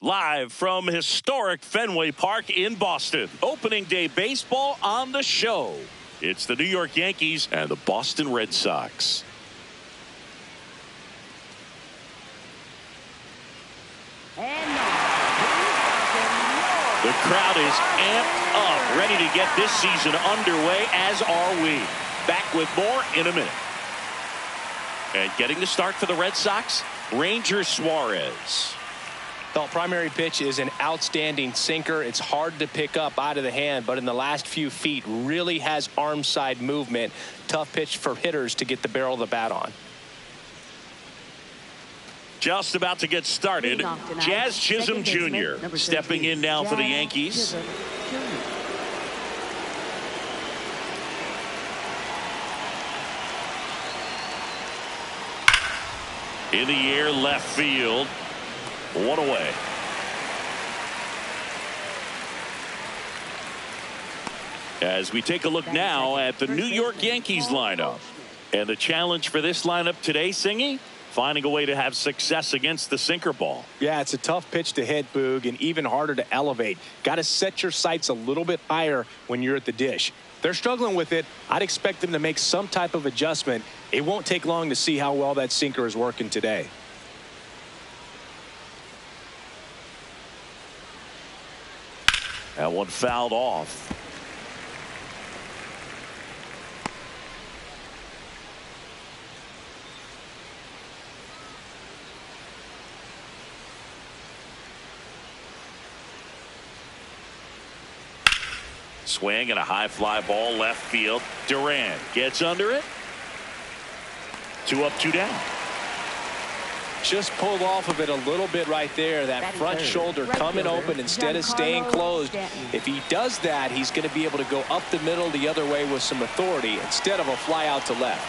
Live from historic Fenway Park in Boston. Opening day baseball on the show. It's the New York Yankees and the Boston Red Sox. The crowd is amped up, ready to get this season underway, as are we. Back with more in a minute. And getting the start for the Red Sox, Ranger Suarez. The primary pitch is an outstanding sinker. It's hard to pick up out of the hand, but in the last few feet really has arm side movement. Tough pitch for hitters to get the barrel of the bat on. Just about to get started. Jazz Chisholm Jr. stepping in now for the Yankees. In the air, left field. One away. As we take a look now at the New York Yankees lineup. And the challenge for this lineup today, Singy, finding a way to have success against the sinker ball. Yeah, it's a tough pitch to hit, Boog, and even harder to elevate. Got to set your sights a little bit higher when you're at the dish. They're struggling with it. I'd expect them to make some type of adjustment. It won't take long to see how well that sinker is working today. That one fouled off. Swing and a high fly ball left field. Durant gets under it. 2 up, 2 down. Just pulled off of it a little bit right there. That front shoulder coming open instead of staying closed. If he does that, he's going to be able to go up the middle the other way with some authority instead of a fly out to left.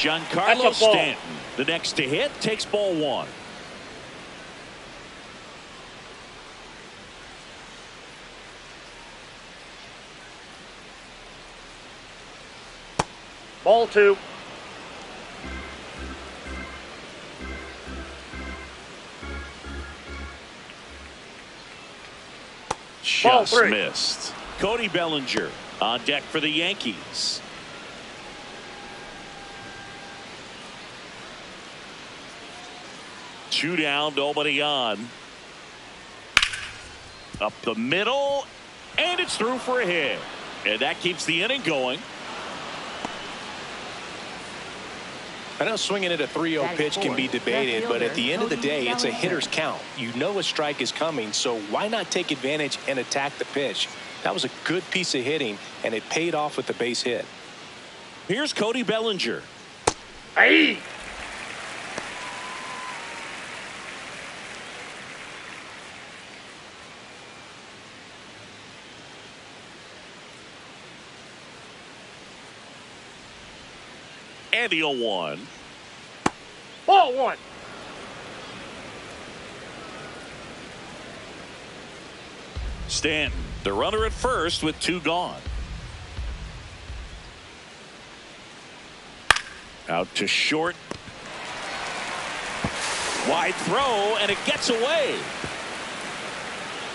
Giancarlo Stanton, the next to hit, takes ball 1. Ball 2. Just missed. Cody Bellinger on deck for the Yankees. Two down, nobody on. Up the middle, and it's through for a hit. And that keeps the inning going. I know swinging at a 3-0 pitch can be debated, but at the end of the day, it's a hitter's count. You know a strike is coming, so why not take advantage and attack the pitch? That was a good piece of hitting, and it paid off with the base hit. Here's Cody Bellinger. Hey! And the 0-1. Ball 1. Stanton, the runner at first with 2 gone. Out to short. Wide throw, and it gets away.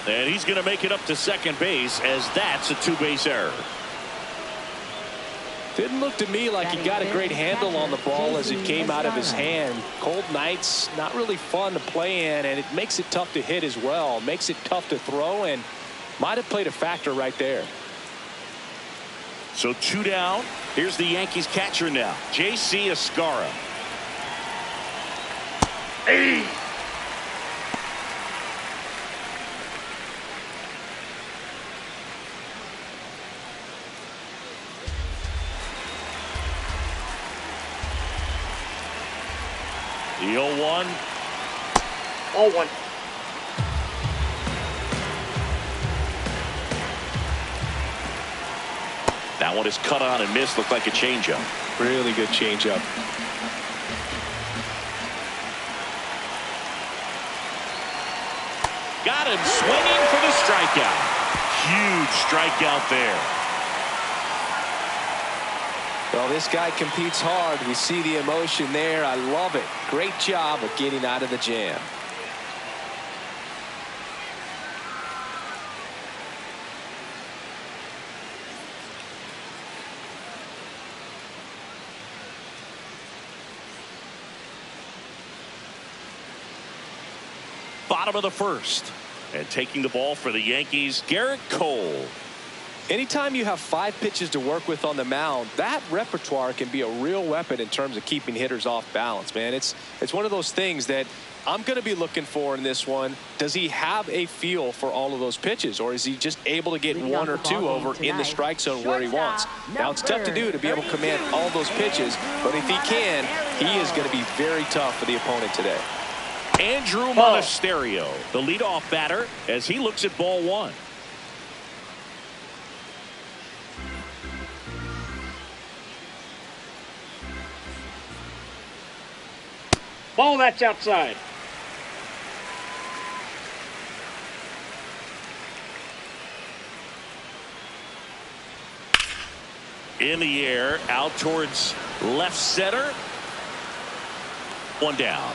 And he's going to make it up to second base, as that's a 2-base error. Didn't look to me like he got a great handle on the ball as it came out of his hand. Cold nights, not really fun to play in, and it makes it tough to hit as well. Makes it tough to throw, and might have played a factor right there. So 2 down. Here's the Yankees catcher now, J.C. Escara. Hey! The 0-1. Ball 1. That one is cut on and missed. Looked like a changeup. Really good changeup. Got him swinging for the strikeout. Huge strikeout there. Well, this guy competes hard. We see the emotion there. I love it. Great job of getting out of the jam. Bottom of the first. And taking the ball for the Yankees, Garrett Cole. Anytime you have 5 pitches to work with on the mound, that repertoire can be a real weapon in terms of keeping hitters off balance, man. It's one of those things that I'm going to be looking for in this one. Does he have a feel for all of those pitches, or is he just able to get 1 or 2 over in the strike zone where he wants? Now, it's tough to do to be able to command all those pitches, but if he can, he is going to be very tough for the opponent today. Andrew Monasterio, the leadoff batter, as he looks at ball 1. Ball, that's outside. In the air, out towards left center. 1 down.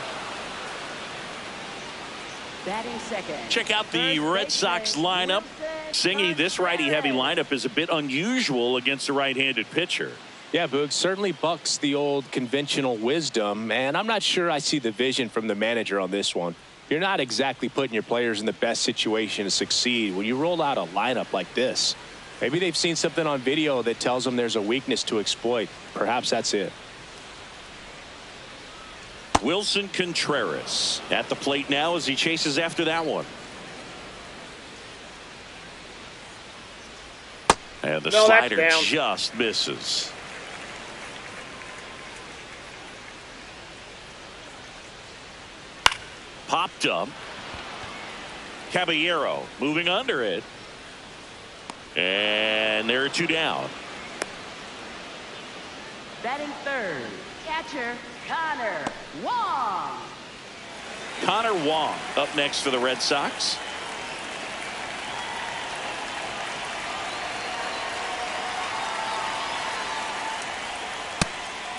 Batting second. Check out the Red Sox lineup. Singy, this righty-heavy lineup is a bit unusual against a right-handed pitcher. Yeah, Boog, certainly bucks the old conventional wisdom, and I'm not sure I see the vision from the manager on this one. You're not exactly putting your players in the best situation to succeed when you roll out a lineup like this. Maybe they've seen something on video that tells them there's a weakness to exploit. Perhaps that's it. Wilson Contreras at the plate now as he chases after that one. And the slider just misses. Popped up. Caballero moving under it. And there are 2 down. Batting third, catcher Connor Wong. Connor Wong up next for the Red Sox.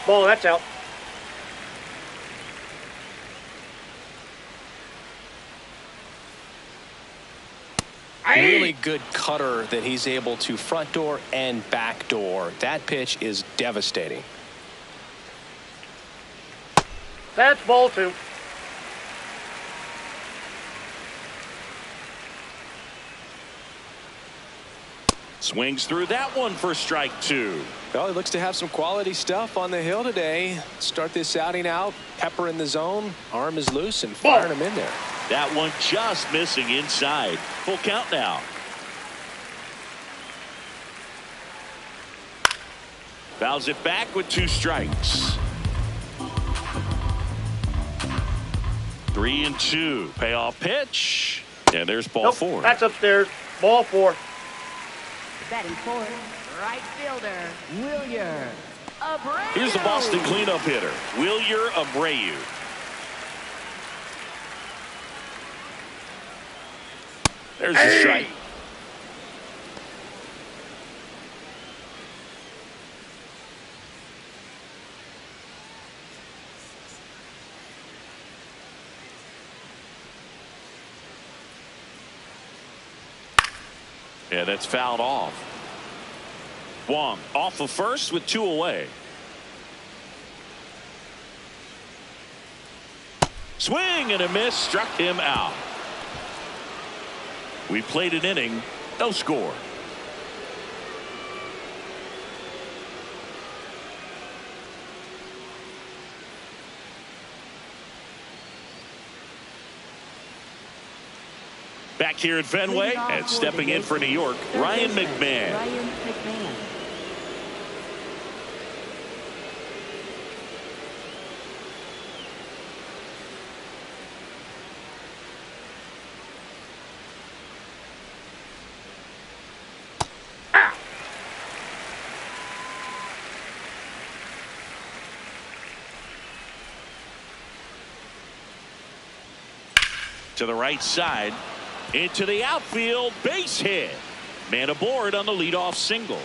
Ball, that's out. Really good cutter that he's able to front door and back door. That pitch is devastating. That's ball 2. Swings through that one for strike 2. Well, he looks to have some quality stuff on the hill today. Start this outing out, pepper in the zone, arm is loose, and firing him in there. That one just missing inside. Full count now. Fouls it back with 2 strikes. 3-2. Payoff pitch. And there's ball 4. That's upstairs. Ball 4. Batting fourth, right fielder Wilyer Abreu. Here's the Boston cleanup hitter, Wilyer Abreu. There's a strike. Yeah, that's fouled off. Wong off of first with 2 away. Swing and a miss, struck him out. We played an inning, no score. Back here at Fenway and stepping in for New York, Ryan McMahon. To the right side. Into the outfield, base hit. Man aboard on the leadoff single.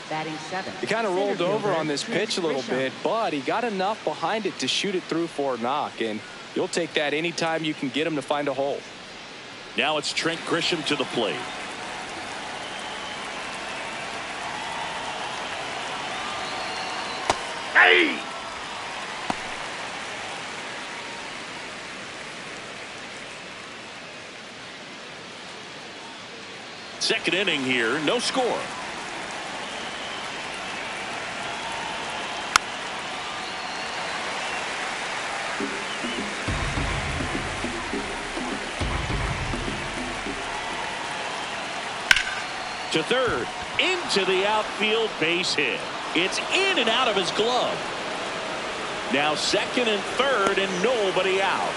Batting seventh. He kind of rolled Center over fielder, on this pitch a little Grisham. bit, but he got enough behind it to shoot it through for a knock, and you'll take that anytime you can get him to find a hole. Now it's Trent Grisham to the plate. Hey! Second inning here, no score. To third, into the outfield, base hit. It's in and out of his glove. Now second and third and nobody out.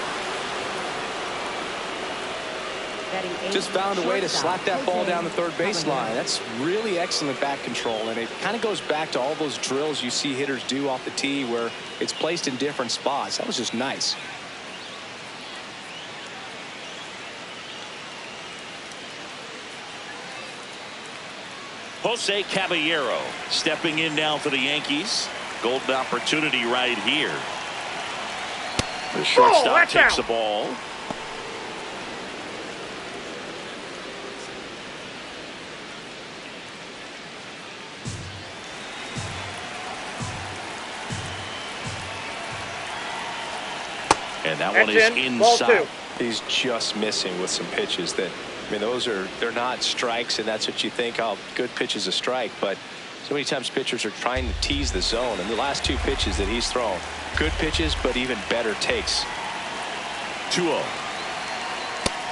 Batting eighth, Just found a way to shortstop, slap that ball Jose down the third baseline. Caballero. That's really excellent bat control, and it kind of goes back to all those drills you see hitters do off the tee where it's placed in different spots. That was just nice. Jose Caballero stepping in now for the Yankees. Golden opportunity right here. The shortstop watch takes out. the ball. And that one is That's in. Ball inside. two. He's just missing with some pitches that, I mean, they're not strikes, and that's what you think, oh, good pitch is a strike. But so many times pitchers are trying to tease the zone, and the last two pitches that he's thrown, good pitches, but even better takes. 2-0.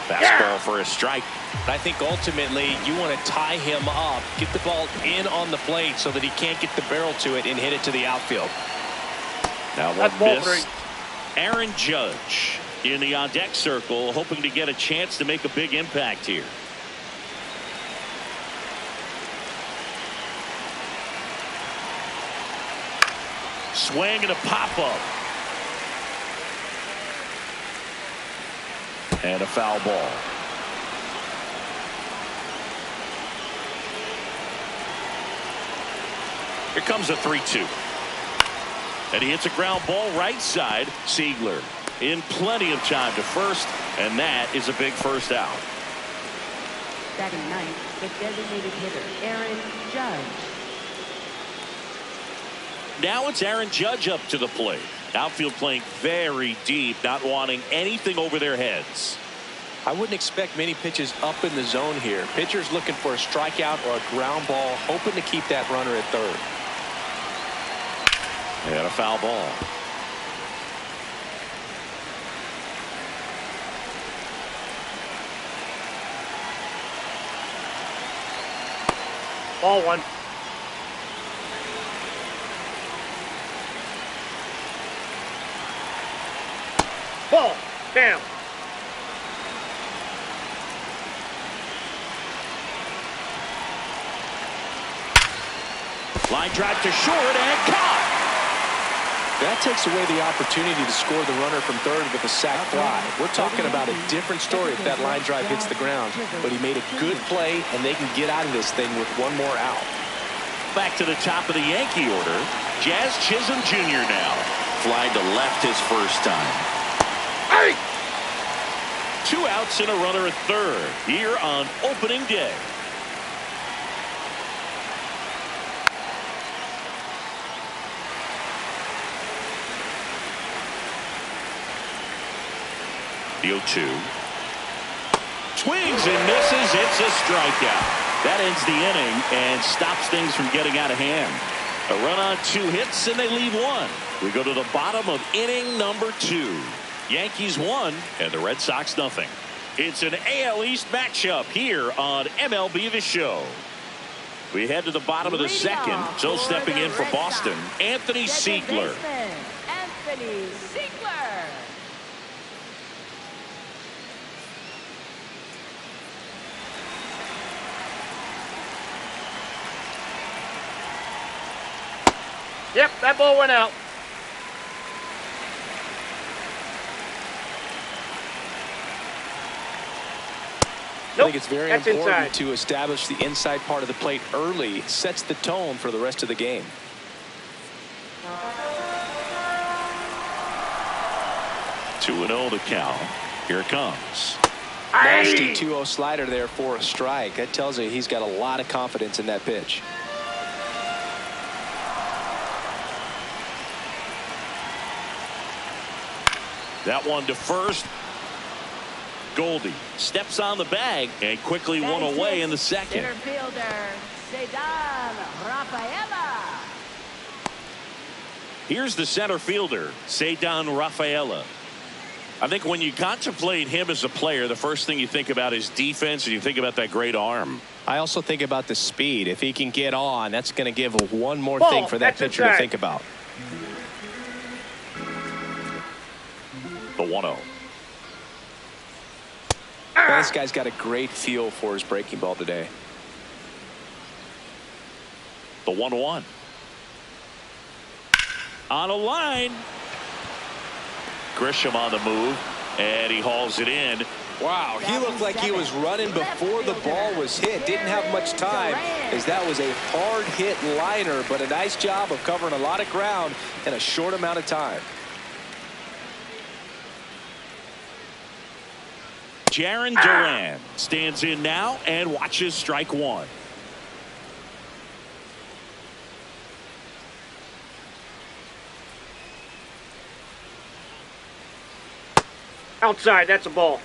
Fastball for a strike. I think ultimately you want to tie him up, get the ball in on the plate so that he can't get the barrel to it and hit it to the outfield. Now That's one ball miss. three. Aaron Judge in the on-deck circle, hoping to get a chance to make a big impact here. Swing and a pop-up. And a foul ball. Here comes a 3-2. And he hits a ground ball right side. Siegler in plenty of time to first, and that is a big first out. Batting ninth, the designated hitter, Aaron Judge. Now it's Aaron Judge up to the plate. Outfield playing very deep, not wanting anything over their heads. I wouldn't expect many pitches up in the zone here. Pitchers looking for a strikeout or a ground ball, hoping to keep that runner at third. And a foul ball. Ball one. Ball. Down. Line drive to short and caught. That takes away the opportunity to score the runner from third with a sac fly. We're talking about a different story if that line drive hits the ground. But he made a good play, and they can get out of this thing with one more out. Back to the top of the Yankee order. Jazz Chisholm Jr. now. Fly to left his first time. Hey! 2 outs and a runner at third here on opening day. The 0-2. Swings and misses. It's a strikeout. That ends the inning and stops things from getting out of hand. A run on 2 hits and they leave 1. We go to the bottom of inning number 2. Yankees 1 and the Red Sox nothing. It's an AL East matchup here on MLB The Show. We head to the bottom of the second. So stepping in for Boston, Anthony Siegler. Anthony Siegler. Yep, that ball went out. I think it's very That's important inside. to establish the inside part of the plate early. It sets the tone for the rest of the game. Two and 0 to count. Here it comes. Nasty 2-0 slider there for a strike. That tells you he's got a lot of confidence in that pitch. That one to first. Goldie steps on the bag and quickly one away in the second. Center fielder, Cedar Rafaela. Here's the center fielder, Cedar Rafaela. I think when you contemplate him as a player, the first thing you think about is defense, and you think about that great arm. I also think about the speed. If he can get on, that's going to give one more Ball. thing for that That's pitcher inside. to think about. The 1-0. This guy's got a great feel for his breaking ball today. The 1-1. On a line. Grisham on the move, and he hauls it in. Wow, he looked like he was running before the ball was hit. Didn't have much time, as that was a hard hit liner, but a nice job of covering a lot of ground in a short amount of time. Jarren Duran stands in now and watches strike one. Outside, that's a ball.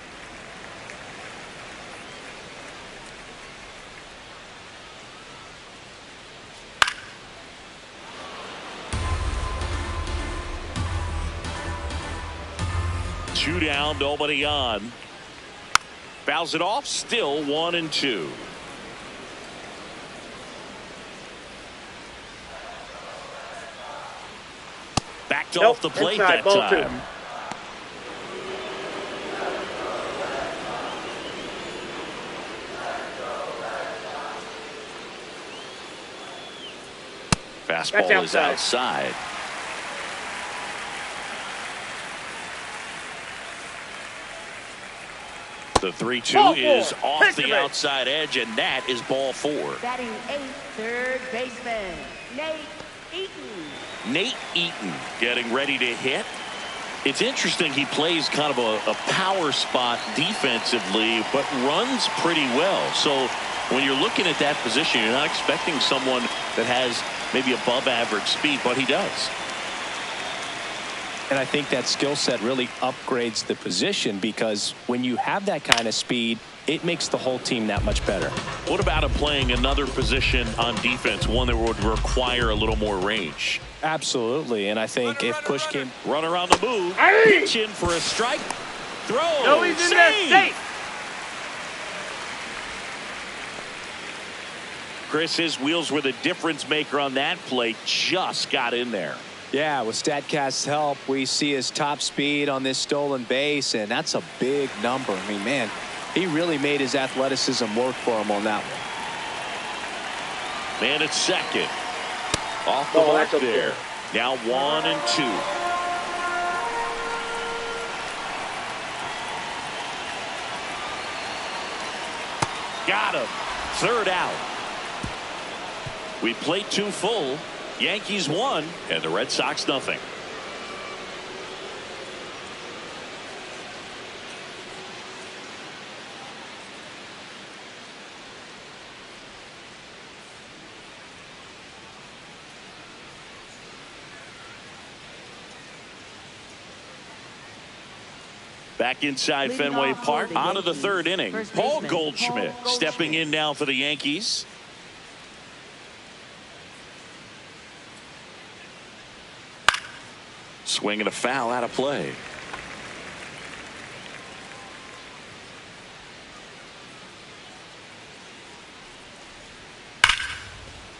Two down, nobody on. Fouls it off, still 1-2. Backed off the plate inside, that ball time. two. Fastball is outside. The 3-2 is off the outside edge, and that is ball four. Batting eighth, third baseman, Nate Eaton. Nate Eaton getting ready to hit. It's interesting, he plays kind of a power spot defensively, but runs pretty well. So when you're looking at that position, you're not expecting someone that has maybe above average speed, but he does. And I think that skill set really upgrades the position, because when you have that kind of speed, it makes the whole team that much better. What about him playing another position on defense, one that would require a little more range? Absolutely, and I think if push came... Runner on the move, pitch in for a strike, throw, No, he's in there safe. Chris, his wheels were the difference maker on that play, just got in there. Yeah, with StatCast's help, we see his top speed on this stolen base, and that's a big number. I mean, man, he really made his athleticism work for him on that one. Man at second. Off the mark there. Now 1-2. Got him. Third out. We played two full. Yankees won, and the Red Sox nothing. Back inside Fenway Park, on to the third inning. Paul Goldschmidt stepping in now for the Yankees. Swing and a foul out of play.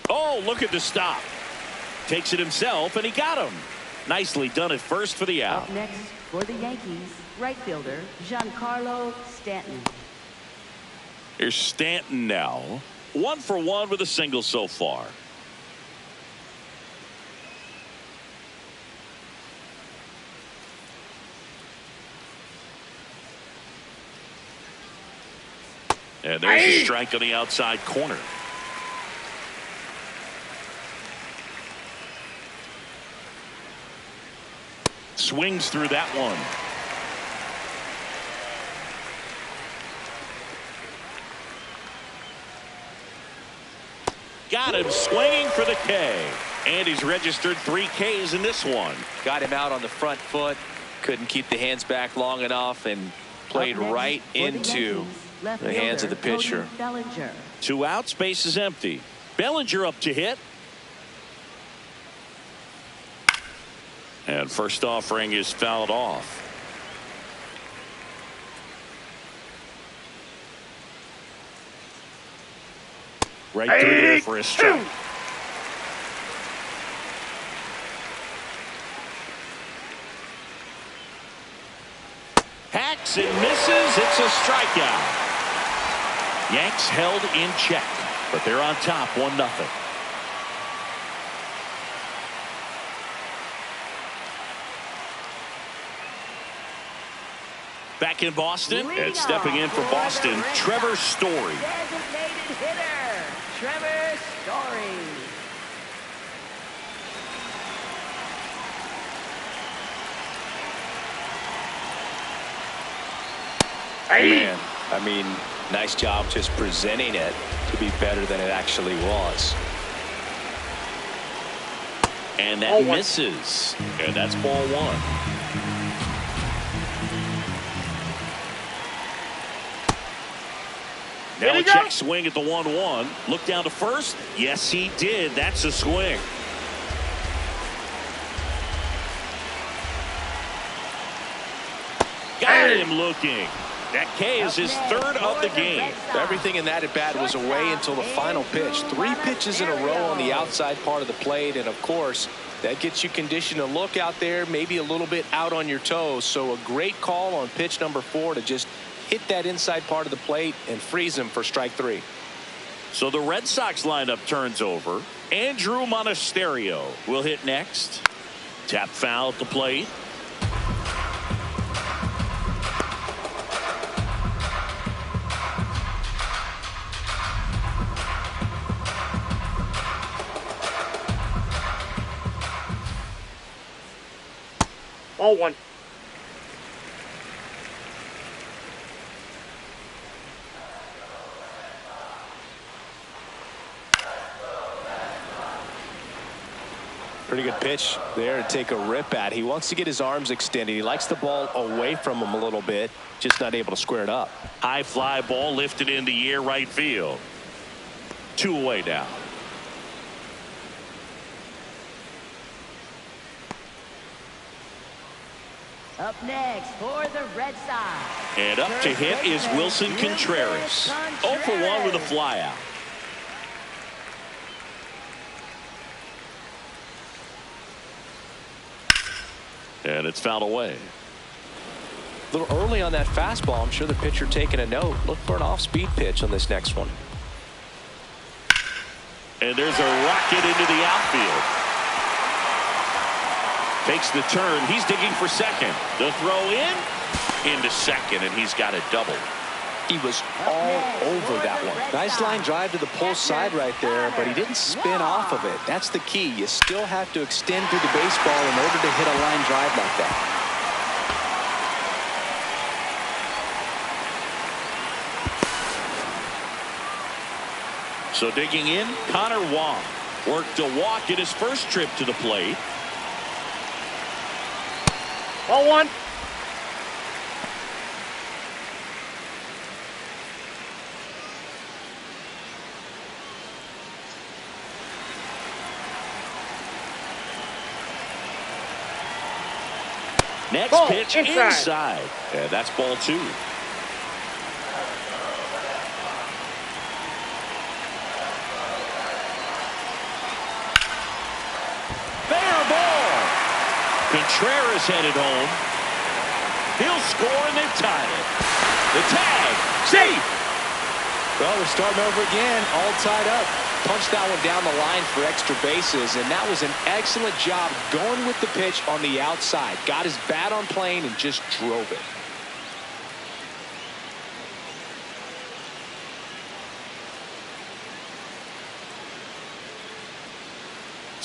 Oh, look at the stop. Takes it himself, and he got him. Nicely done at first for the out. Up next for the Yankees, right fielder Giancarlo Stanton. Here's Stanton now. 1 for 1 with a single so far. And there's a strike on the outside corner. Swings through that one. Got him swinging for the K. And he's registered 3 Ks in this one. Got him out on the front foot. Couldn't keep the hands back long enough and played right into the hands of the pitcher. 2 outs, base is empty. Bellinger up to hit. And first offering is fouled off. Right through there for a strike. Hacks and misses. It's a strikeout. Yanks held in check, but they're on top 1-0. Back in Boston, and stepping in for Boston, Trevor Story. Designated hitter, Trevor Story. Man, I mean, nice job just presenting it to be better than it actually was. And that misses. And that's ball 1. Now a check swing at the 1-1. Look down to first. Yes, he did. That's a swing. Got him looking. That K is his 3rd of the game. Everything in that at bat was away until the final pitch. 3 pitches in a row on the outside part of the plate, and of course that gets you conditioned to look out there, maybe a little bit out on your toes. So a great call on pitch number 4 to just hit that inside part of the plate and freeze him for strike 3. So the Red Sox lineup turns over. Andrew Monasterio will hit next. Tap foul at the plate. Ball 1. Pretty good pitch there to take a rip at. He wants to get his arms extended. He likes the ball away from him a little bit, just not able to square it up. High fly ball lifted in the air right field. 2 away now. Up next for the Red Sox. And up to hit is Wilson Contreras. 0 for 1 with a flyout. And it's fouled away. A little early on that fastball. I'm sure the pitcher taking a note. Look for an off-speed pitch on this next one. And there's a rocket into the outfield. Takes the turn. He's digging for second. The throw into second, and he's got a double. He was all over that one. Nice line drive to the pull side right there, but he didn't spin off of it. That's the key. You still have to extend through the baseball in order to hit a line drive like that. So digging in, Connor Wong worked a walk in his first trip to the plate. Ball 1. Next ball, pitch inside. And that's ball 2. Fair ball. Contreras headed home. He'll score, and they've tied it. The tag. Safe. Well, we're starting over again, all tied up. Punched that one down the line for extra bases, and that was an excellent job going with the pitch on the outside. Got his bat on plane and just drove it.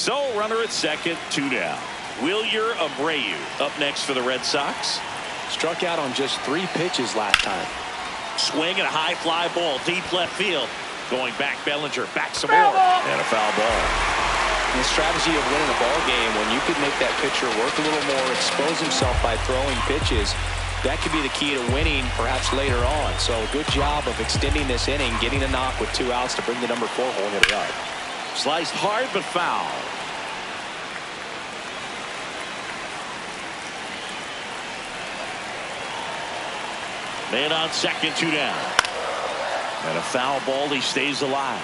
So runner at second, 2 down. Wilyer Abreu up next for the Red Sox. Struck out on just 3 pitches last time. Swing and a high fly ball deep left field. Going back, Bellinger back some more, and a foul ball. The strategy of winning a ball game, when you could make that pitcher work a little more, expose himself by throwing pitches, that could be the key to winning perhaps later on. So good job of extending this inning, getting a knock with 2 outs to bring the number 4 hole hitter up. Sliced hard but foul. Man on second, 2 down. And a foul ball. He stays alive.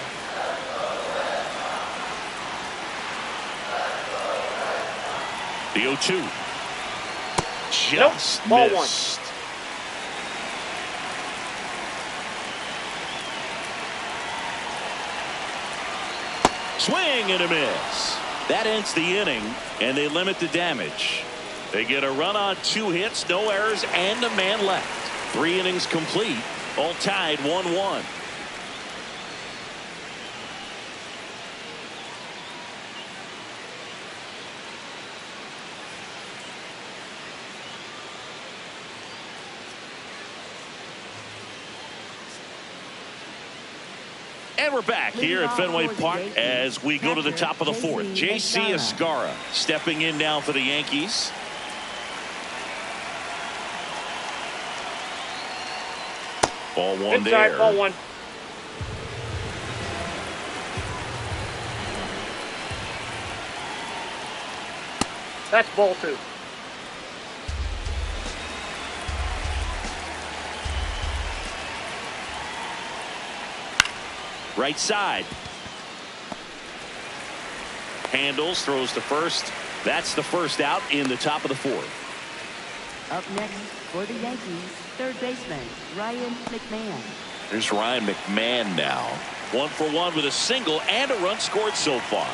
The 0-2. Just Ball missed. Swing and a miss. That ends the inning, and they limit the damage. They get a run on 2 hits, no errors, and a man left. 3 innings complete, all tied 1-1. And we're back here at Fenway Park as we go to the top of the 4th. J.C. Escarra stepping in now for the Yankees. Ball 1 Inside, there. ball 1. That's ball 2. Right side. Handles, throws to first. That's the first out in the top of the 4th. Up next for the Yankees, third baseman Ryan McMahon. Here's Ryan McMahon now. 1 for 1 with a single and a run scored so far.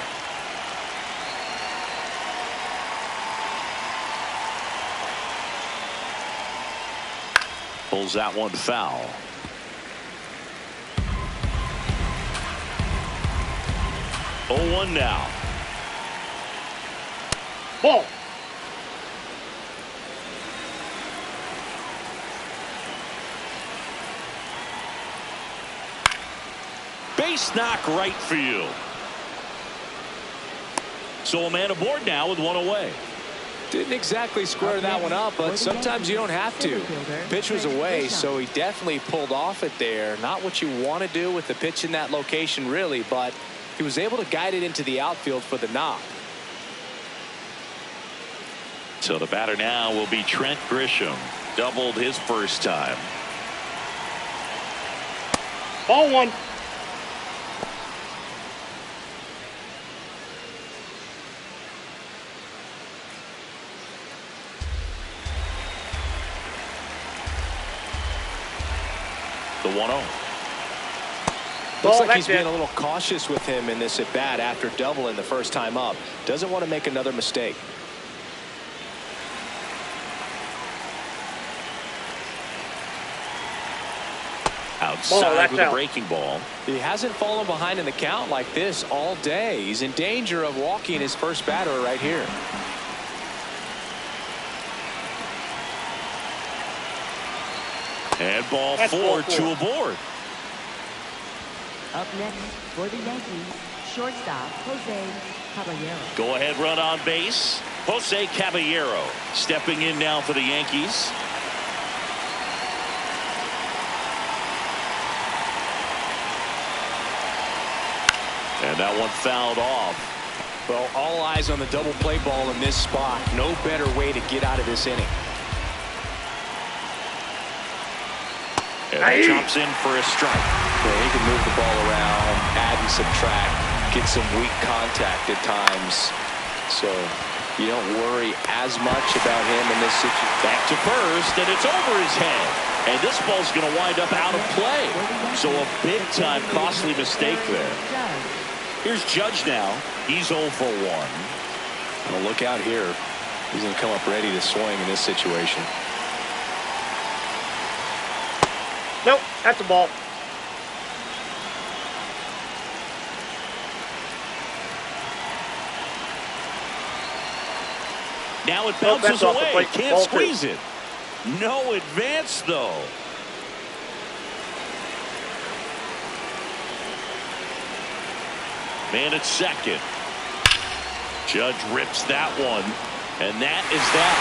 Pulls that one foul. Oh, 1 now. Ball. Base knock right field. So a man aboard now with 1 away. Didn't exactly square that one up, but sometimes you don't have to. Pitch was away, so he definitely pulled off it there. Not what you want to do with the pitch in that location, really, but he was able to guide it into the outfield for the knock. So the batter now will be Trent Grisham. Doubled his first time. Ball 1. The 1-0. Looks like he's being a little cautious with him in this at bat after doubling the first time up. Doesn't want to make another mistake. Outside with a breaking ball. He hasn't fallen behind in the count like this all day. He's in danger of walking his first batter right here. And ball 4, 2 aboard. Up next for the Yankees, shortstop Jose Caballero. Go ahead run on base. Jose Caballero stepping in now for the Yankees. And that one fouled off. Well, all eyes on the double play ball in this spot. No better way to get out of this inning. And that chops in for a strike. Yeah, he can move the ball around, add and subtract, get some weak contact at times. So you don't worry as much about him in this situation. Back to first, and it's over his head. And this ball's going to wind up out of play. So a big-time costly mistake there. Here's Judge now. He's 0 for 1. Well, look out here. He's going to come up ready to swing in this situation. Nope, that's a ball. Now it Oh, bounces that's off the away. plate. Can't Ball squeeze it. No advance, though. Man at second. Judge rips that one. And that is that.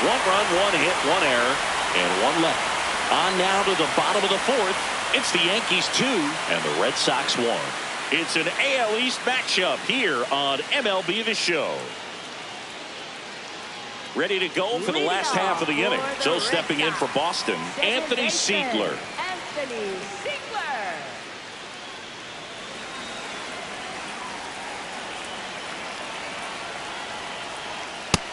1 run, 1 hit, 1 error, and 1 left. On now to the bottom of the 4th. It's the Yankees 2 and the Red Sox 1. It's an AL East matchup here on MLB The Show. Ready to go for the last half of the inning. So stepping in for Boston, Anthony Siegler. Anthony Siegler.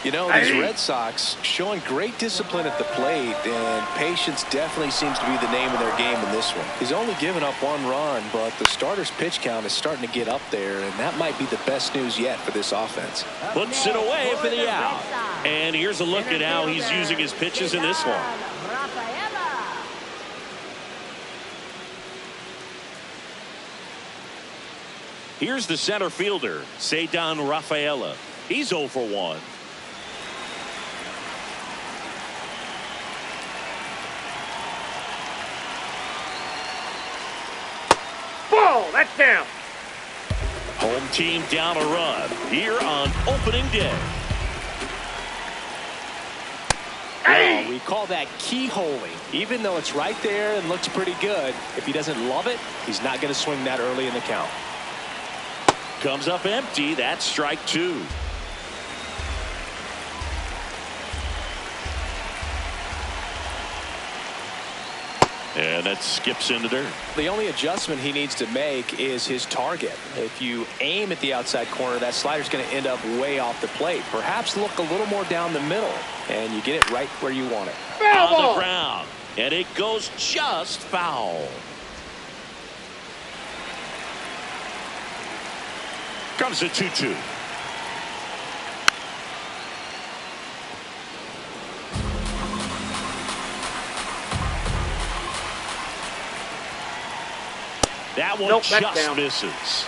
You know, these Red Sox showing great discipline at the plate, and patience definitely seems to be the name of their game in this one. He's only given up 1 run, but the starter's pitch count is starting to get up there, and that might be the best news yet for this offense. Puts it away for the out. And here's a look at how he's using his pitches in this one. Here's the center fielder, Ceddanne Rafaela. He's 0 for 1. Ball, that's down. Home team down a run here on opening day. Well, we call that keyholing. Even though it's right there and looks pretty good, if he doesn't love it, he's not going to swing that early in the count. Comes up empty. That's strike 2. And that skips into dirt. The only adjustment he needs to make is his target. If you aim at the outside corner, that slider's going to end up way off the plate. Perhaps look a little more down the middle, and you get it right where you want it. On the ground, and it goes just foul. Comes the 2-2. That one Nope, just that's down. misses.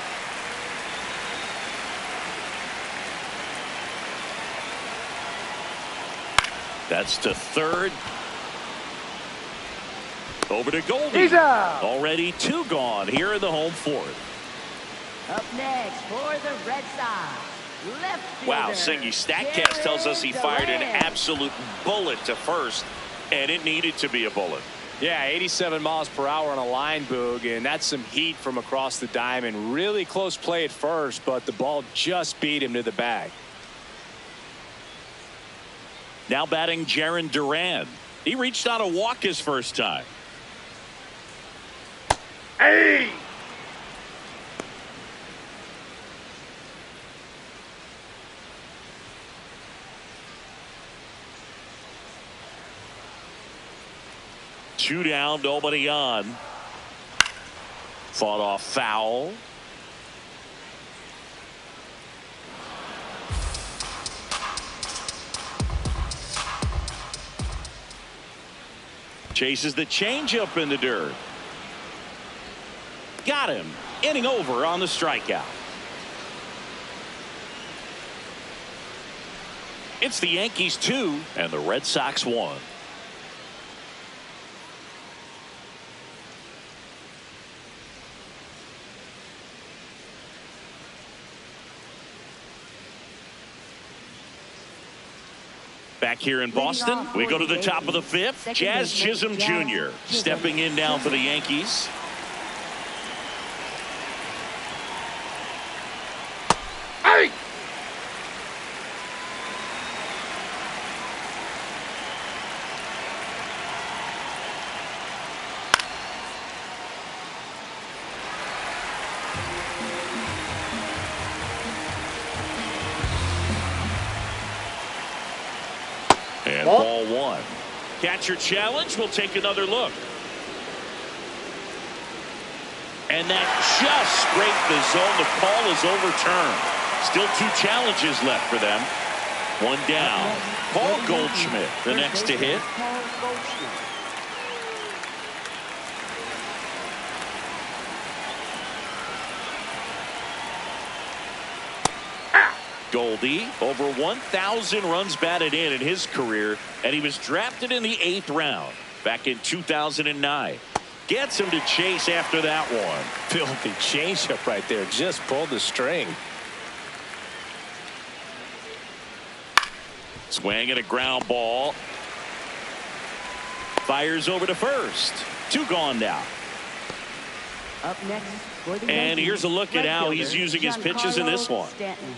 That's to third. Over to Goldie. He's out. Already 2 gone here in the home 4th. Up next for the Red Sox, left fielder. Wow, Singy, StatCast tells us he fired an absolute bullet to first, and it needed to be a bullet. Yeah, 87 miles per hour on a line, Boog, and that's some heat from across the diamond. Really close play at first, but the ball just beat him to the bag. Now batting Jarren Duran. He reached on a walk his first time. Hey! Two down, nobody on. Fought off foul. Chases the changeup in the dirt. Got him. Inning over on the strikeout. It's the Yankees 2 and the Red Sox 1. Back here in Boston, we go to the top of the 5th. Jazz Chisholm Jr. stepping in now for the Yankees. Hey! And ball 1. Catcher challenge. We'll take another look. And that just scraped the zone. The call is overturned. Still 2 challenges left for them. 1 down. Paul Goldschmidt, the next to hit. Goldie. Over 1,000 runs batted in his career, and he was drafted in the 8th round back in 2009. Gets him to chase after that one. Filthy changeup right there. Just pulled the string. Swing and a ground ball. Fires over to first. 2 gone now. Up next for the And Yankees, here's a look at how he's right using his fielder, pitches in this Giancarlo one. Stanton.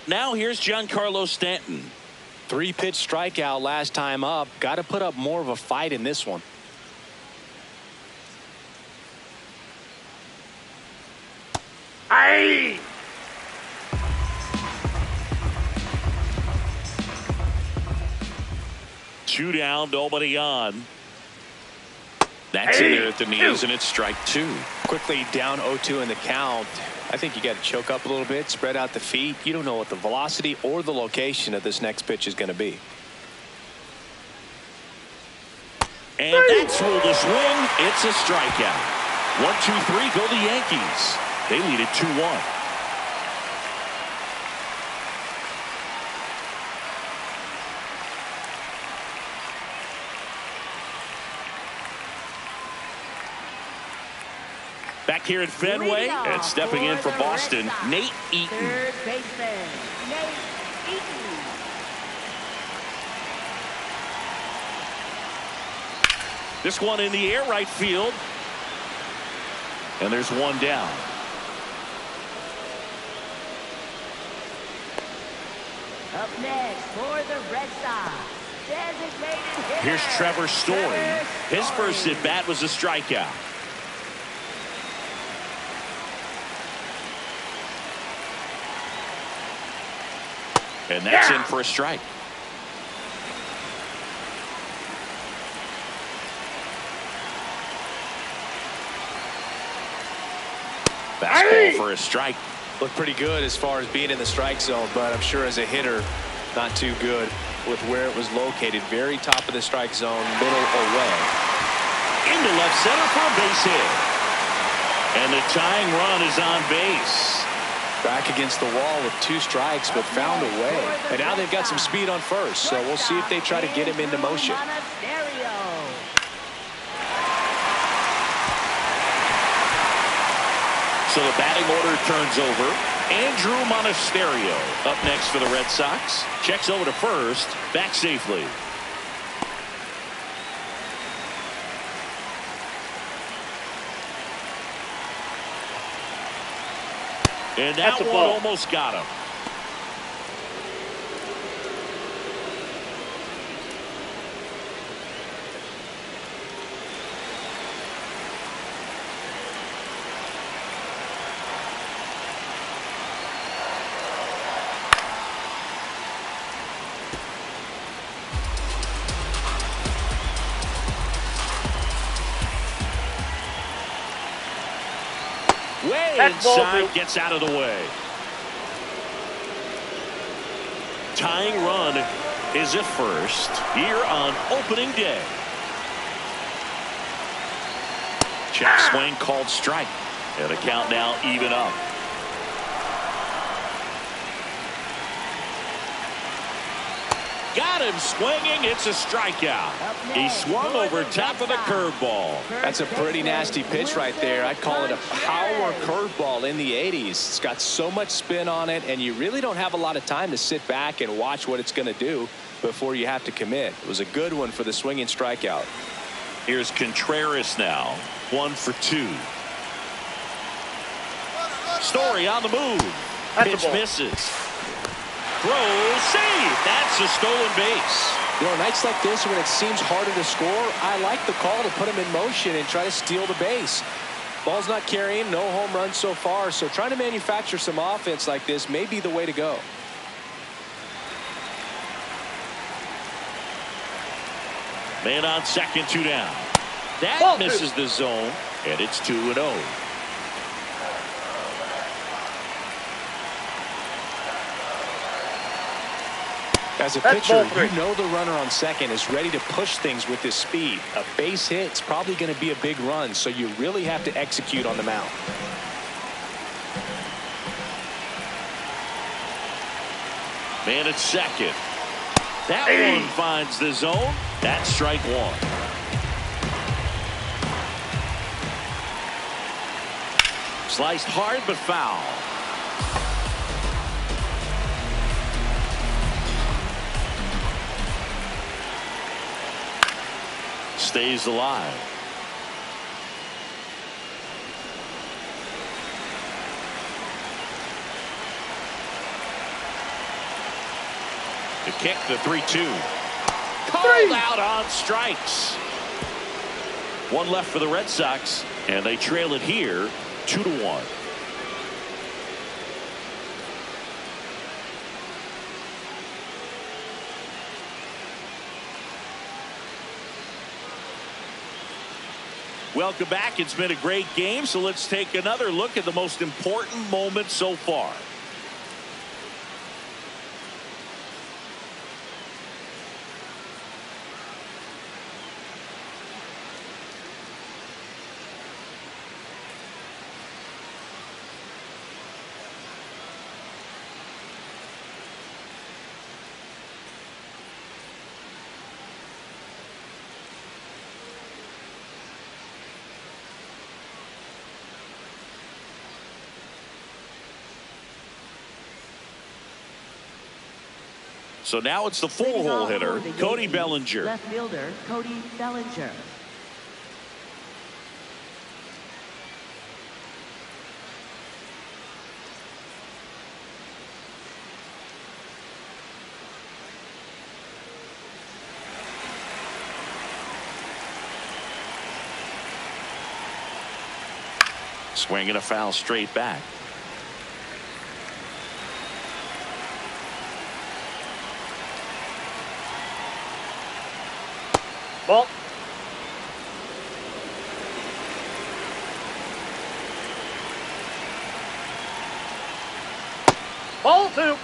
Now here's Giancarlo Stanton. 3-pitch strikeout last time up. Got to put up more of a fight in this one. Aye! Two down, nobody on. That's in there at the knees, and it's strike 2. Quickly down 0-2 in the count. I think you got to choke up a little bit, spread out the feet. You don't know what the velocity or the location of this next pitch is going to be. And that's ruled a swing. It's a strikeout. 1-2-3 go the Yankees. They lead it 2-1. Back here at Fenway, and stepping in for Boston, Nate Eaton. Third baseman, Nate Eaton. This one in the air right field. And there's one down. Up next for the Red Sox, designated hitter. Here's Trevor Story. His first at bat was a strikeout. And that's in for a strike. Fastball for a strike. Looked pretty good as far as being in the strike zone, but I'm sure as a hitter, not too good with where it was located. Very top of the strike zone, middle away. Into left center for a base hit. And the tying run is on base. Back against the wall with 2 strikes, but found a way. And now they've got some speed on first, so we'll see if they try to get him into motion. So the batting order turns over. Andrew Monasterio up next for the Red Sox. Checks over to first, back safely. And that one almost got him. Way inside, gets out of the way. Tying run is at first here on opening day. Check swing called strike. And the count now even up. Got him swinging. It's a strikeout. He swung over top of the curveball. That's a pretty nasty pitch right there. I'd call it a power curveball in the 80s. It's got so much spin on it, and you really don't have a lot of time to sit back and watch what it's going to do before you have to commit. It was a good one for the swinging strikeout. Here's Contreras now. 1 for 2. Story on the move. Pitch misses. Throw, save. That's a stolen base. You know, nights like this when it seems harder to score, I like the call to put him in motion and try to steal the base. Ball's not carrying, no home runs so far, so trying to manufacture some offense like this may be the way to go. Man on second, 2 down. That misses the zone, and it's 2-0. As a That's pitcher, ball three. you know the runner on second is ready to push things with his speed. A base hit is probably going to be a big run, so you really have to execute on the mound. Man at second. That one finds the zone. That's strike one. Sliced hard but foul. Stays alive. The kick, the 3-2. Called out on strikes. One left for the Red Sox, and they trail it here 2-1. Welcome back. It's been a great game, so let's take another look at the most important moment so far. So now it's the full-hole hitter, Cody Bellinger. Left fielder, Cody Bellinger. Swinging a foul straight back. Ball. Ball two.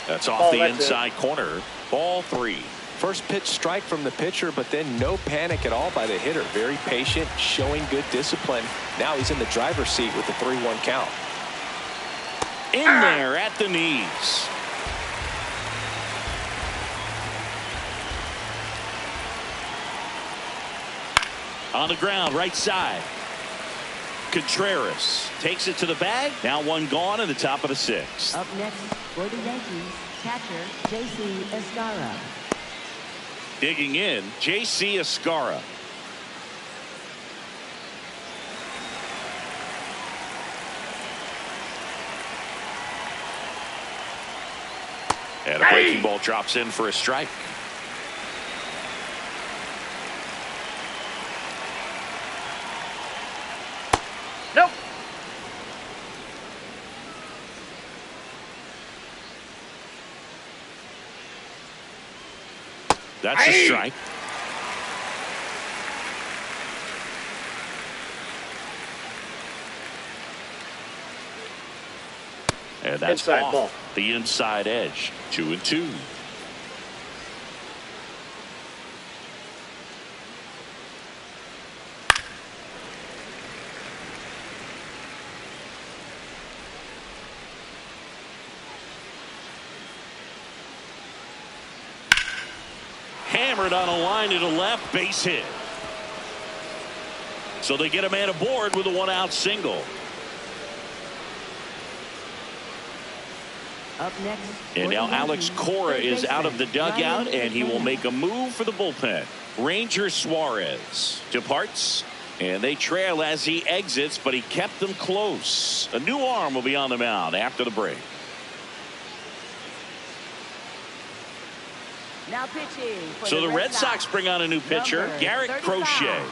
That's off the inside corner. Ball three. First pitch strike from the pitcher, but then no panic at all by the hitter. Very patient, showing good discipline. Now he's in the driver's seat with the 3-1 count. In there at the knees. On the ground, right side. Contreras takes it to the bag. Now one gone in the top of the sixth. Up next for the Yankees, catcher J.C. Escara. Digging in, J.C. Escara. And a breaking ball drops in for a strike. Nope. That's a strike. And that's Inside off ball. the inside edge. 2-2. Hammered on a line to the left, base hit. So they get a man aboard with a one-out single. Up next. And now Alex Cora is out of the dugout, and he will make a move for the bullpen. Ranger Suarez departs, and they trail as he exits, but he kept them close. A new arm will be on the mound after the break. Now pitching for So the Red Sox bring on a new pitcher, Garrett Crochet.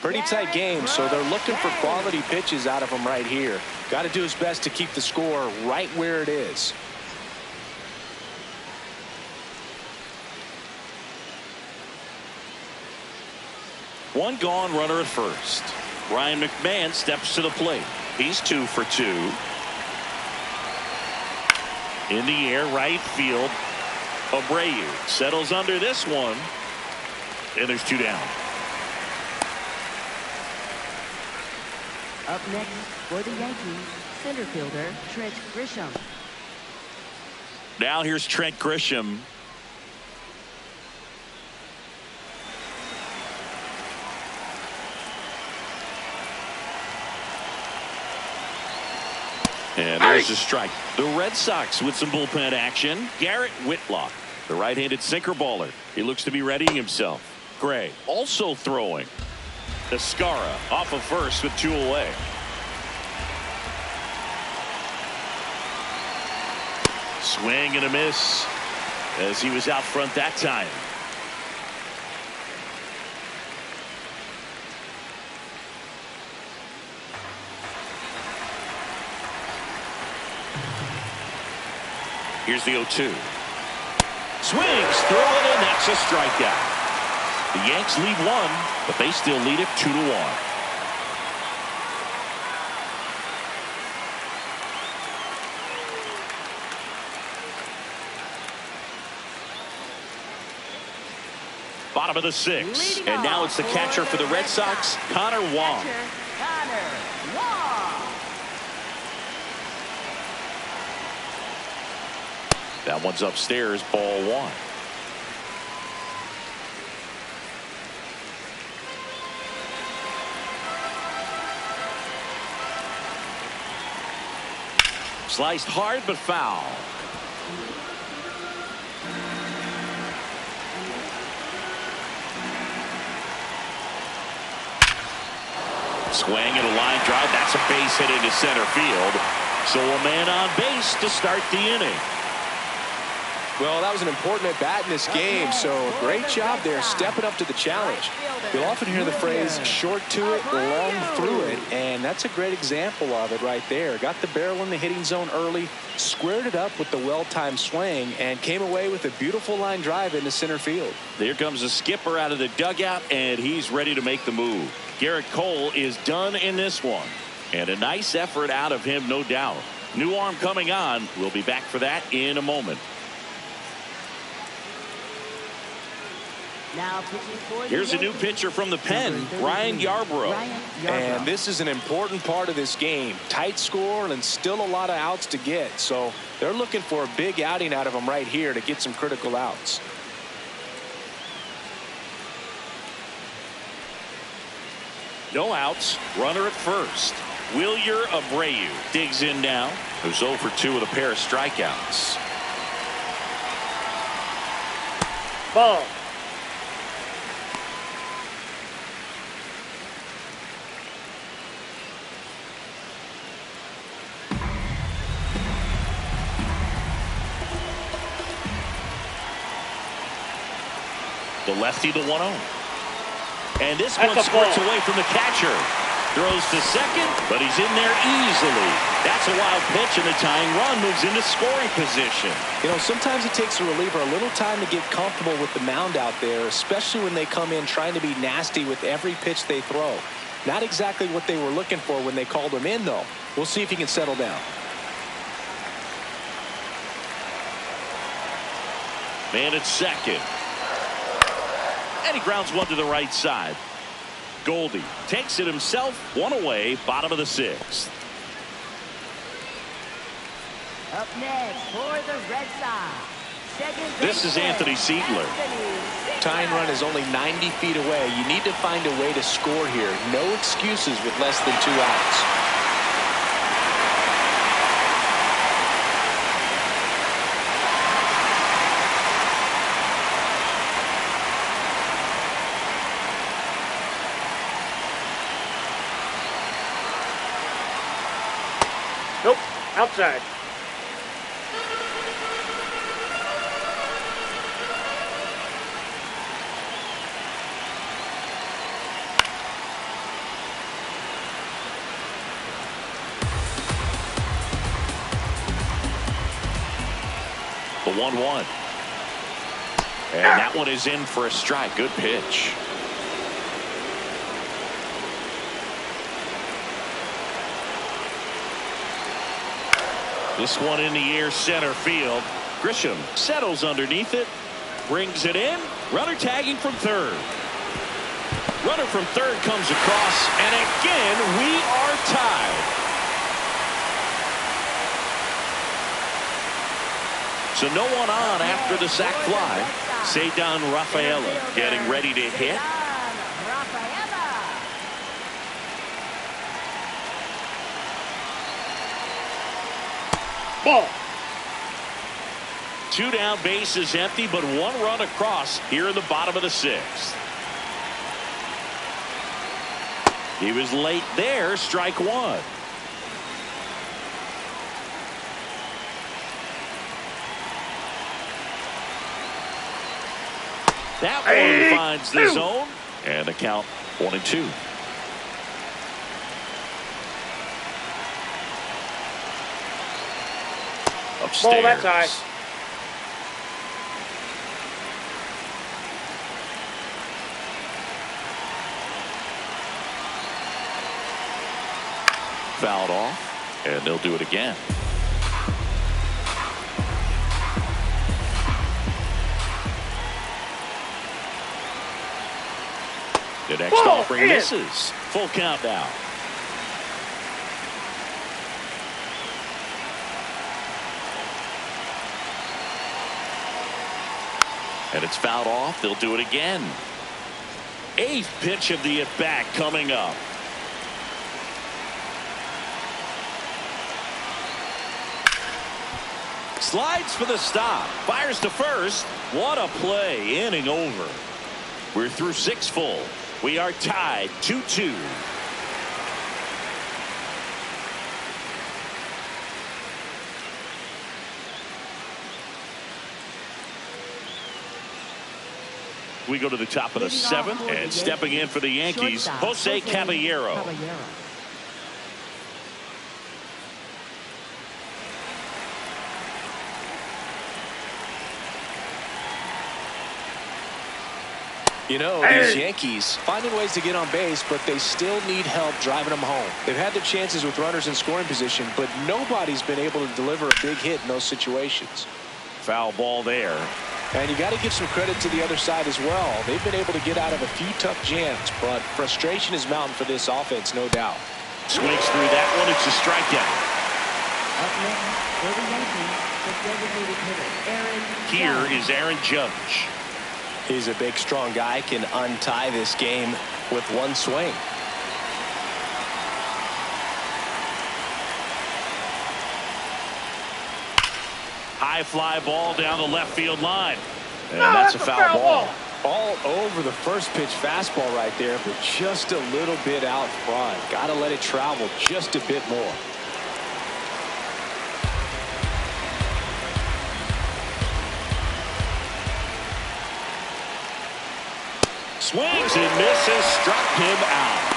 Pretty tight game, so they're looking for quality pitches out of him right here. Got to do his best to keep the score right where it is. One gone, runner at first. Ryan McMahon steps to the plate. He's 2 for 2. In the air, right field. Abreu settles under this one. And there's 2 down. Up next for the Yankees, center fielder Trent Grisham. Now here's Trent Grisham. And there's a strike. The Red Sox with some bullpen action. Garrett Whitlock, the right-handed sinker baller. He looks to be readying himself. Gray also throwing. Escara off of first with 2 away. Swing and a miss as he was out front that time. Here's the 0-2. Swings through it, and that's a strikeout. The Yanks lead 1, but they still lead it 2-1. Bottom of the 6th, and now it's the catcher for the Red Sox, Connor Wong. That one's upstairs, ball 1. Sliced hard but foul. Swing and a line drive. That's a base hit into center field. So a man on base to start the inning. Well, that was an important at-bat in this game, so great job there stepping up to the challenge. You'll often hear the phrase short to it, long through it, and that's a great example of it right there. Got the barrel in the hitting zone early, squared it up with the well-timed swing, and came away with a beautiful line drive into center field. There comes the skipper out of the dugout, and he's ready to make the move. Garrett Cole is done in this one, and a nice effort out of him, no doubt. New arm coming on. We'll be back for that in a moment. Now pitching for the Here's a new Yankees, pitcher from the pen, Ryan Yarbrough. And this is an important part of this game. Tight score and still a lot of outs to get. So they're looking for a big outing out of him right here to get some critical outs. No outs. Runner at first. Wilyer Abreu digs in now. Who's 0 for 2 with a pair of strikeouts. Ball. The lefty, the 1-0. And this That's one a squirts ball. away from the catcher. Throws to second, but he's in there easily. That's a wild pitch, and the tying run moves into scoring position. You know, sometimes it takes a reliever a little time to get comfortable with the mound out there, especially when they come in trying to be nasty with every pitch they throw. Not exactly what they were looking for when they called him in, though. We'll see if he can settle down. Man at second. And he grounds one to the right side. Goldie takes it himself, 1 away, bottom of the 6th. Up next for the Red Sox, second This is baseman, Anthony Seidler. Tying run is only 90 feet away. You need to find a way to score here. No excuses with less than 2 outs. Nope. Outside. The 1-1. And that one is in for a strike. Good pitch. This one in the air center field. Grisham settles underneath it. Brings it in. Runner tagging from third. Runner from third comes across. And again, we are tied. So no one on after the sac fly. Ceddanne Rafaela getting ready to hit. Ball. 2 down, bases empty, but 1 run across here in the bottom of the 6th. He was late there. Strike 1. That one finds the zone, and the count 1-2. Upstairs. Ball, that's high. Fouled off, and they'll do it again. The next offering misses. Full count now. And it's fouled off. They'll do it again. 8th pitch of the at-bat coming up. Slides for the stop. Fires to first. What a play. Inning over. We're through 6 full. We are tied 2-2. We go to the top of the 7th, and stepping in for the Yankees, Jose Caballero. You know, these Yankees finding ways to get on base, but they still need help driving them home. They've had their chances with runners in scoring position, but nobody's been able to deliver a big hit in those situations. Foul ball there. And you got to give some credit to the other side as well. They've been able to get out of a few tough jams, but frustration is mounting for this offense, no doubt. Swings through that one. It's a strikeout. Here is Aaron Judge. He's a big, strong guy, can untie this game with one swing. High fly ball down the left field line. And that's a foul ball. All over the first pitch fastball right there, but just a little bit out front. Got to let it travel just a bit more. Swings and misses, struck him out.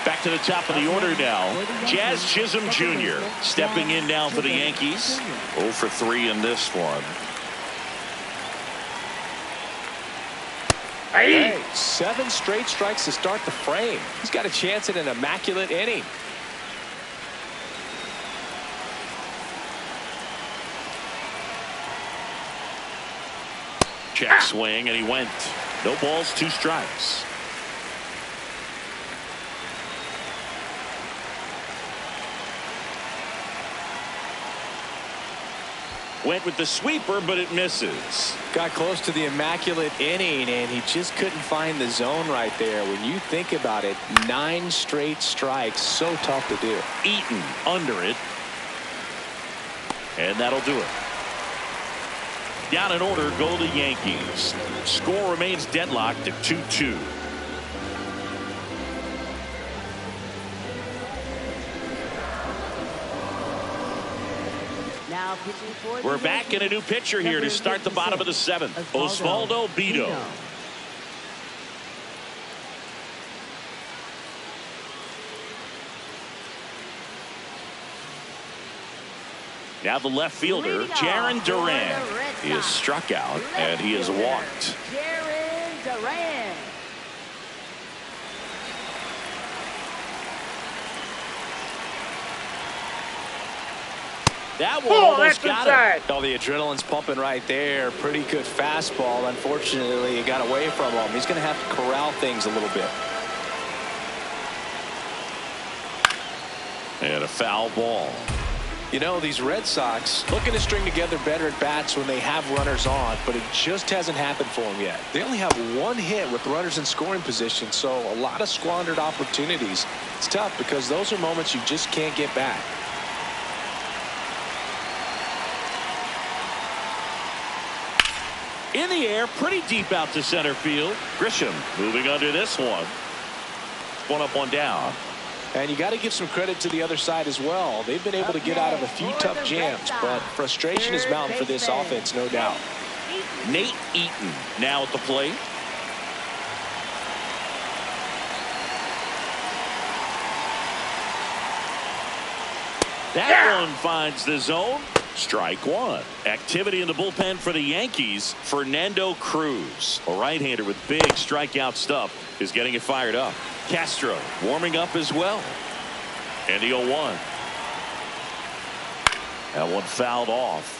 Back to the top of the order now. Jazz Chisholm Jr. stepping in now for the Yankees. 0 for 3 in this one. Hey, 7 straight strikes to start the frame. He's got a chance at an immaculate inning. Check swing, and he went. No balls, 2 strikes. Went with the sweeper, but it misses. Got close to the immaculate inning, and he just couldn't find the zone right there. When you think about it, 9 straight strikes, so tough to do. Eaton under it. And that'll do it. Down in order go the Yankees. Score remains deadlocked at 2-2. Now pitching for We're back in a new pitcher here to start the bottom of the 7th. Osvaldo Bido. Now the left fielder, Jarren Duran. He is struck out, and he is walked. Jarren Duran. That one almost got him. Oh, the adrenaline's pumping right there. Pretty good fastball. Unfortunately, it got away from him. He's going to have to corral things a little bit. And a foul ball. You know, these Red Sox looking to string together better at bats when they have runners on, but it just hasn't happened for them yet. They only have one hit with runners in scoring position, so a lot of squandered opportunities. It's tough because those are moments you just can't get back. In the air, pretty deep out to center field. Grisham moving under this one. One up, one down. And you got to give some credit to the other side as well. They've been able to get out of a few tough jams, but frustration is mounting for this offense, no doubt. Nate Eaton now at the plate. That one finds the zone. Strike one. Activity in the bullpen for the Yankees. Fernando Cruz, a right-hander with big strikeout stuff, is getting it fired up. Castro warming up as well. And the 0-1. That one fouled off.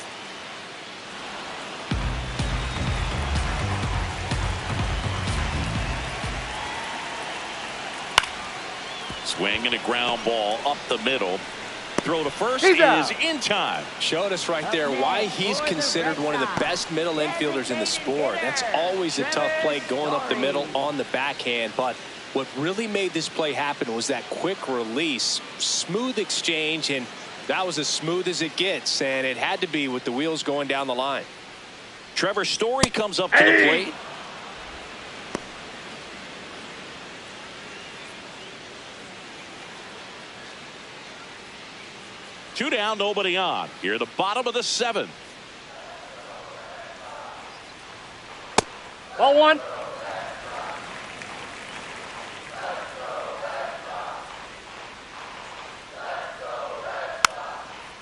Swing and a ground ball up the middle. Throw to first is in time. Showed us right there why he's considered one of the best middle infielders in the sport. That's always a tough play going up the middle on the backhand. But what really made this play happen was that quick release, smooth exchange, and that was as smooth as it gets. And it had to be with the wheels going down the line. Trevor Story comes up to the plate. Two down, nobody on. Here at the bottom of the seventh. Ball one.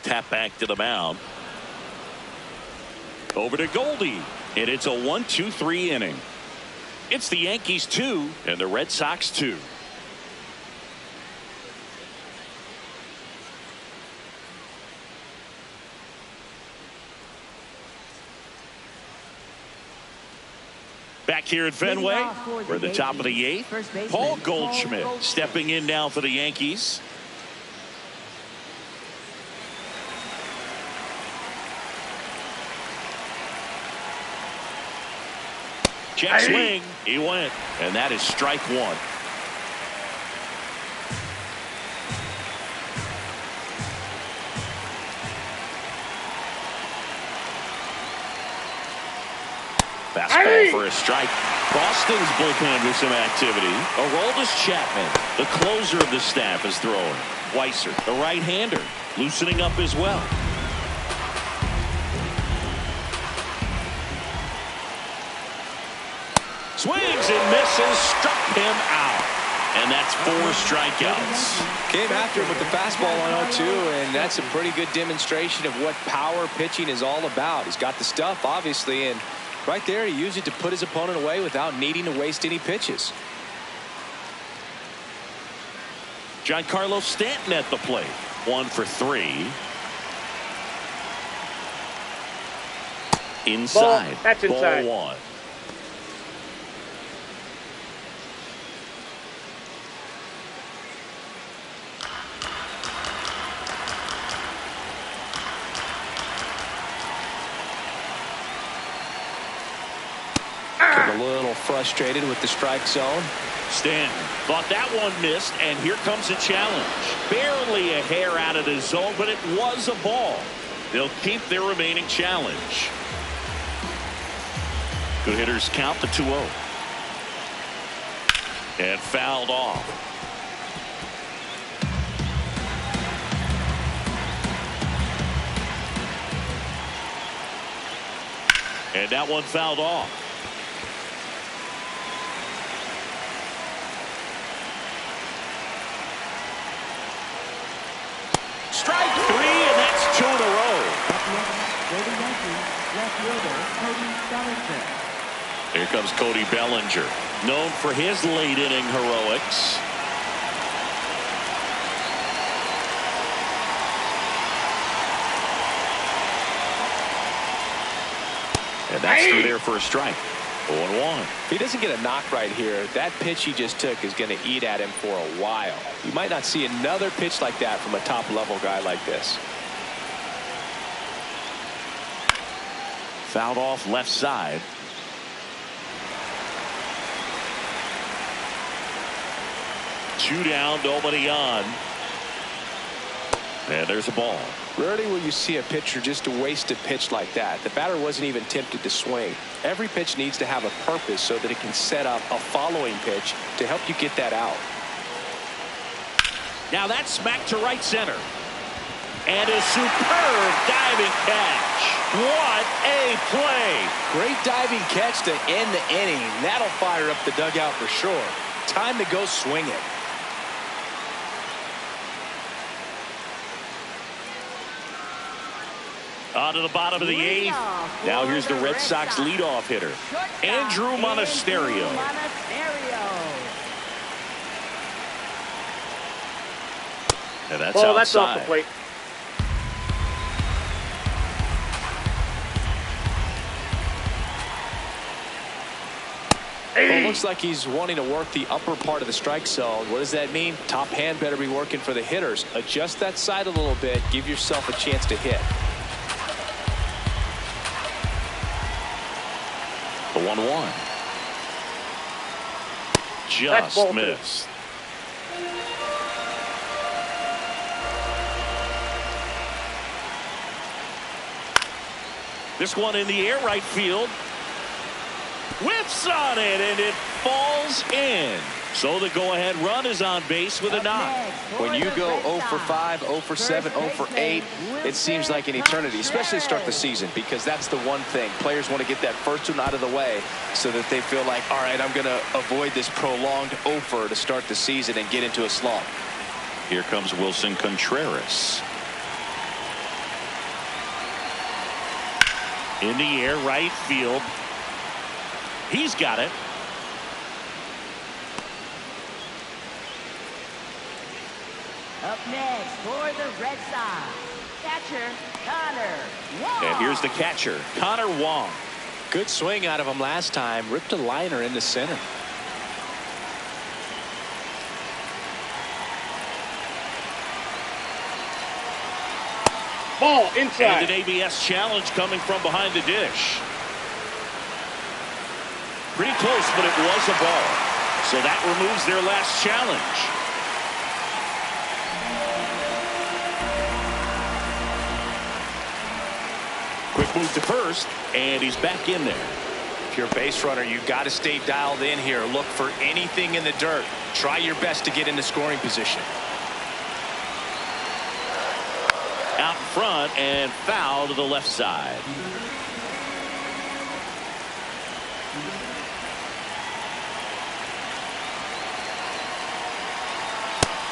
Tap back to the mound. Over to Goldie. And it's a 1-2-3 inning. It's the Yankees 2 and the Red Sox 2. Back here at Fenway, we're at the top of the eighth. Paul Goldschmidt stepping in now for the Yankees. Check swing. He went. And that is strike one. Fastball for a strike. Boston's bullpen with some activity. Aroldis Chapman, the closer of the staff, is throwing. Weiser, the right-hander, loosening up as well. Swings and misses, struck him out. And that's 4 strikeouts. Came after him with the fastball on 0-2, and that's a pretty good demonstration of what power pitching is all about. He's got the stuff, obviously, and right there he used it to put his opponent away without needing to waste any pitches. Giancarlo Stanton at the plate. 1 for 3. Inside. Ball. That's inside. Ball 1. A little frustrated with the strike zone. Stanton thought that one missed, and here comes a challenge. Barely a hair out of the zone, but it was a ball. They'll keep their remaining challenge. Good hitters count the 2-0. And fouled off. And that one fouled off. Strike 3, and that's 2 in a row. Here comes Cody Bellinger, known for his late inning heroics. And that's through there for a strike. 0-1. If he doesn't get a knock right here, that pitch he just took is going to eat at him for a while. You might not see another pitch like that from a top-level guy like this. Fouled off left side. Two down, nobody on. And there's a ball. Rarely will you see a pitcher just waste a pitch like that. The batter wasn't even tempted to swing. Every pitch needs to have a purpose so that it can set up a following pitch to help you get that out. Now that's smacked to right center. And a superb diving catch. What a play. Great diving catch to end the inning. That'll fire up the dugout for sure. Time to go swing it. On to the bottom of the eighth. Now here's the Red Sox leadoff hitter, Andrew Monasterio. And that's outside. That's off the plate. Well, it looks like he's wanting to work the upper part of the strike zone. What does that mean? Top hand better be working for the hitters. Adjust that side a little bit. Give yourself a chance to hit. The 1-1. Just missed. This one in the air, right field. Whiffs on it, and it falls in. So the go-ahead run is on base with a knock. When you go 0 for 5, 0 for 7, 0 for 8, it seems like an eternity, especially to start the season, because that's the one thing. Players want to get that first one out of the way so that they feel like, all right, I'm going to avoid this prolonged 0 for to start the season and get into a slump. Here comes Wilson Contreras. In the air, right field. He's got it. Up next for the Red Sox, catcher Connor Wong. And here's the catcher, Connor Wong. Good swing out of him last time. Ripped a liner into center. Ball inside. And an ABS challenge coming from behind the dish. Pretty close, but it was a ball. So that removes their last challenge. Quick move to first, and he's back in there. If you're a base runner, you've got to stay dialed in here. Look for anything in the dirt. Try your best to get into scoring position. Out front and foul to the left side.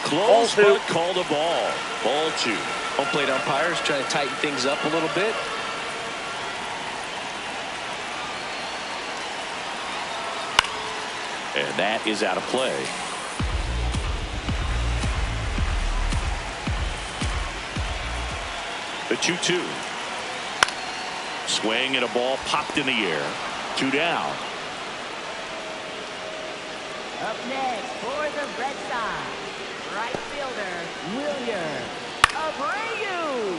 Close, but called a ball. Ball 2. Home plate umpires trying to tighten things up a little bit. And that is out of play. The 2-2. Swing and a ball popped in the air. 2 down. Up next for the Red Sox, right fielder Wilyer Abreu.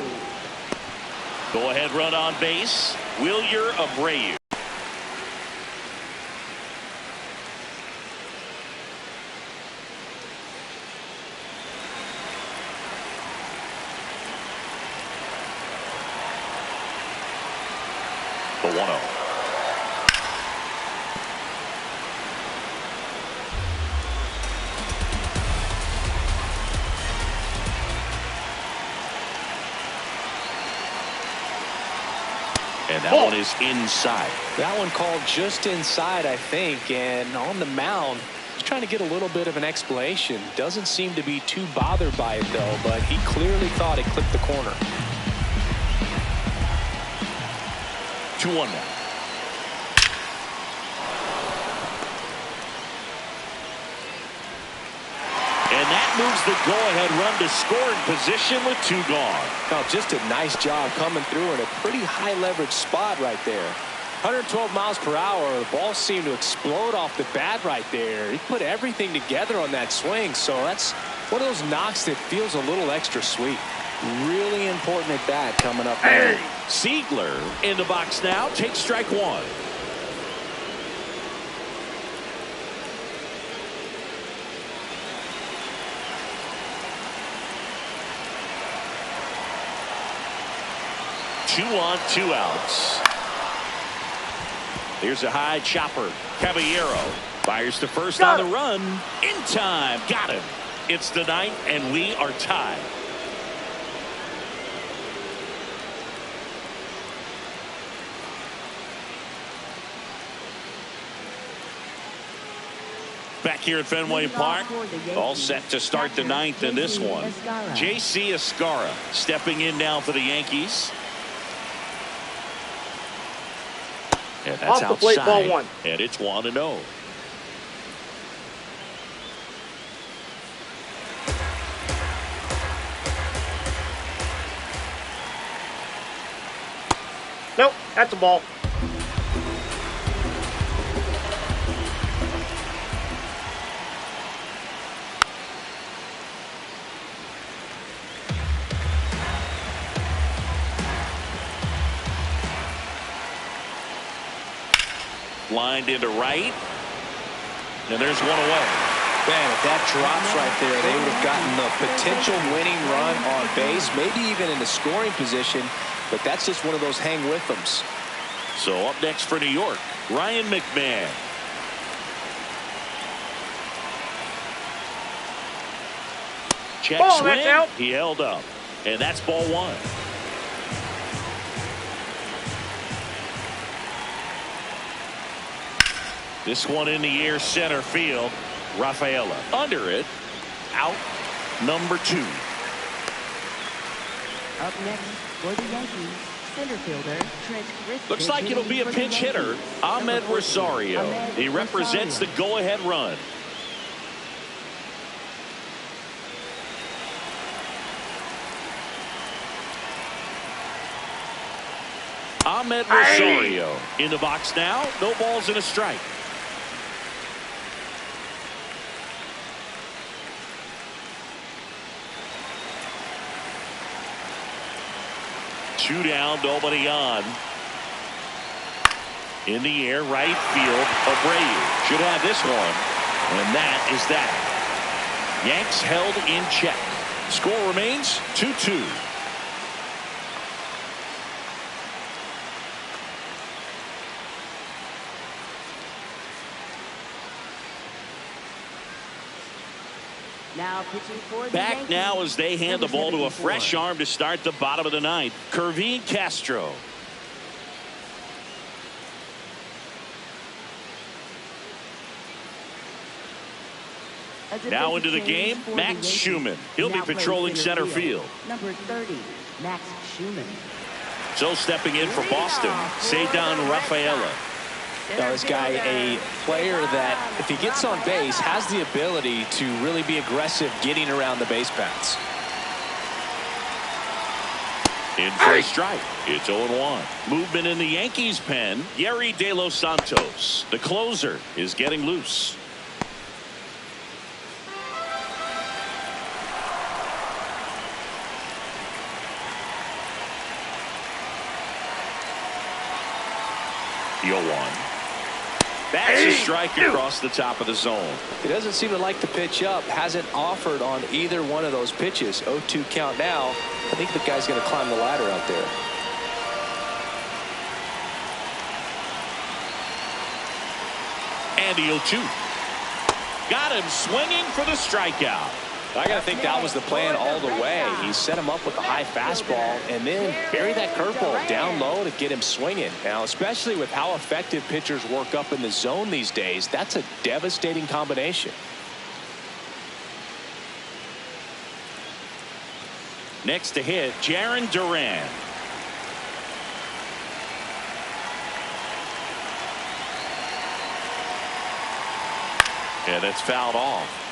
Go ahead run on base. Wilyer Abreu. The 1-0. And that one is inside. That one called just inside, I think, and on the mound, he's trying to get a little bit of an explanation. Doesn't seem to be too bothered by it, though, but he clearly thought it clipped the corner. 2-1 now. And that moves the go-ahead run to scoring position with 2 gone. Oh, just a nice job coming through in a pretty high leverage spot right there. 112 miles per hour. The ball seemed to explode off the bat right there. He put everything together on that swing. So that's one of those knocks that feels a little extra sweet. Really important at bat coming up there. Ziegler in the box now. Takes strike one. Two on, two outs. Here's a high chopper. Caballero fires to first on the run. In time. Got him. It's the ninth, and we are tied. Back here at Fenway Park, all set to start the ninth in this one. J.C. Escarra stepping in now for the Yankees. And that's off the plate, outside. ball one. And it's 1-0. Nope, that's a ball. Lined into right. And there's one away. Man, if that drops right there, they would have gotten the potential winning run on base, maybe even in the scoring position. But that's just one of those hang with thems. So up next for New York, Ryan McMahon. Check Ball, swing. that's out. He held up. And that's ball one. This one in the air, center field. Rafaela under it. Out number 2. Up next for the Yankees, center fielder Trent Grisham. Looks like it'll be a pinch hitter, Ahmed Rosario. He represents the go-ahead run. Ahmed Rosario in the box now. No balls and a strike. Two down, nobody on. In the air, right field. Abreu should have this one. And that is that. Yanks held in check. Score remains 2-2. Now pitching for the Back Yankees, now as they hand the ball to a 74. fresh arm to start the bottom of the ninth. Kervin Castro. Now into the game, Max Schumann. He'll be patrolling center field. Number 30, Max Schumann. So stepping in for Boston, Ceddanne Rafaela. Now, this guy, a player that, if he gets on base, has the ability to really be aggressive getting around the base paths. In for a strike. It's 0-1. Movement in the Yankees pen. Yerry De Los Santos, the closer, is getting loose. The 0-1. That's a strike across the top of the zone. He doesn't seem to like the pitch up. Hasn't offered on either one of those pitches. 0-2 count now. I think the guy's going to climb the ladder out there. And the 0-2. Got him swinging for the strikeout. I got to think that was the plan all the way. He set him up with a high fastball and then bury that curveball down low to get him swinging. Now, especially with how effective pitchers work up in the zone these days, that's a devastating combination. Next to hit, Jarren Duran. And it's fouled off.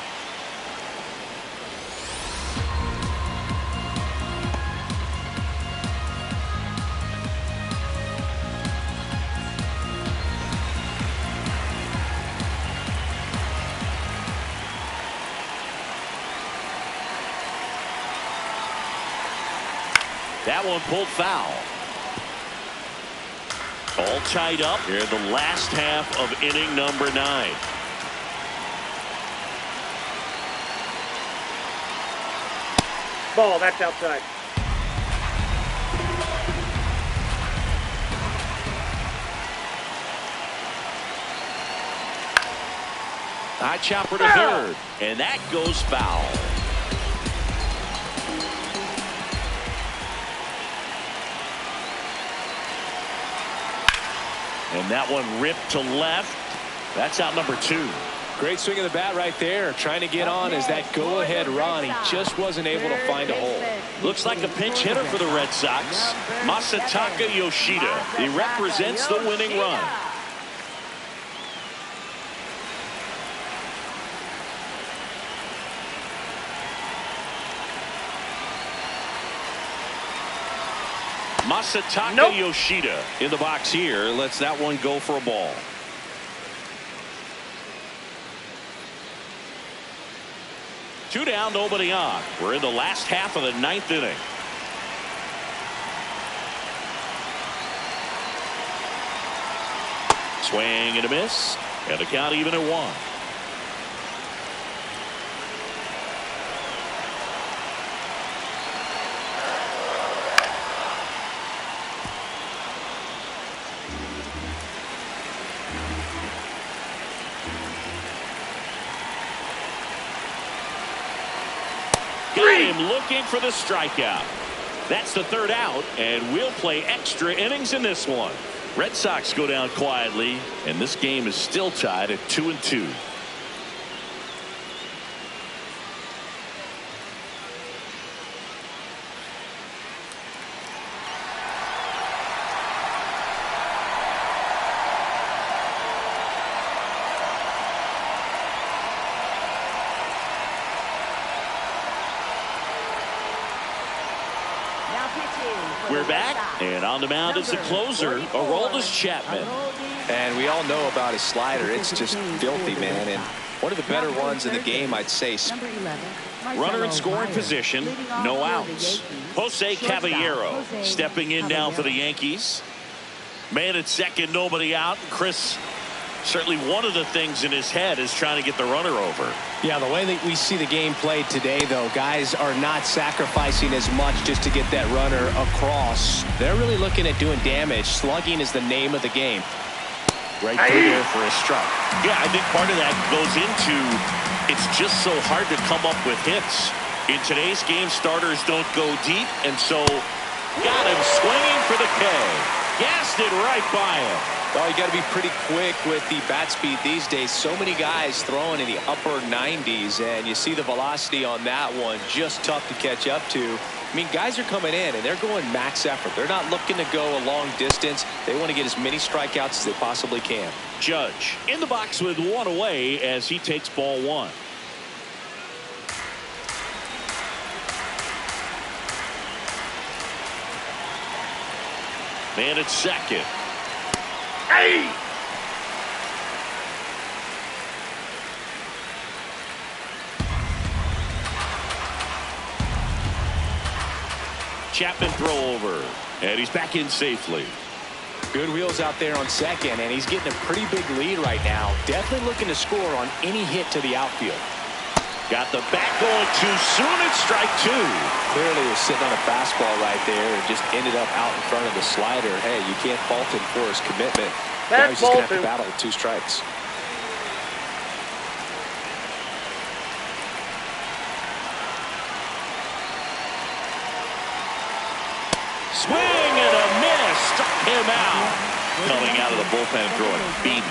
That one pulled foul. All tied up here in the last half of inning number 9. Ball, that's outside. High chopper to third, and that goes foul. And that one ripped to left. That's out number 2. Great swing of the bat right there. Trying to get on as that go-ahead run. He just wasn't able to find a hole. Looks like a pinch hitter for the Red Sox. Masataka Yoshida. He represents the winning run. Masataka Yoshida in the box here. Lets that one go for a ball. Two down, nobody on. We're in the last half of the 9th inning. Swing and a miss, and the count even at 1. Got him looking for the strikeout. That's the 3rd out, and we'll play extra innings in this one. Red Sox go down quietly, and this game is still tied at 2-2. We're back, and on the mound is the closer, Aroldis Chapman. And we all know about his slider. It's just filthy, man. And one of the better ones in the game, I'd say. Runner in scoring position, no outs. Jose Caballero stepping in now for the Yankees. Man at second, nobody out. Chris, certainly one of the things in his head is trying to get the runner over. Yeah, the way that we see the game played today, though, guys are not sacrificing as much just to get that runner across. They're really looking at doing damage. Slugging is the name of the game. Right through there for a strike. Yeah, I think part of that goes into it's just so hard to come up with hits. In today's game, starters don't go deep, and so got him swinging for the K. Gassed it right by him. Well, you got to be pretty quick with the bat speed these days. So many guys throwing in the upper 90s, and you see the velocity on that one. Just tough to catch up to. I mean, guys are coming in, and they're going max effort. They're not looking to go a long distance. They want to get as many strikeouts as they possibly can. Judge in the box with one away as he takes ball 1. Man at second. Hey! Chapman throw over, and he's back in safely. Good wheels out there on second, and he's getting a pretty big lead right now. Definitely looking to score on any hit to the outfield. Got the bat going too soon at strike 2. Clearly was sitting on a fastball right there and just ended up out in front of the slider. Hey, you can't fault him for his commitment. Now he's just going to have to battle with 2 strikes. Swing and a miss. Struck him out. Coming out of the bullpen throwing beans.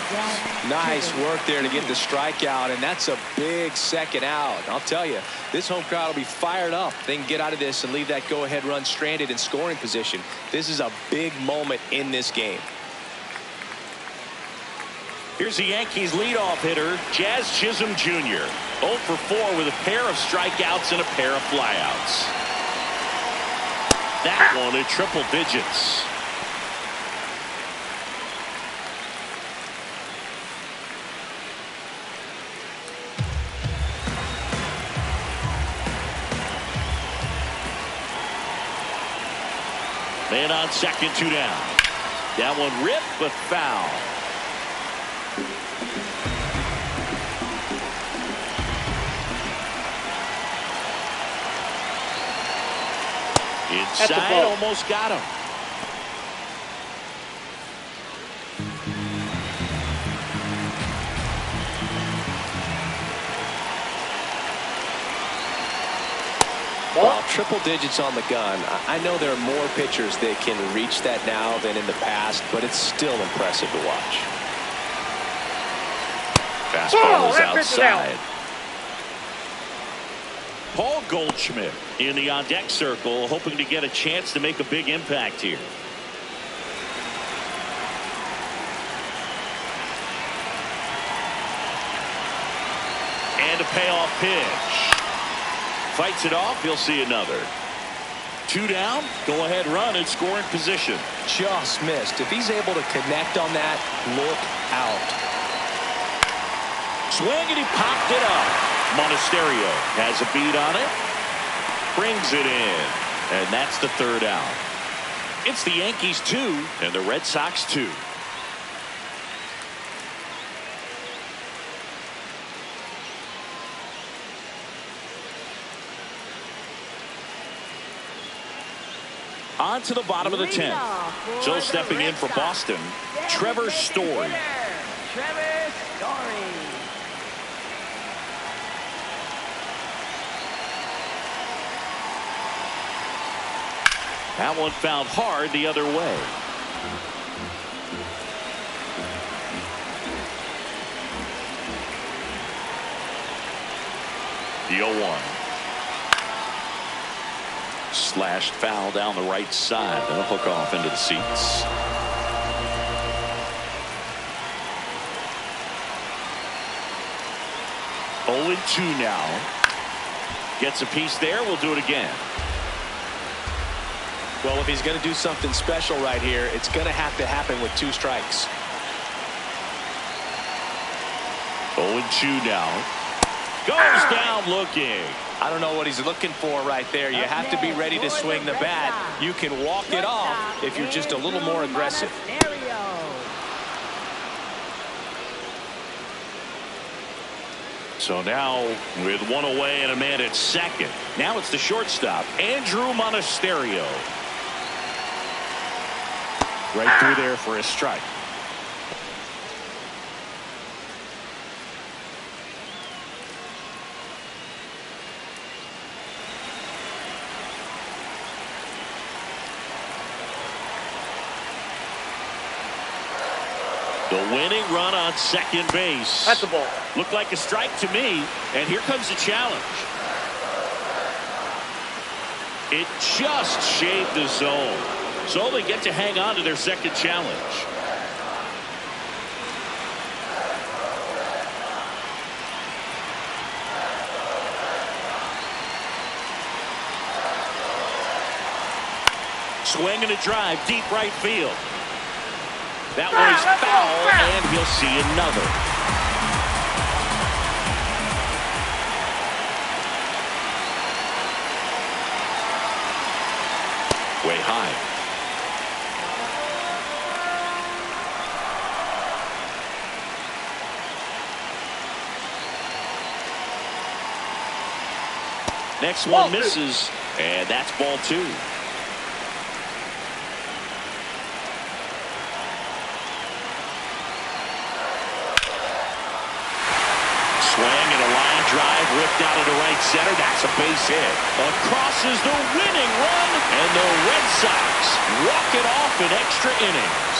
Nice work there to get the strikeout, and that's a big second out. I'll tell you, this home crowd will be fired up. They can get out of this and leave that go-ahead run stranded in scoring position. This is a big moment in this game. Here's the Yankees leadoff hitter, Jazz Chisholm Jr. 0 for 4 with a pair of strikeouts and a pair of flyouts. That one in triple digits. And on second, 2 down. That one ripped, but foul. Inside, almost got him. Well, triple digits on the gun. I know there are more pitchers that can reach that now than in the past, but it's still impressive to watch. Fastball is outside. Paul Goldschmidt in the on-deck circle, hoping to get a chance to make a big impact here. And a payoff pitch. Fights it off. He'll see another. 2 down. Go ahead run and scoring position. Just missed. If he's able to connect on that, look out. Swing and he popped it up. Monasterio has a beat on it. Brings it in. And that's the 3rd out. It's the Yankees 2 and the Red Sox 2. On to the bottom of the 10th. So stepping in for Boston, Trevor Story. Trevor Story. That one fouled hard the other way. The 0-1. Slashed foul down the right side. That'll hook off into the seats. Oh, and 2 now. Gets a piece there. We'll do it again. Well, if he's going to do something special right here, it's going to have to happen with 2 strikes. 0 and 2 now. Goes down looking. I don't know what he's looking for right there. You have to be ready to swing the bat. You can walk it off if you're just a little more aggressive. So now with 1 away and a man at second. Now it's the shortstop, Andrew Monasterio. Right through there for a strike. The winning run on second base. That's the ball. Looked like a strike to me, and here comes the challenge. It just shaved the zone, so they get to hang on to their second challenge. Swing and a drive, deep right field. That one is foul, and he'll see another. Way high. Next one misses, and that's ball 2. Drive ripped out of the right center. That's a base hit. Across is the winning run, and the Red Sox walk it off in extra innings.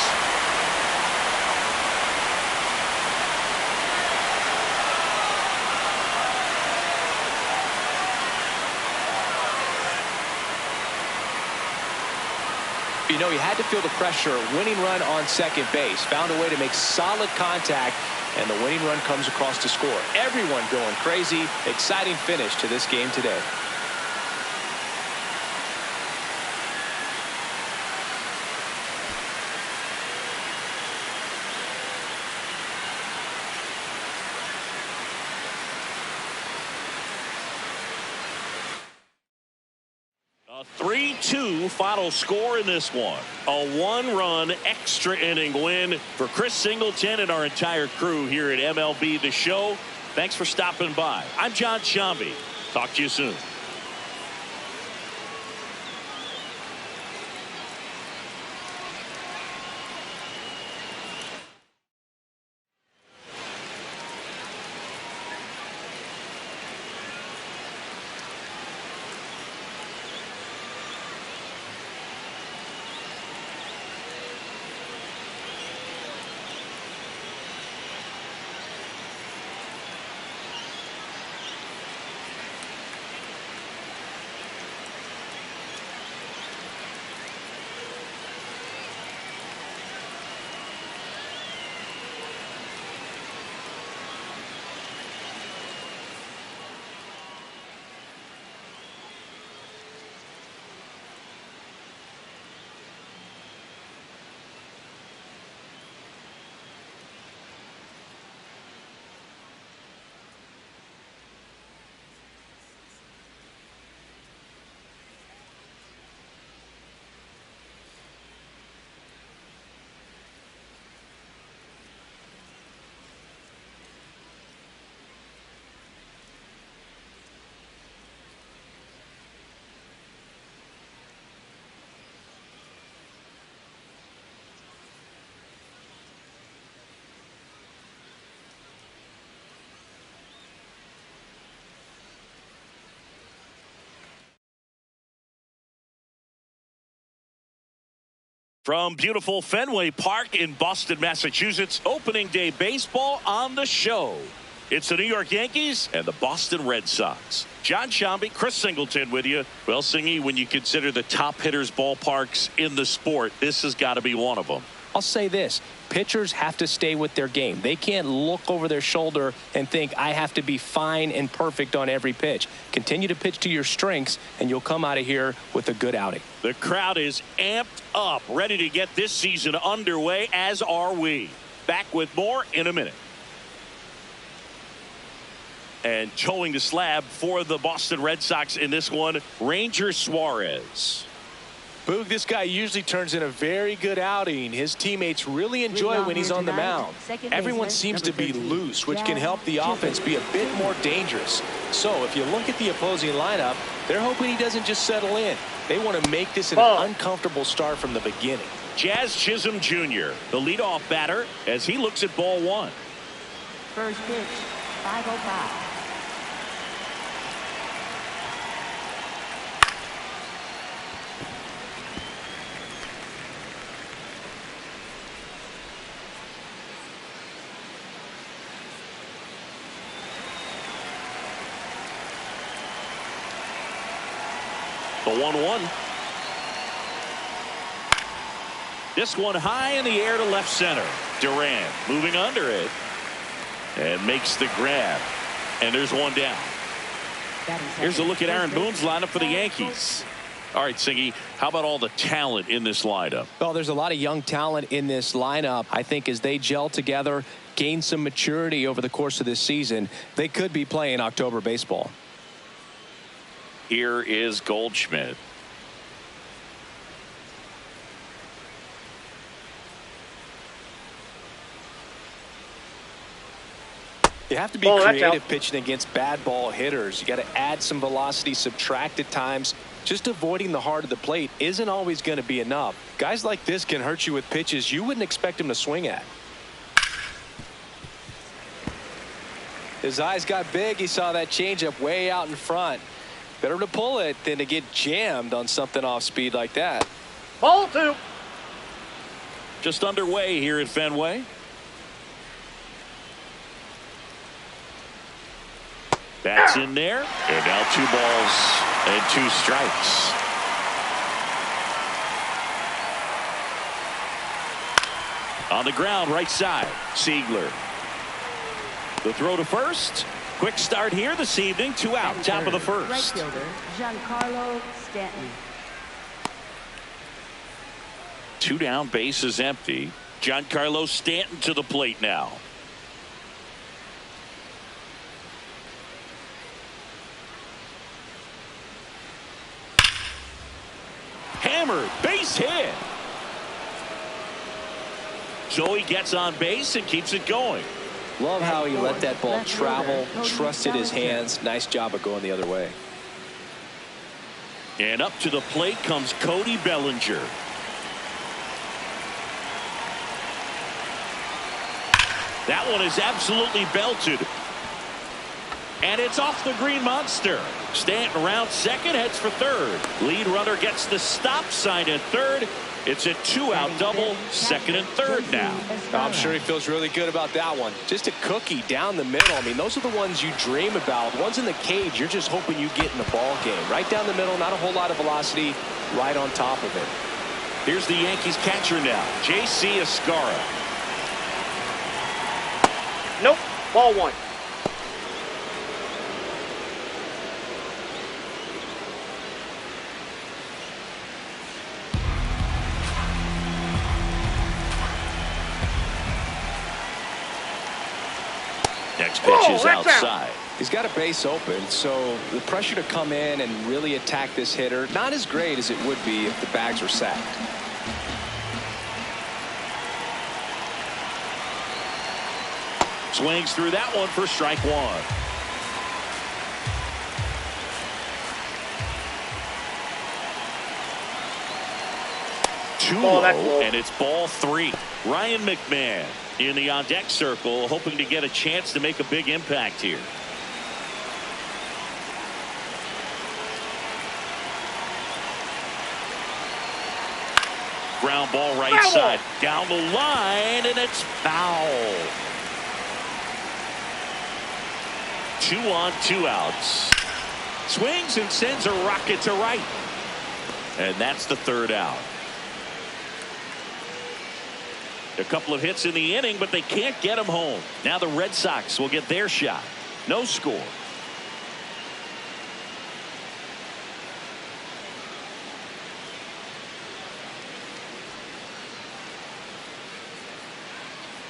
You know, he had to feel the pressure. Winning run on second base. Found a way to make solid contact, and the winning run comes across to score. Everyone going crazy. Exciting finish to this game today. A 3-2 6-2 final score in this one. A 1-run extra inning win for Chris Singleton and our entire crew here at MLB The Show. Thanks for stopping by. I'm John Sciambi. Talk to you soon. From beautiful Fenway Park in Boston, Massachusetts, opening day baseball on the show. It's the New York Yankees and the Boston Red Sox. John Sciambi, Chris Singleton with you. Well, Singy, when you consider the top hitters ballparks in the sport, this has got to be one of them. I'll say this. Pitchers have to stay with their game. They can't look over their shoulder and think, I have to be fine and perfect on every pitch. Continue to pitch to your strengths, and you'll come out of here with a good outing. The crowd is amped up, ready to get this season underway, as are we. Back with more in a minute. And towing the slab for the Boston Red Sox in this one, Ranger Suarez. Boog, this guy usually turns in a very good outing. His teammates really enjoy when he's on the mound. Everyone seems to be loose, which can help the offense be a bit more dangerous. So if you look at the opposing lineup, they're hoping he doesn't just settle in. They want to make this an uncomfortable start from the beginning. Jazz Chisholm Jr., the leadoff batter, as he looks at ball one. First pitch, 5:05. The 1-1. This one high in the air to left center. Durant moving under it and makes the grab. And there's one down. Here's a look at Aaron Boone's lineup for the Yankees. All right, Singy, how about all the talent in this lineup? Well, there's a lot of young talent in this lineup. I think as they gel together, gain some maturity over the course of this season, they could be playing October baseball. Here is Goldschmidt. You have to be creative pitching against bad ball hitters. You got to add some velocity, subtract at times. Just avoiding the heart of the plate isn't always going to be enough. Guys like this can hurt you with pitches you wouldn't expect him to swing at. His eyes got big. He saw that changeup way out in front. Better to pull it than to get jammed on something off speed like that. Ball two. Just underway here at Fenway. That's in there. And now 2 balls and 2 strikes. On the ground, right side, Siegler. The throw to first. Quick start here this evening. 2 out, top of the first. Right fielder, Giancarlo Stanton. 2 down, base is empty. Giancarlo Stanton to the plate now. hammered. Base hit. So he gets on base and keeps it going. Love how he let that ball travel, trusted his hands. Nice job of going the other way. And up to the plate comes Cody Bellinger. That one is absolutely belted. And it's off the green monster. Stanton around second, heads for third. Lead runner gets the stop sign at third. It's a two-out double, second and third now. I'm sure he feels really good about that one. Just a cookie down the middle. I mean, those are the ones you dream about. Ones in the cage, you're just hoping you get in the ball game. Right down the middle, not a whole lot of velocity, right on top of it. Here's the Yankees catcher now, J.C. Escara. Nope. Ball one. Next pitch is outside. He's got a base open, so the pressure to come in and really attack this hitter, not as great as it would be if the bags were sacked. Swings through that one for strike one. Too low, and it's ball three. Ryan McMahon in the on-deck circle, hoping to get a chance to make a big impact here. Ground ball right side, down the line, and it's foul. 2 on, 2 outs. Swings and sends a rocket to right. And that's the third out. A couple of hits in the inning, but they can't get him home. Now the Red Sox will get their shot. No score.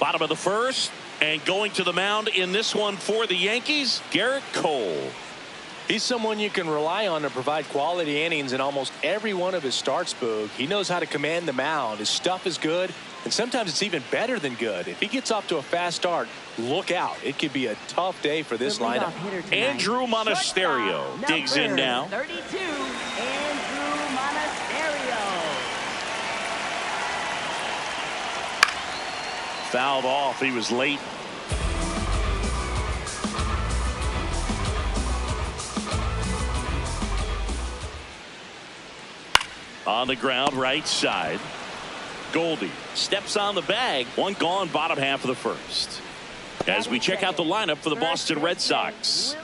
Bottom of the first, and going to the mound in this one for the Yankees, Garrett Cole. He's someone you can rely on to provide quality innings in almost every one of his starts, Boog. He knows how to command the mound. His stuff is good, and sometimes it's even better than good. If he gets off to a fast start, look out. It could be a tough day for this lineup. Andrew Monasterio digs in now. 32, Andrew Monasterio. Fouled off. He was late. On the ground, right side. Goldie steps on the bag. One gone, bottom half of the first. As we check out the lineup for the Boston Red Sox.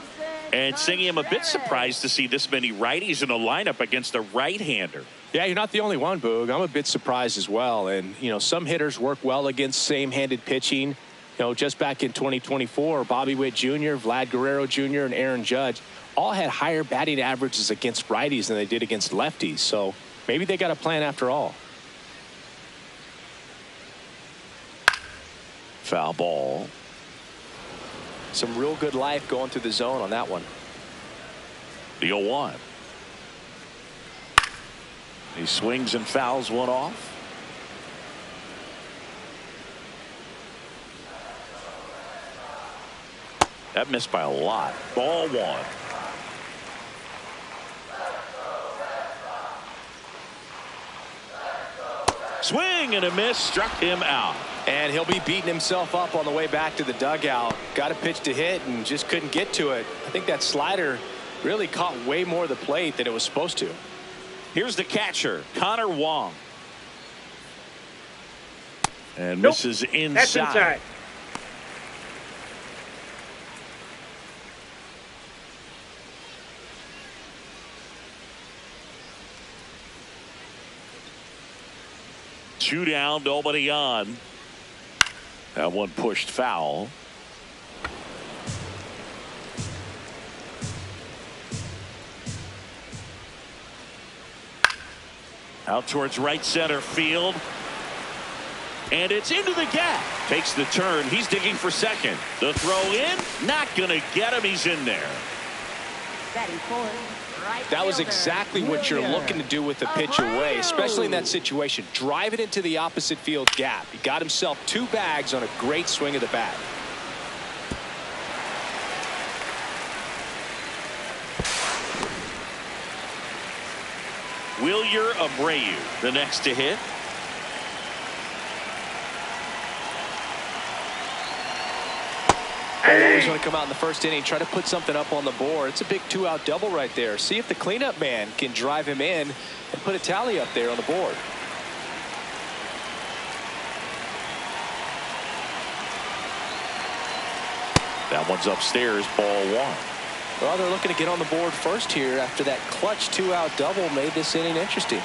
And Singy, I'm a bit surprised to see this many righties in the lineup against a right-hander. Yeah, you're not the only one, Boog. I'm a bit surprised as well. And, you know, some hitters work well against same-handed pitching. You know, just back in 2024, Bobby Witt Jr., Vlad Guerrero Jr., and Aaron Judge all had higher batting averages against righties than they did against lefties. So maybe they got a plan after all. Foul ball. Some real good life going through the zone on that one. The 0-1. He swings and fouls one off. That missed by a lot. Ball one. Swing and a miss, struck him out. And he'll be beating himself up on the way back to the dugout. Got a pitch to hit and just couldn't get to it. I think that slider really caught way more of the plate than it was supposed to. Here's the catcher, Connor Wong. And misses inside. That's inside. Two down, nobody on. That one pushed foul. Out towards right center field. And it's into the gap. Takes the turn. He's digging for second. The throw in. Not going to get him. He's in there. Batting fourth, right That was fielder, exactly what you're looking to do with the pitch away, especially in that situation. Drive it into the opposite field gap. He got himself 2 bags on a great swing of the bat. Wilyer Abreu, the next to hit. Always want to come out in the first inning, try to put something up on the board. It's a big 2-out double right there. See if the cleanup man can drive him in and put a tally up there on the board. That one's upstairs, ball 1. Well, they're looking to get on the board first here after that clutch 2-out double made this inning interesting.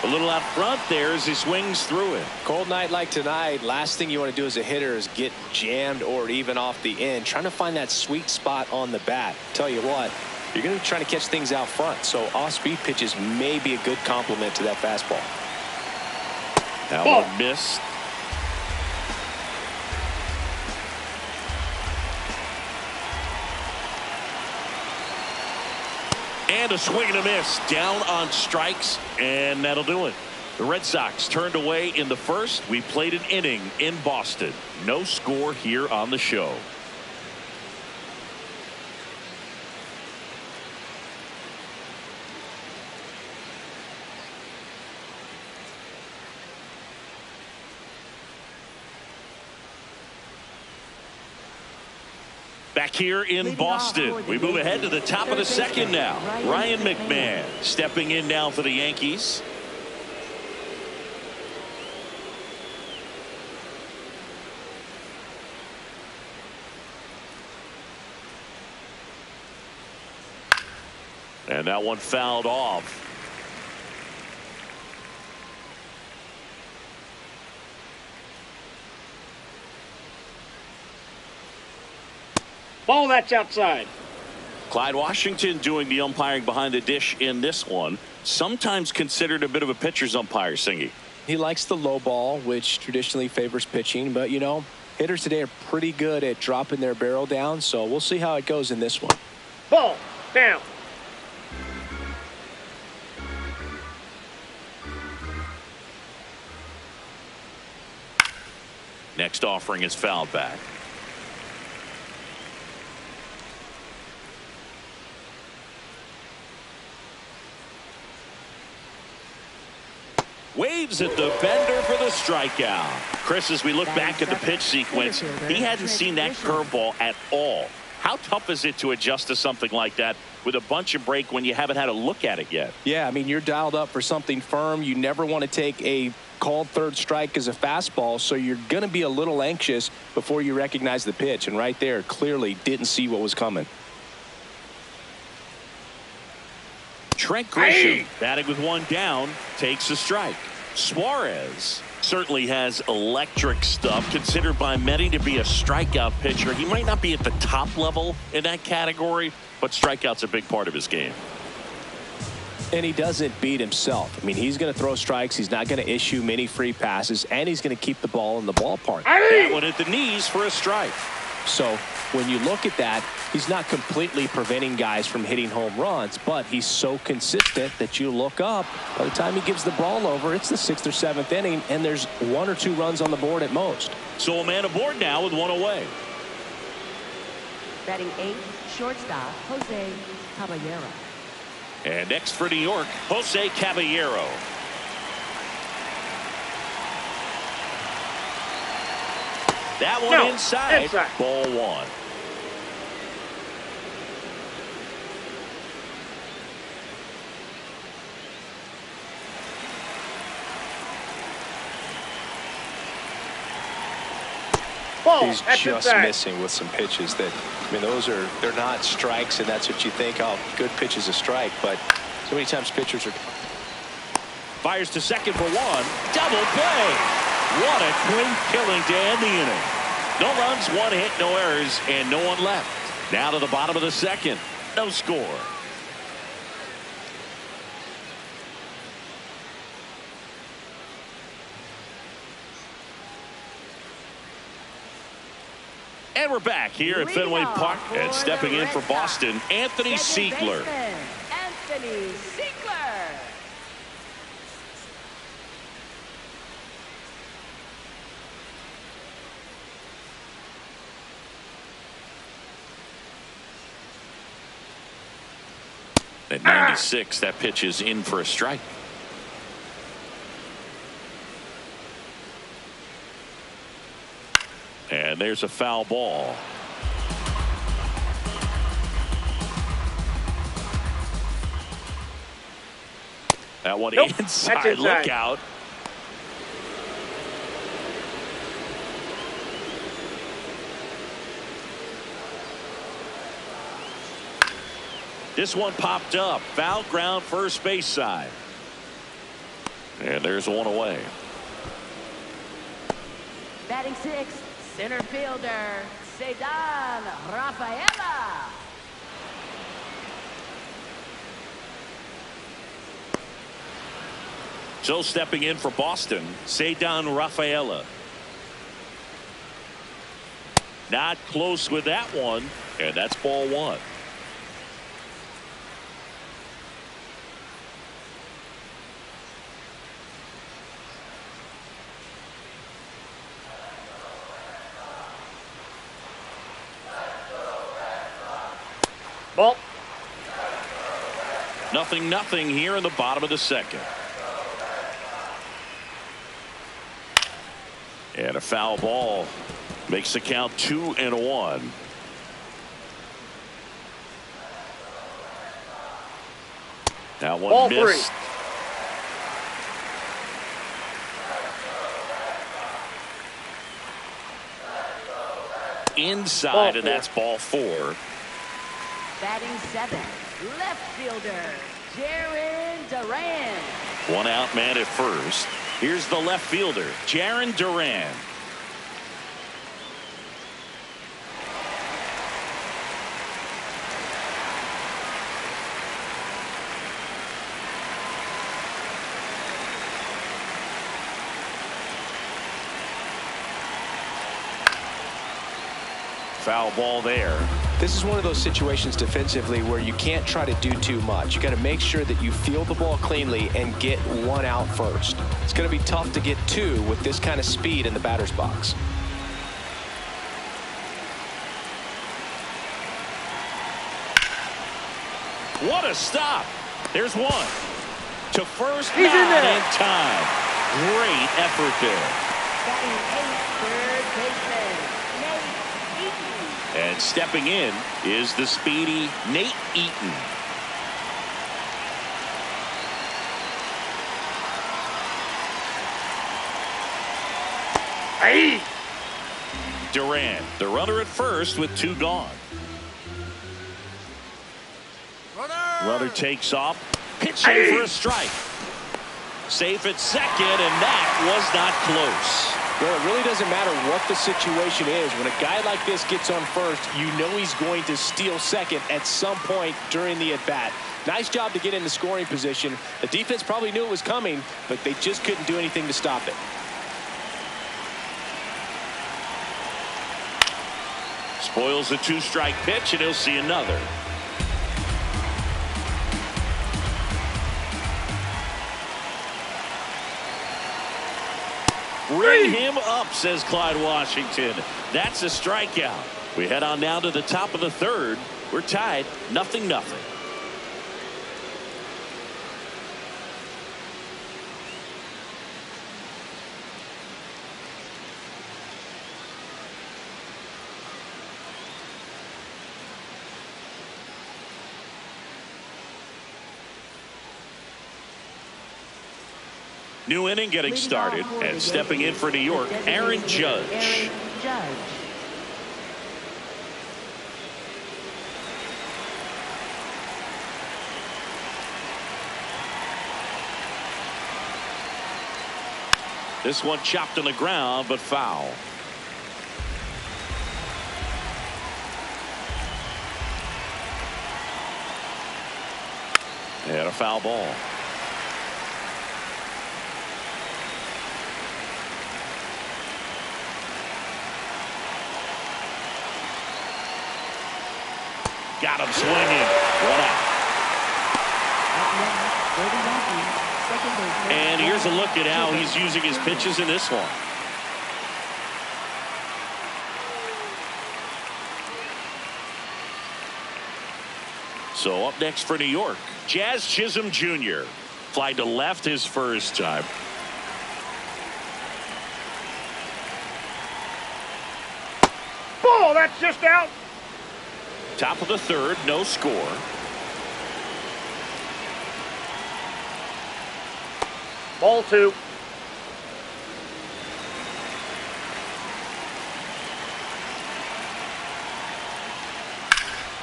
A little out front there as he swings through it. Cold night like tonight, last thing you want to do as a hitter is get jammed or even off the end. Trying to find that sweet spot on the bat. Tell you what, you're going to be trying to catch things out front, so off-speed pitches may be a good complement to that fastball. That one missed. And a swing and a miss down on strikes, and that'll do it. The Red Sox turned away in the first. We played an inning in Boston. No score here on the show. Back here in Boston, we move ahead to the top of the second now. Ryan McMahon stepping in now for the Yankees. And that one fouled off. Ball, that's outside. Clyde Washington doing the umpiring behind the dish in this one. Sometimes considered a bit of a pitcher's umpire, Singy. He likes the low ball, which traditionally favors pitching, but you know, hitters today are pretty good at dropping their barrel down, so we'll see how it goes in this one. Ball, down. Next offering is fouled back. Waves at the bender for the strikeout. Chris, as we look back at the pitch sequence, he hadn't seen that curveball at all. How tough is it to adjust to something like that with a bunch of break when you haven't had a look at it yet? Yeah, I mean, you're dialed up for something firm. You never want to take a called third strike as a fastball, so you're going to be a little anxious before you recognize the pitch. And right there, clearly didn't see what was coming. Trent Grisham, batting with one down, takes a strike. Suarez certainly has electric stuff, considered by many to be a strikeout pitcher. He might not be at the top level in that category, but strikeout's a big part of his game. And he doesn't beat himself. I mean, he's going to throw strikes. He's not going to issue many free passes, and he's going to keep the ball in the ballpark. That one at the knees for a strike. So when you look at that, he's not completely preventing guys from hitting home runs, but he's so consistent that you look up. By the time he gives the ball over, it's the 6th or 7th inning, and there's 1 or 2 runs on the board at most. So a man aboard now with one away. Batting 8th, shortstop Jose Caballero. And next for New York, Jose Caballero. That one inside. Ball 1. He's just missing with some pitches that, I mean, they're not strikes, and that's what you think, oh, good pitch is a strike, but so many times pitchers are. Fires to second for one. Double play. What a clean killing to end the inning. No runs, 1 hit, no errors, and no one left. Now to the bottom of the second. No score. And we're back here at Fenway Park, and stepping in for Boston, Anthony Siegler. Anthony Siegler. At 96, that pitch is in for a strike. And there's a foul ball. That one inside. Look out. This one popped up. Foul ground, first base side. And there's one away. Batting sixth, center fielder, Cedar Rafaela. So stepping in for Boston, Cedar Rafaela. Not close with that one, and that's ball one. Ball. 0-0 here in the bottom of the second. And a foul ball makes the count 2-1. That one Ball missed. Inside, Ball and that's ball four. Batting seventh, left fielder, Jaron Duran. One out man at first. Here's the left fielder, Jaron Duran. Foul ball there. This is one of those situations defensively where you can't try to do too much. You got to make sure that you field the ball cleanly and get one out first. It's going to be tough to get two with this kind of speed in the batter's box. What a stop. There's one. To first, He's in there. in time. Great effort there. Batting eighth, third baseman, Nate Eaton. And stepping in is the speedy Nate Eaton. Hey. Duran, the runner at first with two gone. Runner takes off, pitching for a strike. Safe at second, and that was not close. Well, it really doesn't matter what the situation is. When a guy like this gets on first, you know he's going to steal second at some point during the at-bat. Nice job to get in the scoring position. The defense probably knew it was coming, but they just couldn't do anything to stop it. Spoils a two-strike pitch, and he'll see another. Ring him up, says Clyde Washington. That's a strikeout. We head on down to the top of the third. We're tied 0-0. New inning getting started, and stepping in for New York, Aaron Judge. Aaron Judge. This one chopped on the ground, but foul. And a foul ball. got him swinging. 1 out. And here's a look at how he's using his pitches in this one. So up next for New York, Jazz Chisholm Jr. Fly to left his first time. Ball, that's just out. Top of the third, no score. Ball 2.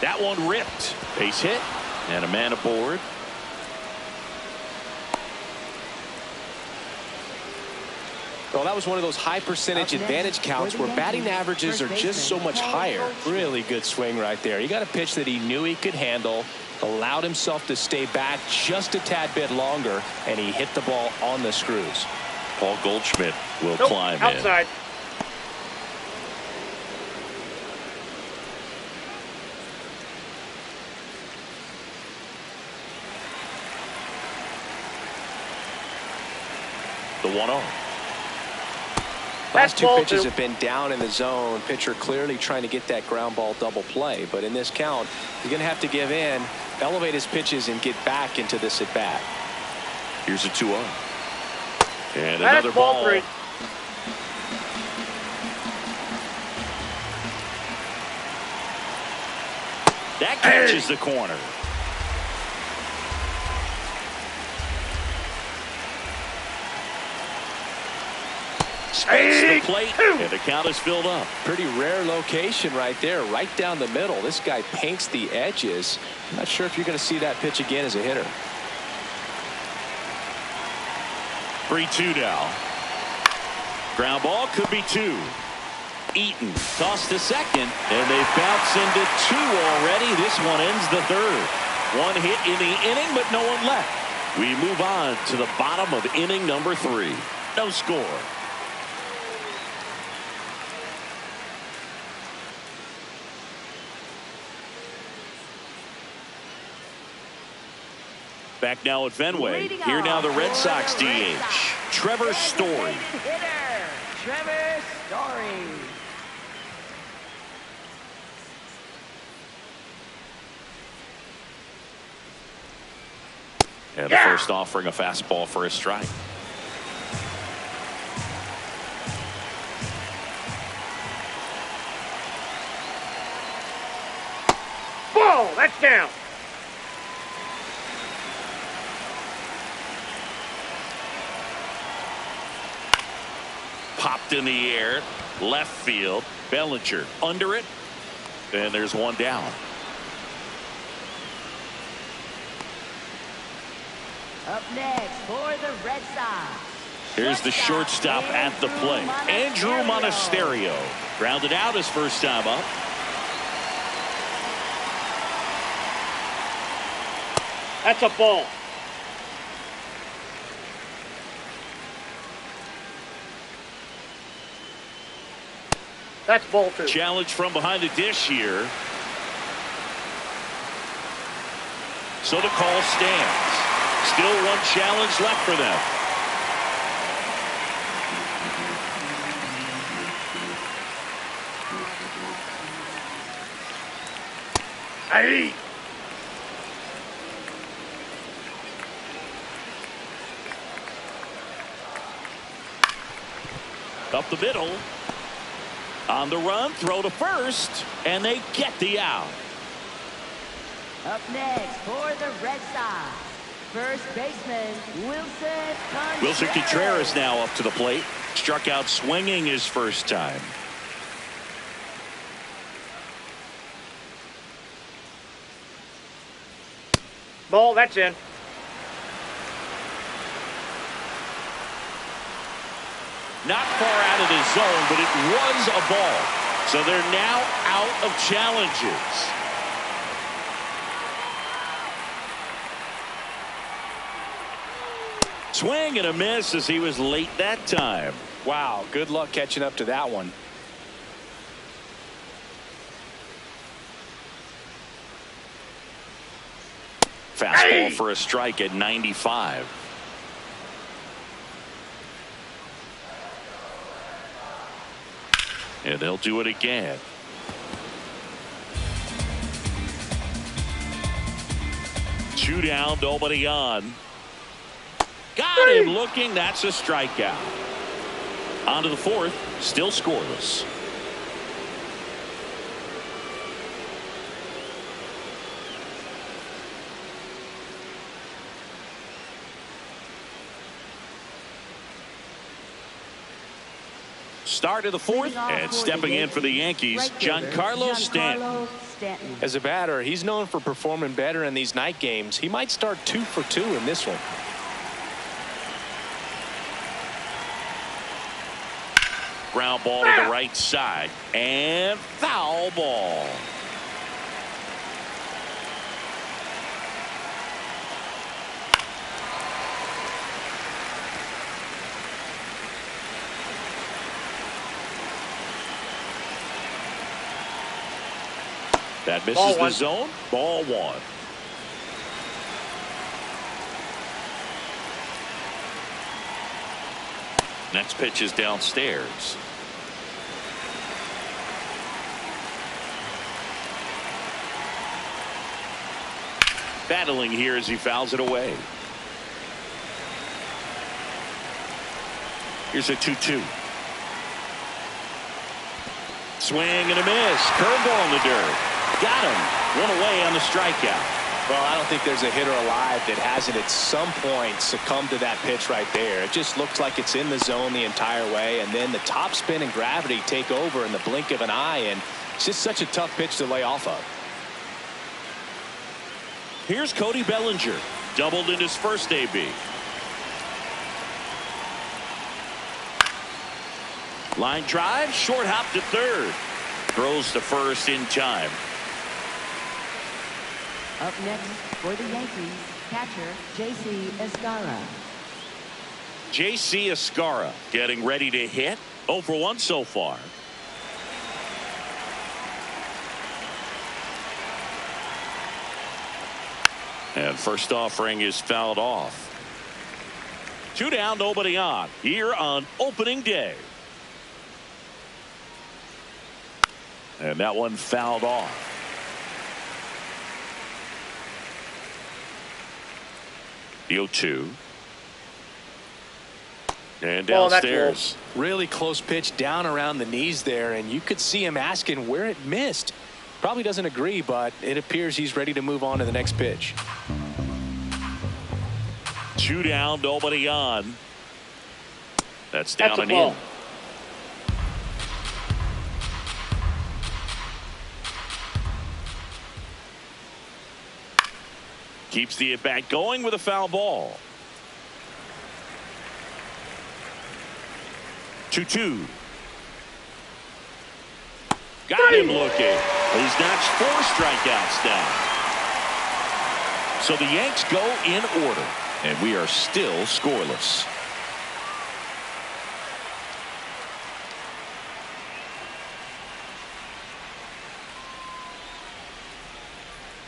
That one ripped. Base hit and a man aboard. Well, that was one of those high percentage advantage counts where batting averages are just so much higher. Really good swing right there. He got a pitch that he knew he could handle, allowed himself to stay back just a tad bit longer, and he hit the ball on the screws. Paul Goldschmidt will climb outside. in. The 1-0. Last two pitches have been down in the zone. Pitcher clearly trying to get that ground ball double play. But in this count, he's going to have to give in, elevate his pitches, and get back into this at bat. Here's a 2-0. And another ball. 3. That catches the corner. Spins the plate, and the count is filled up. Pretty rare location right there, right down the middle. This guy paints the edges. I'm not sure if you're going to see that pitch again as a hitter. 3-2 now. Ground ball could be 2. Eaton tossed to second, and they bounce into 2 already. This one ends the third. 1 hit in the inning, but no one left. We move on to the bottom of inning number 3. No score. Back now at Fenway. Here now the Red Sox DH, Trevor Story. Trevor Story. And the first offering a fastball for a strike. Ball, that's down. Popped in the air, left field. Bellinger under it, and there's one down. Up next for the Red Sox. Here's the shortstop at the plate, Andrew Monasterio. Grounded out his first time up. That's a ball. That's ball 2. Challenge from behind the dish here. So the call stands. Still one challenge left for them. Hey. Up the middle. On the run, throw to first, and they get the out. Up next for the Red Sox, first baseman Wilson Contreras now up to the plate. Struck out swinging his first time. Ball, that's in. Not far out of the zone, but it was a ball. So they're now out of challenges. Swing and a miss as he was late that time. Wow, good luck catching up to that one. Fastball for a strike at 95. And they'll do it again. Two down, nobody on. Got him looking. That's a strikeout. On to the fourth, still scoreless. Start of the fourth, and stepping in for the Yankees, Giancarlo Stanton. As a batter, he's known for performing better in these night games. He might start 2 for 2 in this one. Ground ball to the right side, and foul ball. That misses the zone. Ball one. Next pitch is downstairs. Battling here as he fouls it away. Here's a 2-2. Swing and a miss. Curveball in the dirt. Got him. One away on the strikeout. Well, I don't think there's a hitter alive that hasn't at some point succumbed to that pitch right there. It just looks like it's in the zone the entire way, and then the top spin and gravity take over in the blink of an eye, and it's just such a tough pitch to lay off of. Here's Cody Bellinger. Doubled in his first AB. Line drive, short hop to third. Throws to first in time. Up next for the Yankees, catcher J.C. Escara. J.C. Escara getting ready to hit. 0 for 1 so far. And first offering is fouled off. 2 down, nobody on here on opening day. And that one fouled off. The 0-2. And downstairs. Really close pitch down around the knees there, and you could see him asking where it missed. Probably doesn't agree, but it appears he's ready to move on to the next pitch. 2 down, nobody on. That's down and in. Keeps the at-bat going with a foul ball. 2-2. Got him looking. He's notched 4 strikeouts down. So the Yanks go in order, and we are still scoreless.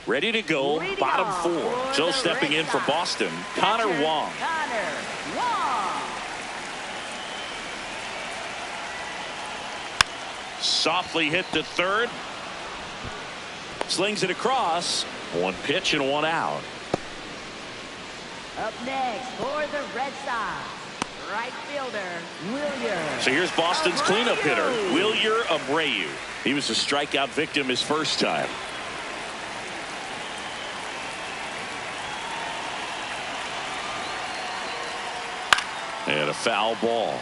Ready to go, bottom 4. So stepping in for Boston, Connor Wong. Softly hit to third. Slings it across. 1 pitch and 1 out. Up next for the Red Sox, right fielder Wilyer. So here's Boston's cleanup hitter, Wilyer Abreu. He was a strikeout victim his first time. And a foul ball.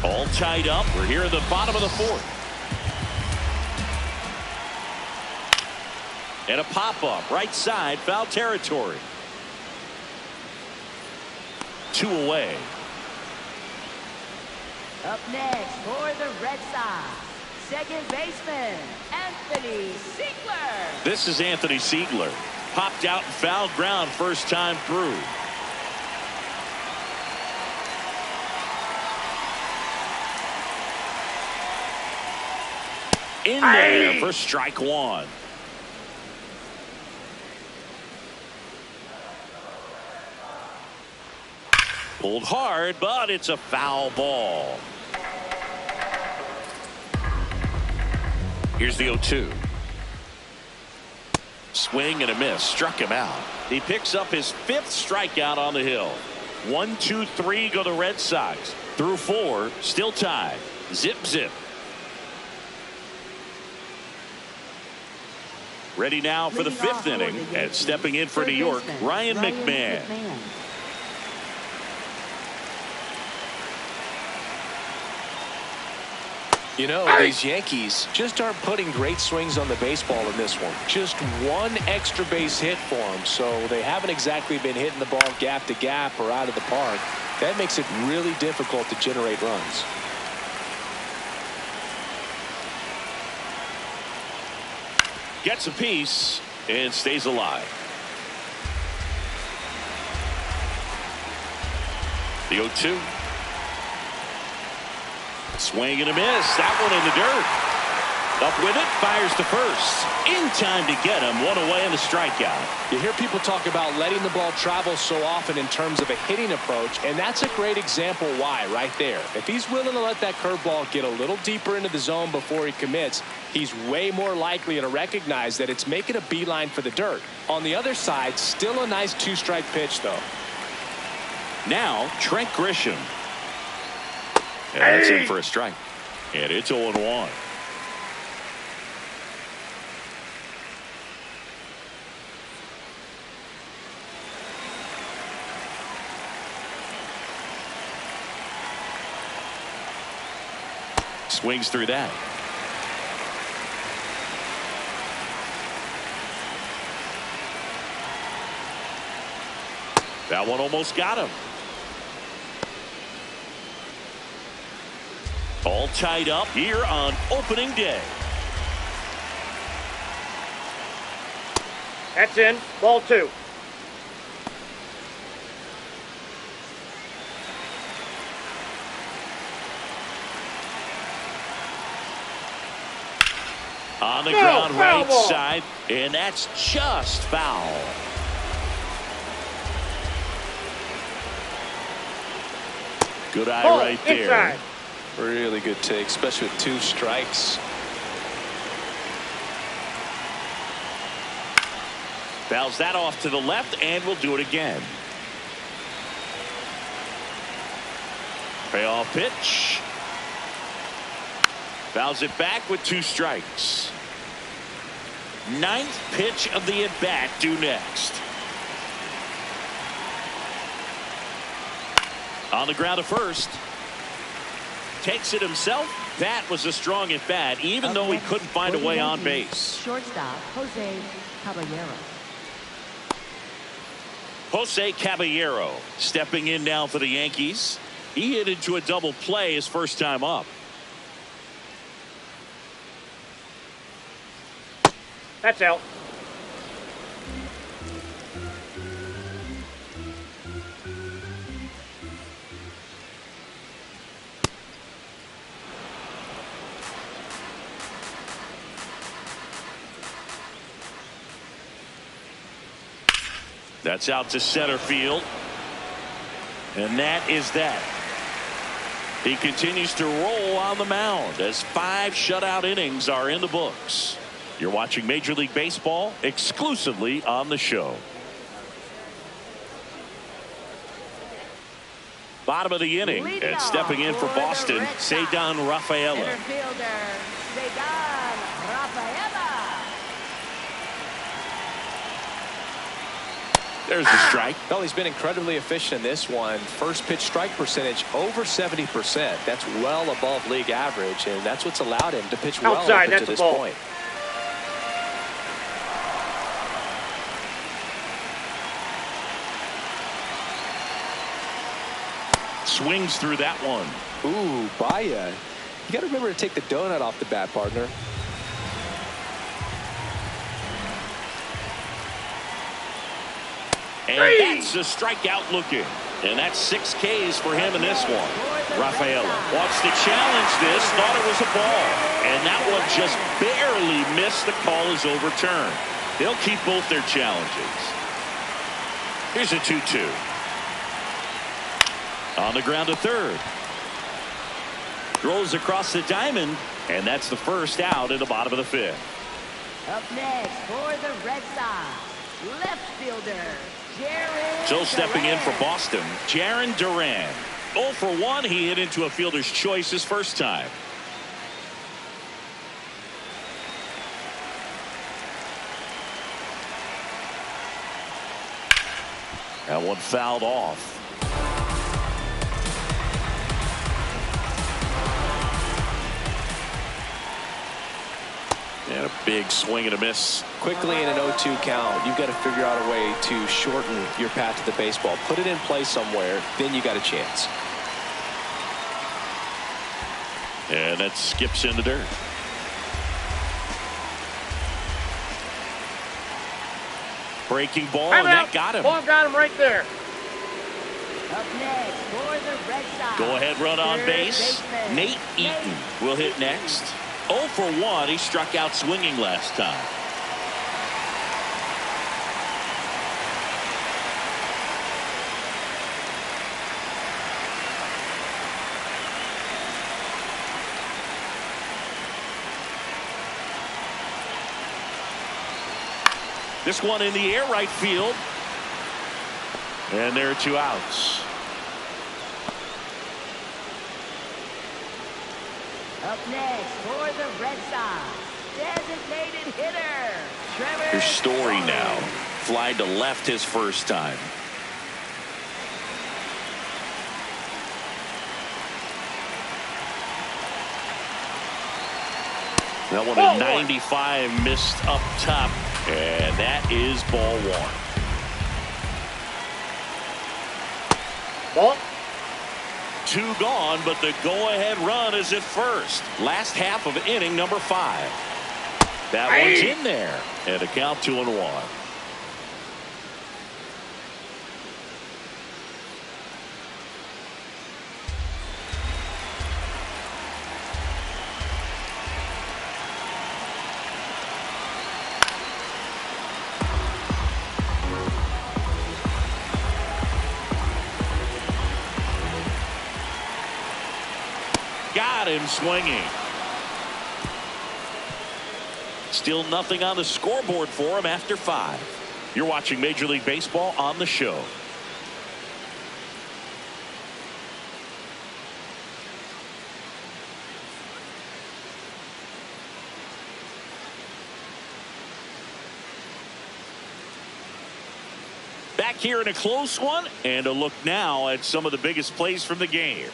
All tied up. We're here at the bottom of the 4th. And a pop-up right side, foul territory. 2 away. Up next for the Red Sox, second baseman Anthony Siegler. This is Anthony Siegler. Popped out and foul ground first time through. In there for strike 1. Pulled hard, but it's a foul ball. Here's the 0-2. Swing and a miss. Struck him out. He picks up his 5th strikeout on the hill. 1, 2, 3 go the Red Sox. Through 4, still tied. Zip, zip. Ready now for the 5th inning. And stepping in for New York, Ryan McMahon. You know, these Yankees just aren't putting great swings on the baseball in this one. Just one extra base hit for them, so they haven't exactly been hitting the ball gap to gap or out of the park. That makes it really difficult to generate runs. Gets a piece and stays alive. The 0-2. Swing and a miss. That one in the dirt. Up with it. Fires to first. In time to get him. One away and a strikeout. You hear people talk about letting the ball travel so often in terms of a hitting approach, and that's a great example why right there. If he's willing to let that curveball get a little deeper into the zone before he commits, he's way more likely to recognize that it's making a beeline for the dirt. On the other side, still a nice 2-strike pitch, though. Now, Trent Grisham. And that's in for a strike. And it's 0-1. Swings through that. That one almost got him. All tied up here on opening day. That's in. Ball 2. On the ground, right side, and that's just foul. Good eye right there. Inside. Really good take, especially with 2 strikes. Fouls that off to the left, and we'll do it again. Payoff pitch. Fouls it back with 2 strikes. 9th pitch of the at-bat due next. On the ground to first. Takes it himself. That was a strong at-bat, even though he couldn't find a way on base. Shortstop, Jose Caballero. Jose Caballero stepping in now for the Yankees. He hit into a double play his first time up. That's out. That's out to center field. And that is that. He continues to roll on the mound as 5 shutout innings are in the books. You're watching Major League Baseball exclusively on the show. Bottom of the inning, and stepping in for Boston, Ceddanne Rafaela. Infielder, Ceddanne Rafaela. There's the strike. Well, he's been incredibly efficient in this one. First pitch strike percentage over 70%. That's well above league average, and that's what's allowed him to pitch well Outside, up to this point. Swings through that one. Ooh, Baya. You got to remember to take the donut off the bat, partner. And that's a strikeout looking. And that's 6 Ks for him in this one. Rafaela wants to challenge this. Thought it was a ball. And that one just barely missed. The call is overturned. They'll keep both their challenges. Here's a 2-2. On the ground to third. Throws across the diamond, and that's the first out in the bottom of the fifth. Up next for the Red Sox, left fielder, Jaron. So stepping in for Duran. Boston, Jaron Duran. 0 for 1. He hit into a fielder's choice his first time. That one fouled off. And a big swing and a miss. Quickly in an 0-2 count, you've got to figure out a way to shorten your path to the baseball. Put it in play somewhere, then you got a chance. And that skips in the dirt. Breaking ball, and that got him. Ball got him right there. Up next for the Red Sox. Go ahead run on third base. baseman, Nate Eaton will hit next. 0 for 1. He struck out swinging last time. This one in the air, right field. And there are 2 outs. Up next for the Red Sox, designated hitter, Trevor. Here's Story Story. now. Flied to left his first time. That one Ball at one. 95 missed up top. And that is ball 1. Ball. 2 gone, but the go-ahead run is at first. Last half of inning number 5. That one's in there. And a count 2-1. Got him swinging. Still nothing on the scoreboard for him after 5. You're watching Major League Baseball on the show. Back here in a close one, and a look now at some of the biggest plays from the game.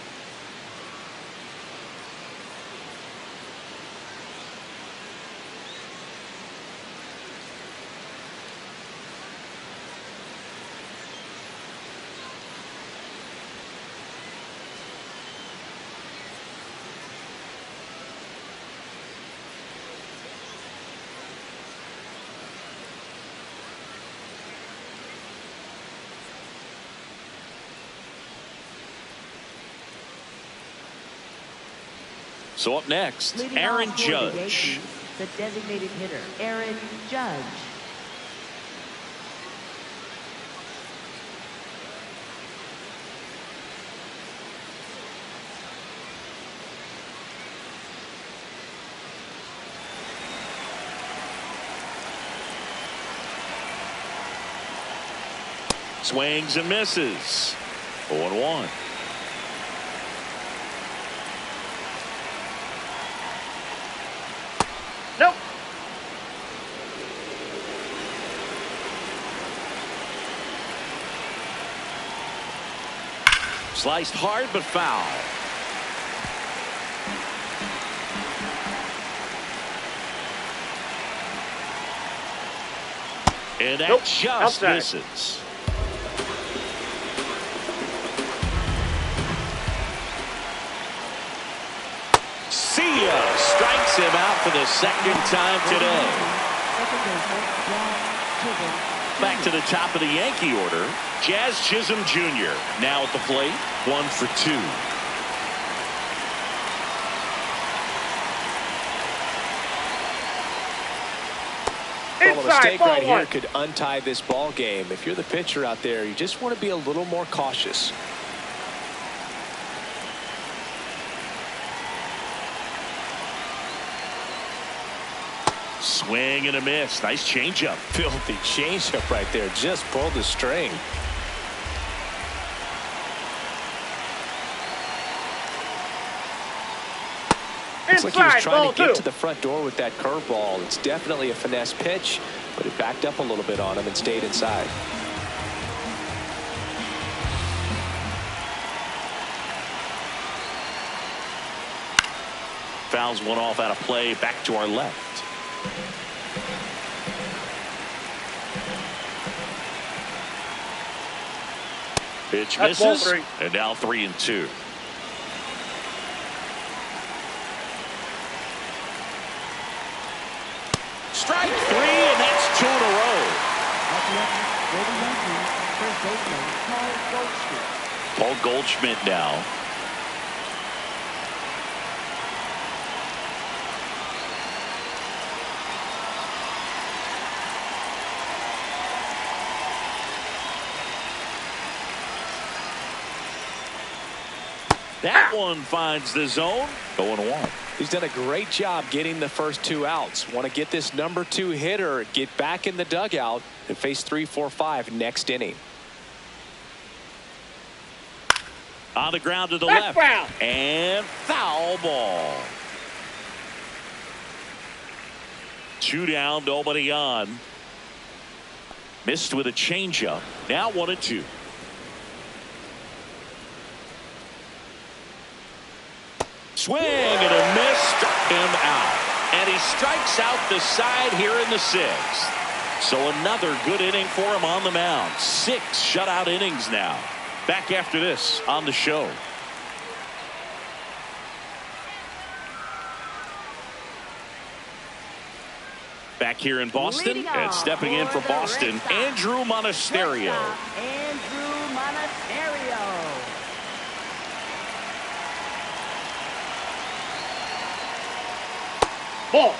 So up next, Leading Aaron off for the Judge. Yankees, the designated hitter, Aaron Judge. Swings and misses. 0-1. Nope. Sliced hard but foul. And that Nope. just Outside. misses. See ya. Strikes him out for the second time today. Second baseman, Jazz Chisholm. Back to the top of the Yankee order. Jazz Chisholm Jr. now at the plate. 1 for 2. Well, a Inside, mistake ball right here 1. could untie this ball game. If you're the pitcher out there, you just want to be a little more cautious. Swing and a miss. Nice changeup. Filthy changeup right there. Just pulled the string. Looks like he was trying to get to the front door with that curveball. It's definitely a finesse pitch, but it backed up a little bit on him and stayed inside. Fouls one off out of play. Back to our left. Pitch misses. And now 3-2. Strike 3, and that's 2 in a row. Paul Goldschmidt now. That one finds the zone. 0-1. He's done a great job getting the first 2 outs. Want to get this number 2 hitter, get back in the dugout, and face 3, 4, 5 next inning. On the ground to the left. And foul ball. 2 down, nobody on. Missed with a changeup. Now 1-2. Swing and a miss, struck him out. And he strikes out the side here in the 6th. So another good inning for him on the mound. 6 shutout innings now. Back after this on the show. Back here in Boston, and stepping in for Boston, Andrew Monasterio. Andrew Monasterio. Ball.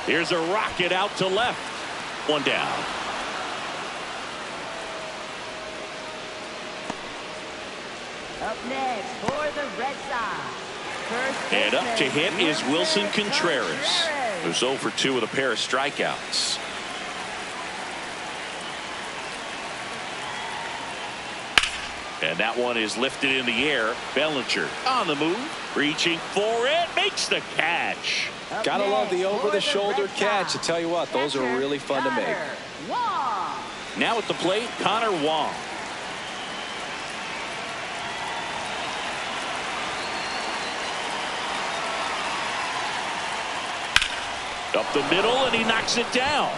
Here's a rocket out to left. 1 down. Up next for the Red Sox. And up to hit is Wilson Contreras, who's 0 for 2 with a pair of strikeouts. And that one is lifted in the air. Bellinger on the move, reaching for it, makes the catch. Gotta love the over-the-shoulder catch. I tell you what, those are really fun to make. Now at the plate, Connor Wong. Up the middle, and he knocks it down.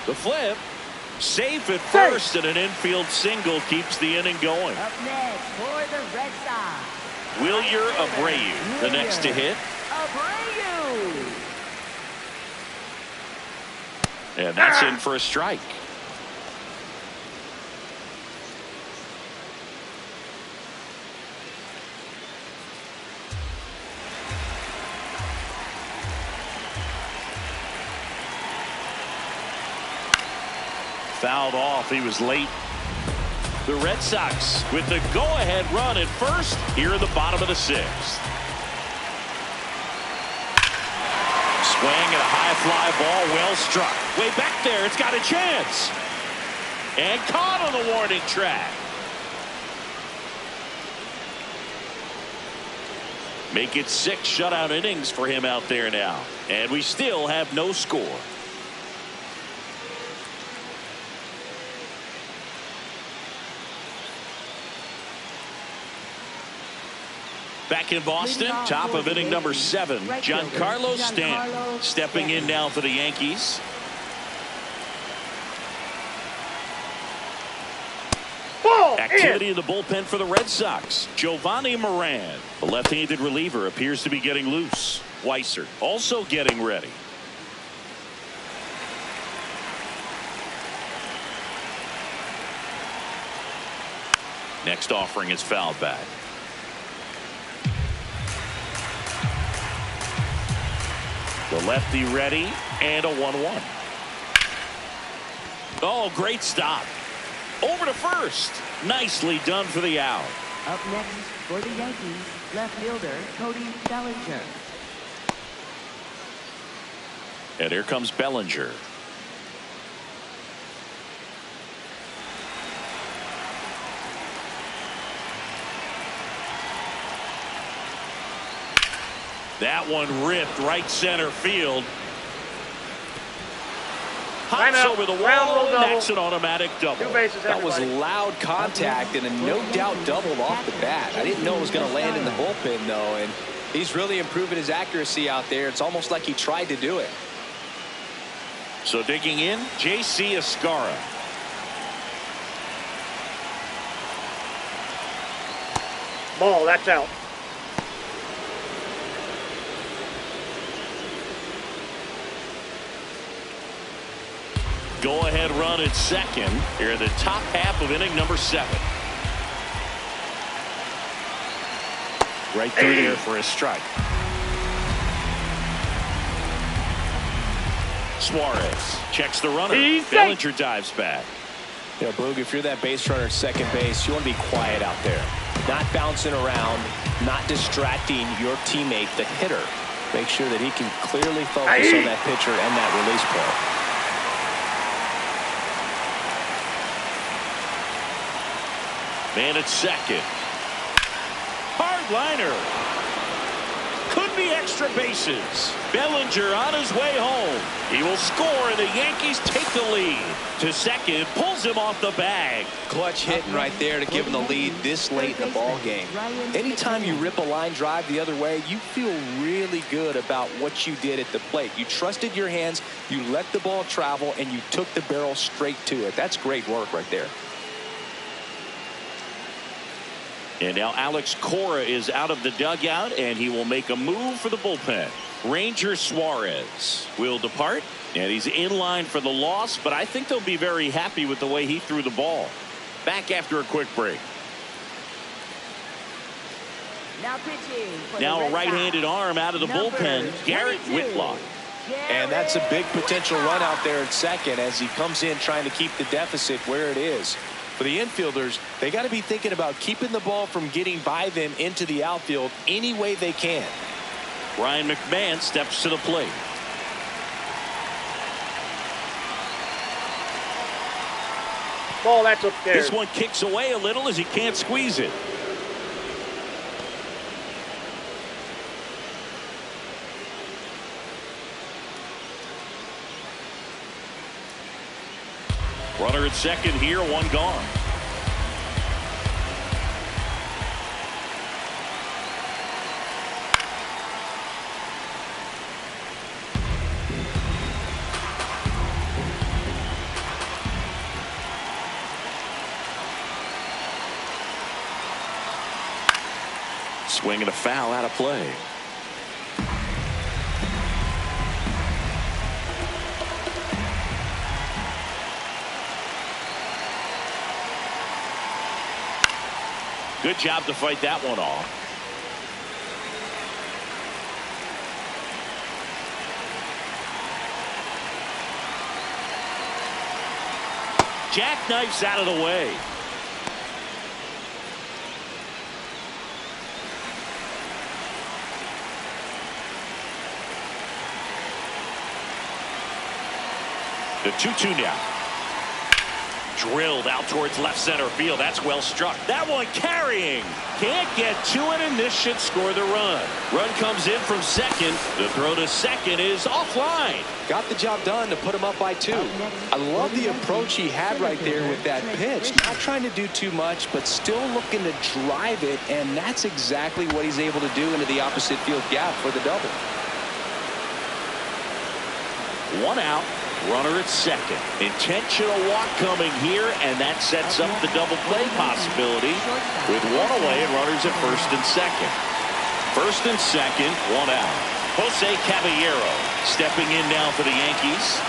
The flip. Safe at first, and an infield single keeps the inning going. Up next for the Red Sox. Wilyer Abreu, the next to hit. Abreu. And that's in for a strike. Fouled off. He was late. The Red Sox with the go-ahead run at first here in the bottom of the 6th. Swing and a high fly ball, well struck. Way back there, it's got a chance. And caught on the warning track. Make it 6 shutout innings for him out there now. And we still have no score. Back in Boston, top of inning number 7, Giancarlo Stanton stepping in now for the Yankees. Activity in the bullpen for the Red Sox. Giovanni Moran, the left-handed reliever, appears to be getting loose. Weiser also getting ready. Next offering is fouled back. The lefty ready, and a 1-1. Oh, great stop. over to first. Nicely done for the out. Up next for the Yankees, left fielder Cody Bellinger. And here comes Bellinger. That one ripped right center field. Hops over the wall, and that's an automatic double. Two bases, that was everybody. loud contact and a no doubt double off the bat. I didn't know it was going to land in the bullpen, though, and he's really improving his accuracy out there. It's almost like he tried to do it. So digging in, J.C. Escara. Ball, that's out. Go-ahead run at second here in the top half of inning number 7. Right through there for a strike. Suarez checks the runner. Bellinger dives back. You know, Boog, if you're that base runner at second base, you want to be quiet out there. Not bouncing around, not distracting your teammate, the hitter. Make sure that he can clearly focus on that pitcher and that release point. Man at second. Hard liner. Could be extra bases. Bellinger on his way home. He will score, and the Yankees take the lead. To second, pulls him off the bag. Clutch hitting right there to give him the lead this late in the ball game. Anytime you rip a line drive the other way, you feel really good about what you did at the plate. You trusted your hands, you let the ball travel, and you took the barrel straight to it. That's great work right there. And now Alex Cora is out of the dugout, and he will make a move for the bullpen. Ranger Suarez will depart, and he's in line for the loss, but I think they'll be very happy with the way he threw the ball. Back after a quick break. Now pitching for Now the a Red right-handed Sox, arm out of the number bullpen, Garrett 22, Whitlock. And that's a big potential run out there at second as he comes in trying to keep the deficit where it is. For the infielders, they got to be thinking about keeping the ball from getting by them into the outfield any way they can. Ryan McMahon steps to the plate. Ball, that's up there. This one kicks away a little as he can't squeeze it. Runner at second here, one gone. Swing and a foul out of play. Good job to fight that one off. Jackknifes out of the way. The 2-2 now. Drilled out towards left center field. That's well struck. That one carrying. Can't get to it, and this should score the run. Run comes in from second. The throw to second is offline. Got the job done to put him up by 2. I love the approach he had right there with that pitch. Not trying to do too much, but still looking to drive it, and that's exactly what he's able to do into the opposite field gap for the double. One out. Runner at second. Intentional walk coming here, and that sets up the double play possibility with one away and runners at first and second. First and second, one out. Jose Caballero stepping in now for the Yankees.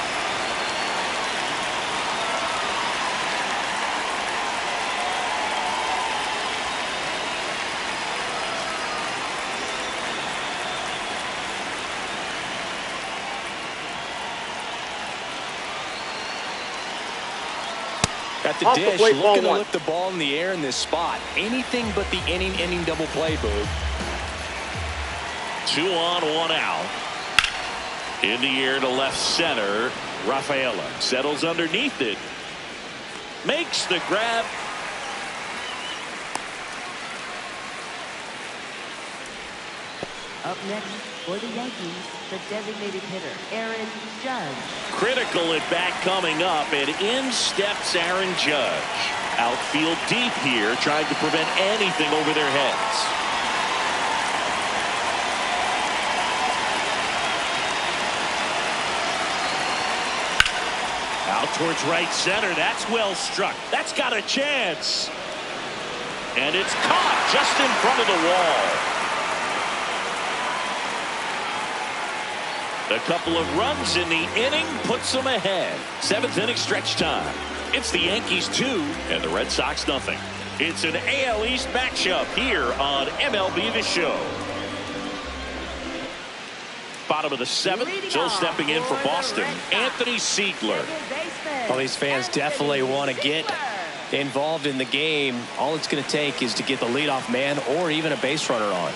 At the Off the dish, plate, ball looking to one. lift the ball in the air in this spot. Anything but the inning double play, Boog. 2 on, 1 out. In the air to left center. Rafaela settles underneath it. Makes the grab. Up next for the Yankees, the designated hitter, Aaron Judge. Critical at bat coming up, and in steps Aaron Judge. Outfield deep here, trying to prevent anything over their heads. Out towards right center. That's well struck. That's got a chance. And it's caught just in front of the wall. A couple of runs in the inning puts them ahead. 7th inning stretch time. It's the Yankees 2 and the Red Sox nothing. It's an AL East matchup here on MLB The Show. Bottom of the 7th. Still stepping in for Boston, Anthony Siegler. Well, these fans definitely want to get involved in the game. All it's going to take is to get the leadoff man or even a base runner on.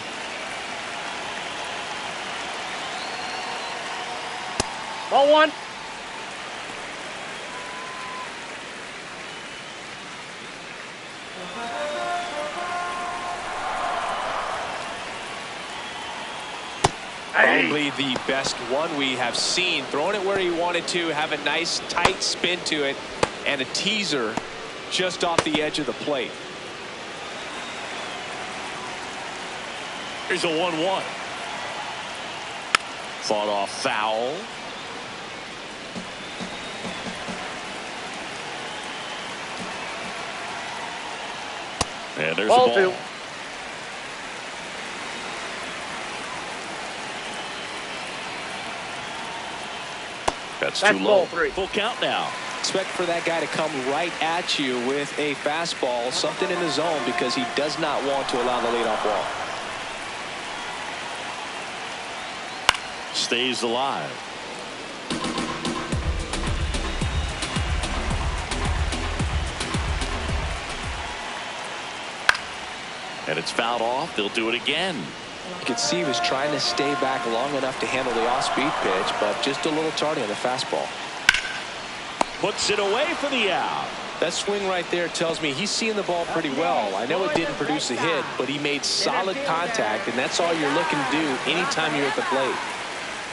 Ball one. Probably the best one we have seen. Throwing it where he wanted to, have a nice tight spin to it, and a teaser just off the edge of the plate. Here's a 1-1. Fought off foul. And there's Ball a ball. 2. That's That's too low. ball 3. Full count now. Expect for that guy to come right at you with a fastball, something in the zone, because he does not want to allow the leadoff walk. Stays alive. And it's fouled off. They'll do it again. You could see he was trying to stay back long enough to handle the off-speed pitch, but just a little tardy on the fastball. Puts it away for the out. That swing right there tells me he's seeing the ball pretty well. I know it didn't produce a hit, but he made solid contact, and that's all you're looking to do anytime you're at the plate.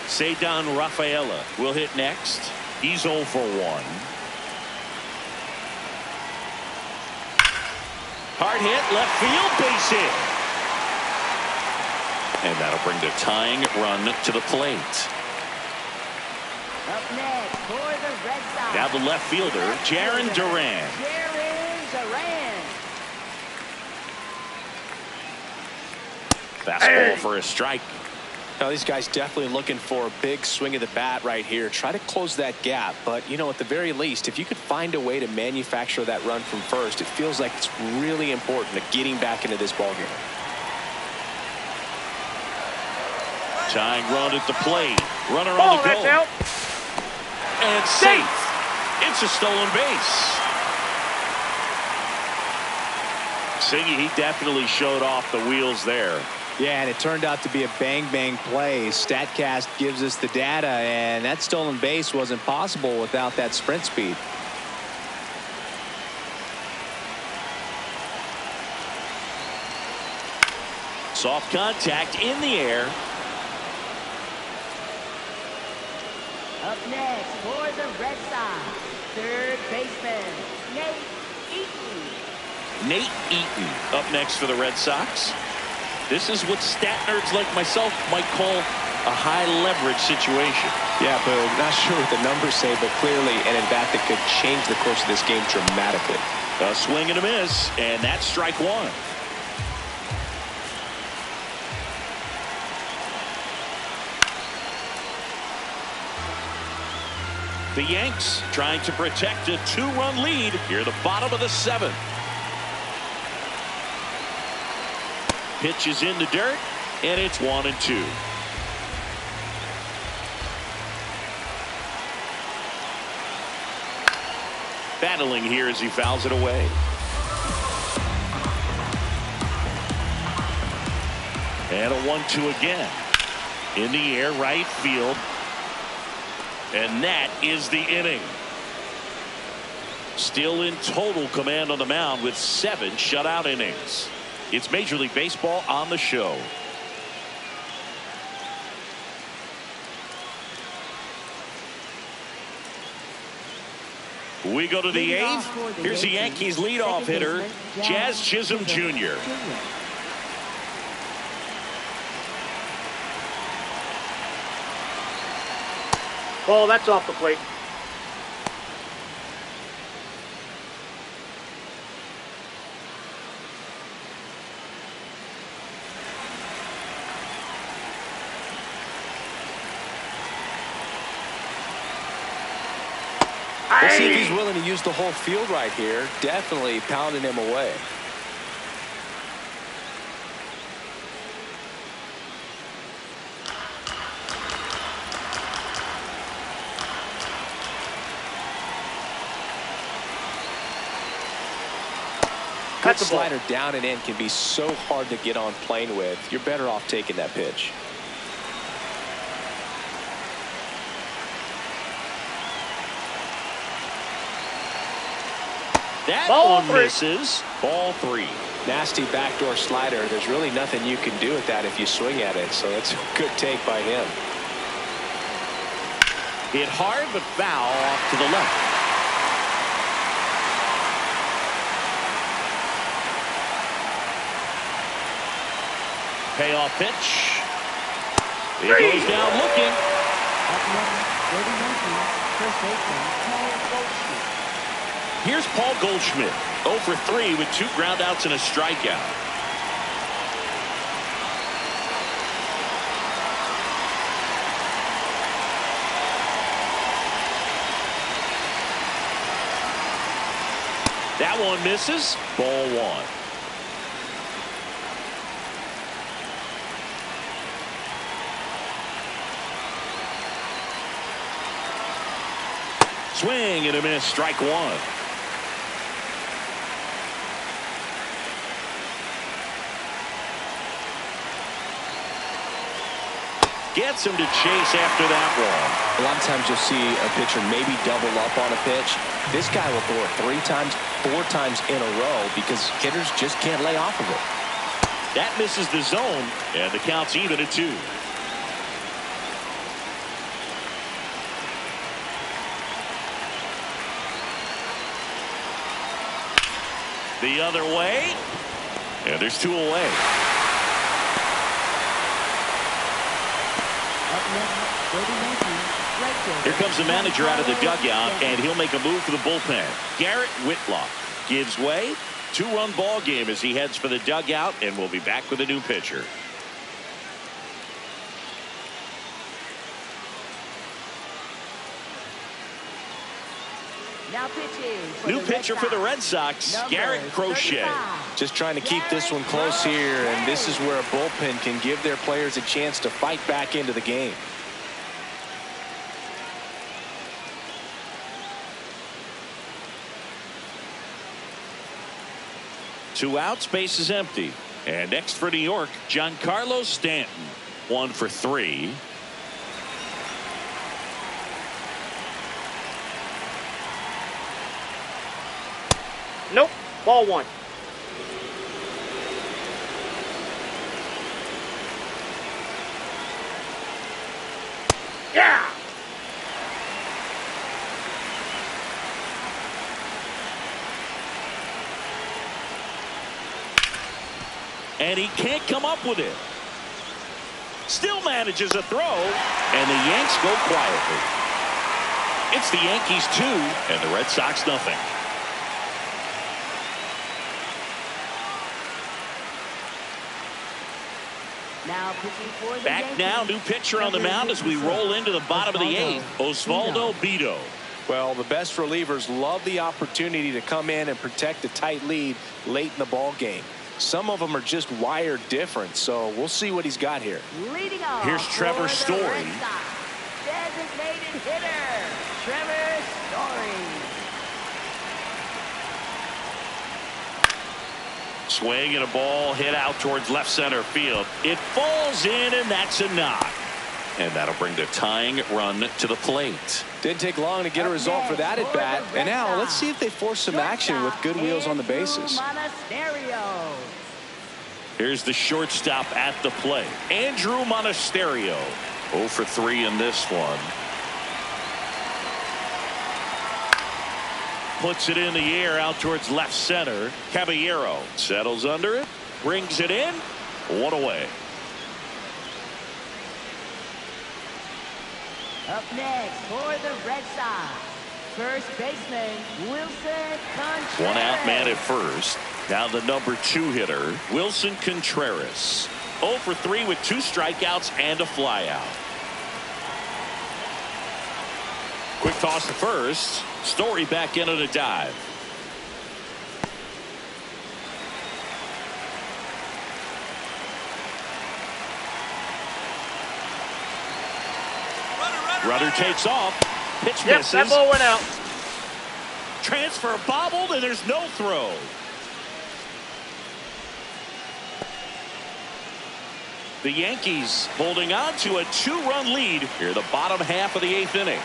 Ceddanne Rafaela will hit next. He's 0 for 1. Hard hit, left field, base hit. And that'll bring the tying run to the plate. Up next for the Red Sox. Now the left fielder, Jarren Duran. Jarren Duran. Fastball for a strike. Now these guys definitely looking for a big swing of the bat right here. Try to close that gap, but you know, at the very least, if you could find a way to manufacture that run from first, it feels like it's really important to getting back into this ball game. Tying run at the plate. Runner Ball, on the goal. that's out. And safe. It's a stolen base. Siggy, he definitely showed off the wheels there. Yeah, and it turned out to be a bang-bang play. StatCast gives us the data, and that stolen base wasn't possible without that sprint speed. Soft contact in the air. Up next for the Red Sox, third baseman, Nate Eaton. Nate Eaton up next for the Red Sox. This is what stat nerds like myself might call a high leverage situation. Yeah, but not sure what the numbers say, but clearly an at-bat that could change the course of this game dramatically. A swing and a miss, and that's strike 1. The Yanks trying to protect a 2-run lead here at the bottom of the 7th. Pitch is in the dirt, and it's 1-2. battling here as he fouls it away. And a 1-2 again. In the air, right field. And that is the inning. Still in total command on the mound with 7 shutout innings. It's Major League Baseball on the show. We go to the 8th. Here's the Yankees leadoff hitter, Jazz Chisholm Jr. Oh, that's off the plate. We'll see if he's willing to use the whole field right here. Definitely pounding him away. That slider down and in can be so hard to get on plane with. You're better off taking that pitch. That one misses. Ball 3. Nasty backdoor slider. There's really nothing you can do with that if you swing at it. So that's a good take by him. Hit hard but foul off to the left. Payoff pitch. He goes down looking. Here's Paul Goldschmidt, 0 for 3 with 2 groundouts and a strikeout. That one misses. Ball 1. Swing and a miss. Strike 1. Gets him to chase after that one. A lot of times you'll see a pitcher maybe double up on a pitch. This guy will throw it 3 times, 4 times in a row because hitters just can't lay off of it. That misses the zone, and the count's even at 2. The other way, and there's 2 away. Here comes the manager out of the dugout, and he'll make a move for the bullpen. Garrett Whitlock gives way. 2-run ball game as he heads for the dugout, and we'll be back with a new pitcher. Now pitching. New pitcher for the Red Sox, Garrett Crochet. Just trying to keep this one close here, and this is where a bullpen can give their players a chance to fight back into the game. Two outs, base is empty. And next for New York, Giancarlo Stanton. 1 for 3. Nope. Ball 1. Yeah. And he can't come up with it. Still manages a throw, and the Yanks go quietly. It's the Yankees 2 and the Red Sox nothing. Now pitching for the Back Yankees. now, new pitcher on the mound as we roll into the bottom of the 8th, Osvaldo Bido. Well, the best relievers love the opportunity to come in and protect a tight lead late in the ball game. Some of them are just wired different, so we'll see what he's got here. Leading off. Here's Trevor for the Story. Red Sox, designated hitter, Trevor Story. Swing and a ball hit out towards left center field. It falls in, and that's a knock. And that'll bring the tying run to the plate. Didn't take long to get a result for that at bat. And now let's see if they force some action with good wheels on the bases. Here's the shortstop at the plate, Andrew Monasterio. 0 for 3 in this one. Puts it in the air out towards left center. Caballero settles under it, brings it in. 1 away. Up next for the Red Sox, first baseman Wilson Contreras. 1 out man at first. Now the number 2 hitter, Wilson Contreras. 0 for 3 with 2 strikeouts and a flyout. Quick toss to first. Story back in on a dive. Runner takes off. Pitch misses. That ball went out. Transfer bobbled, and there's no throw. The Yankees holding on to a 2-run lead here, the bottom half of the 8th inning.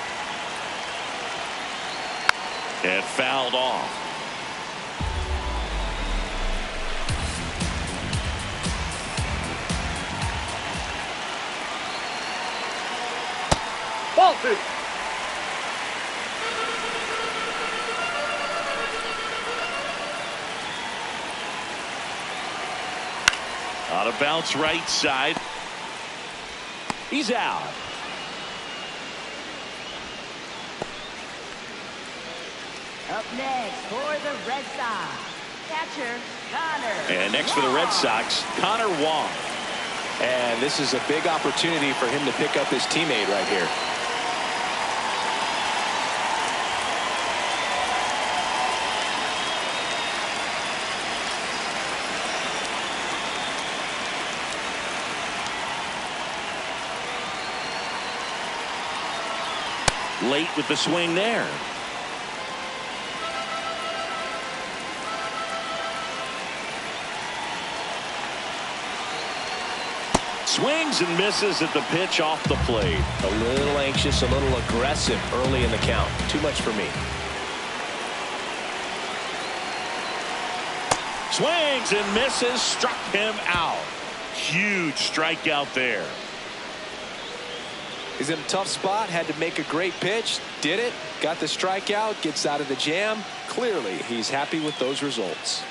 And fouled off. Ball 2. On a bounce right side. He's out. Up next for the Red Sox, catcher Connor. And next for the Red Sox, Connor Wong. And this is a big opportunity for him to pick up his teammate right here. Late with the swing there. Swings and misses at the pitch off the plate. A little anxious, a little aggressive early in the count. Too much for me. Swings and misses, struck him out. Huge strikeout there. He's in a tough spot, had to make a great pitch, did it, got the strikeout, gets out of the jam. Clearly, he's happy with those results.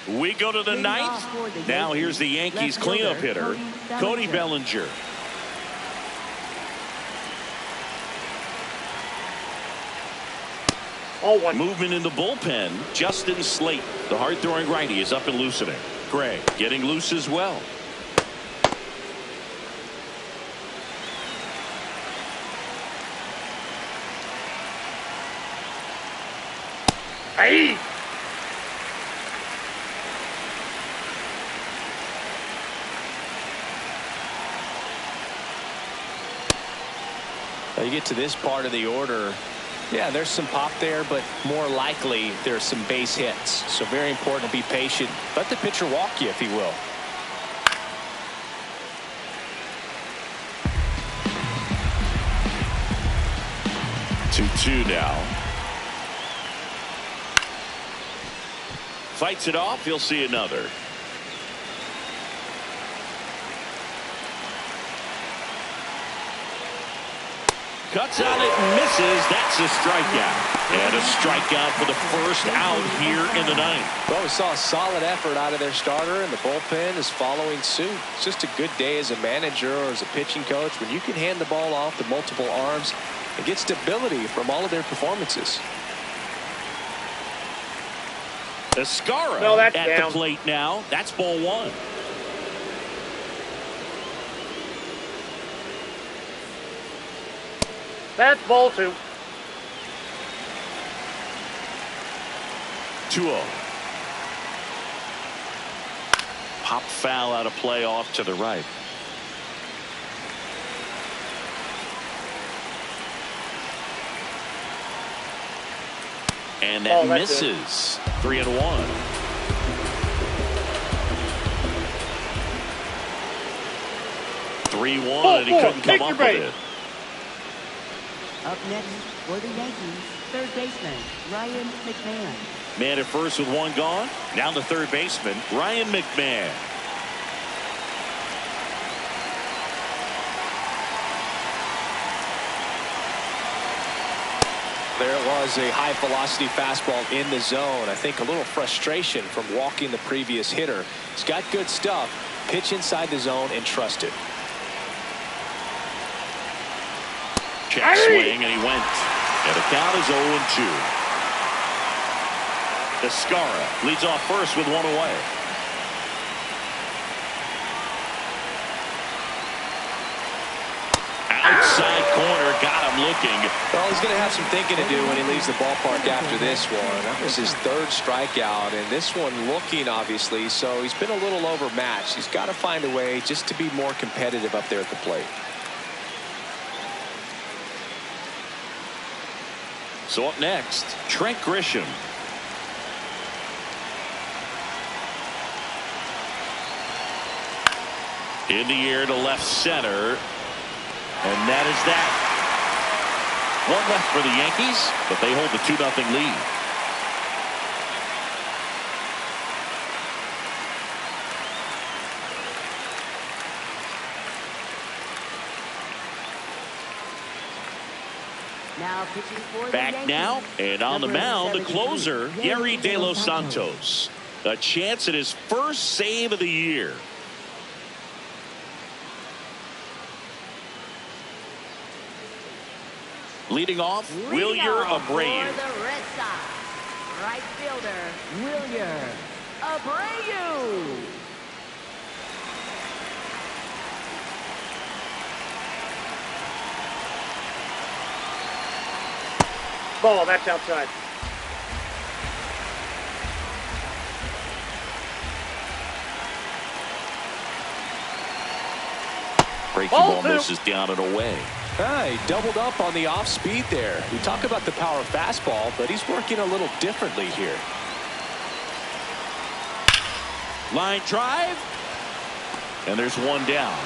We go to the 9th. Now here's the Yankees cleanup hitter, Cody Bellinger. All 1. Movement in the bullpen, Justin Slate. The hard-throwing righty is up and loosening. Gray getting loose as well. Hey! Now you get to this part of the order. Yeah, there's some pop there, but more likely there's some base hits. So very important to be patient. Let the pitcher walk you, if he will. Two now. Fights it off. He'll see another. Cuts out it and misses. That's a strikeout. And a strikeout for the first out here in the 9th. Well, we saw a solid effort out of their starter, and the bullpen is following suit. It's just a good day as a manager or as a pitching coach when you can hand the ball off to multiple arms and get stability from all of their performances. Escara that's at down. the plate now. That's ball 1. That's ball 2. 2-0. pop foul out of play off to the right. And that misses. 3-1. 3-1, and he couldn't come up with it. Up next for the Yankees, third baseman Ryan McMahon. Man at first with one gone. Down to third baseman Ryan McMahon. There was a high velocity fastball in the zone. I think a little frustration from walking the previous hitter. He's got good stuff. Pitch inside the zone and trust it. Check swing, and he went. And the count is 0-2. Descara leads off first with one away. Outside corner, got him looking. Well, he's going to have some thinking to do when he leaves the ballpark after this one. That was his third strikeout, and this one looking, obviously, so he's been a little overmatched. He's got to find a way just to be more competitive up there at the plate. So up next, Trent Grisham. In the air to left center. And that is that. One left for the Yankees, but they hold the 2-0 lead. Now pitching for the Back Yankees, now, and on the number mound, the 73, closer, Gary De De Los Los Santos. A chance at his first save of the year. Leading off, Wilyer Abreu. For the Red Sox, right fielder, Wilyer Abreu. Ball, that's outside. Breaking ball misses down and away. He doubled up on the off speed there. We talk about the power fastball, but he's working a little differently here. Line drive. And there's one down.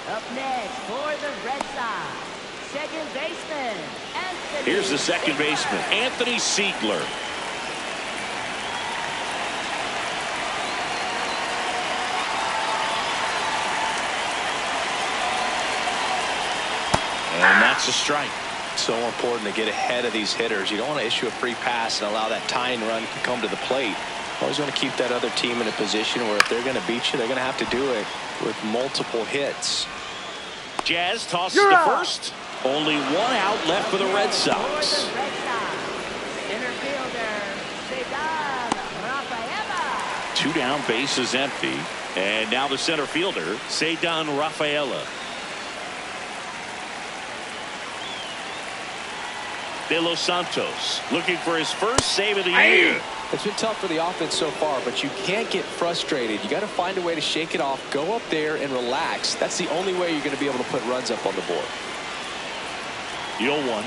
Up next for the Red Sox, second baseman Anthony. Here's the second baseman, Anthony Siegler. And that's a strike. So important to get ahead of these hitters. You don't want to issue a free pass and allow that tying run to come to the plate. Always want to keep that other team in a position where if they're going to beat you, they're going to have to do it with multiple hits. Jazz tosses to first. Only one out left for the Red Sox. For the Red Sox, center fielder Cedar Rafaela. 2 down, base is empty. And now the center fielder, Cedar Rafaela. De Los Santos looking for his first save of the year. It's been tough for the offense so far, but you can't get frustrated. You got to find a way to shake it off, go up there and relax. That's the only way you're going to be able to put runs up on the board. The 0-1.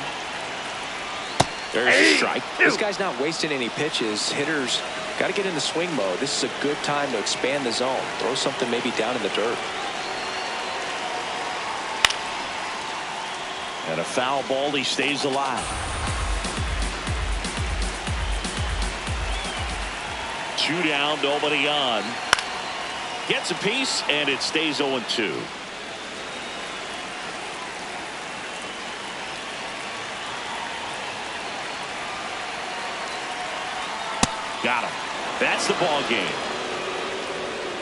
There's a strike. This guy's not wasting any pitches. Hitters got to get into swing mode. This is a good time to expand the zone. Throw something maybe down in the dirt. And a foul ball, he stays alive. 2 down, nobody on. Gets a piece, and it stays 0-2. Got him. That's the ball game.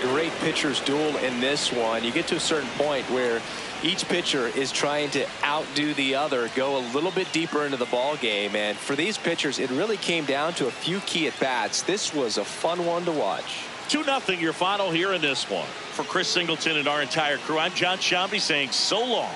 Great pitcher's duel in this one. You get to a certain point where each pitcher is trying to outdo the other, go a little bit deeper into the ball game, and for these pitchers it really came down to a few key at bats. This was a fun one to watch. 2-0 your final here in this one. For Chris Singleton and our entire crew, I'm John Shambi saying so long.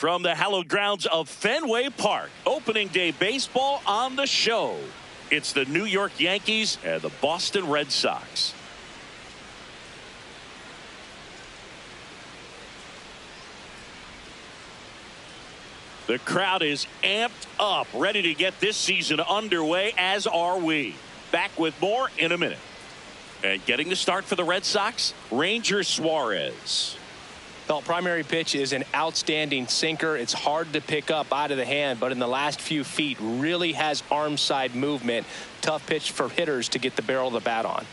From the hallowed grounds of Fenway Park, opening day baseball on the show. It's the New York Yankees and the Boston Red Sox. The crowd is amped up, ready to get this season underway, as are we. Back with more in a minute. And getting the start for the Red Sox, Ranger Suarez. The primary pitch is an outstanding sinker. It's hard to pick up out of the hand, but in the last few feet really has arm side movement. Tough pitch for hitters to get the barrel of the bat on.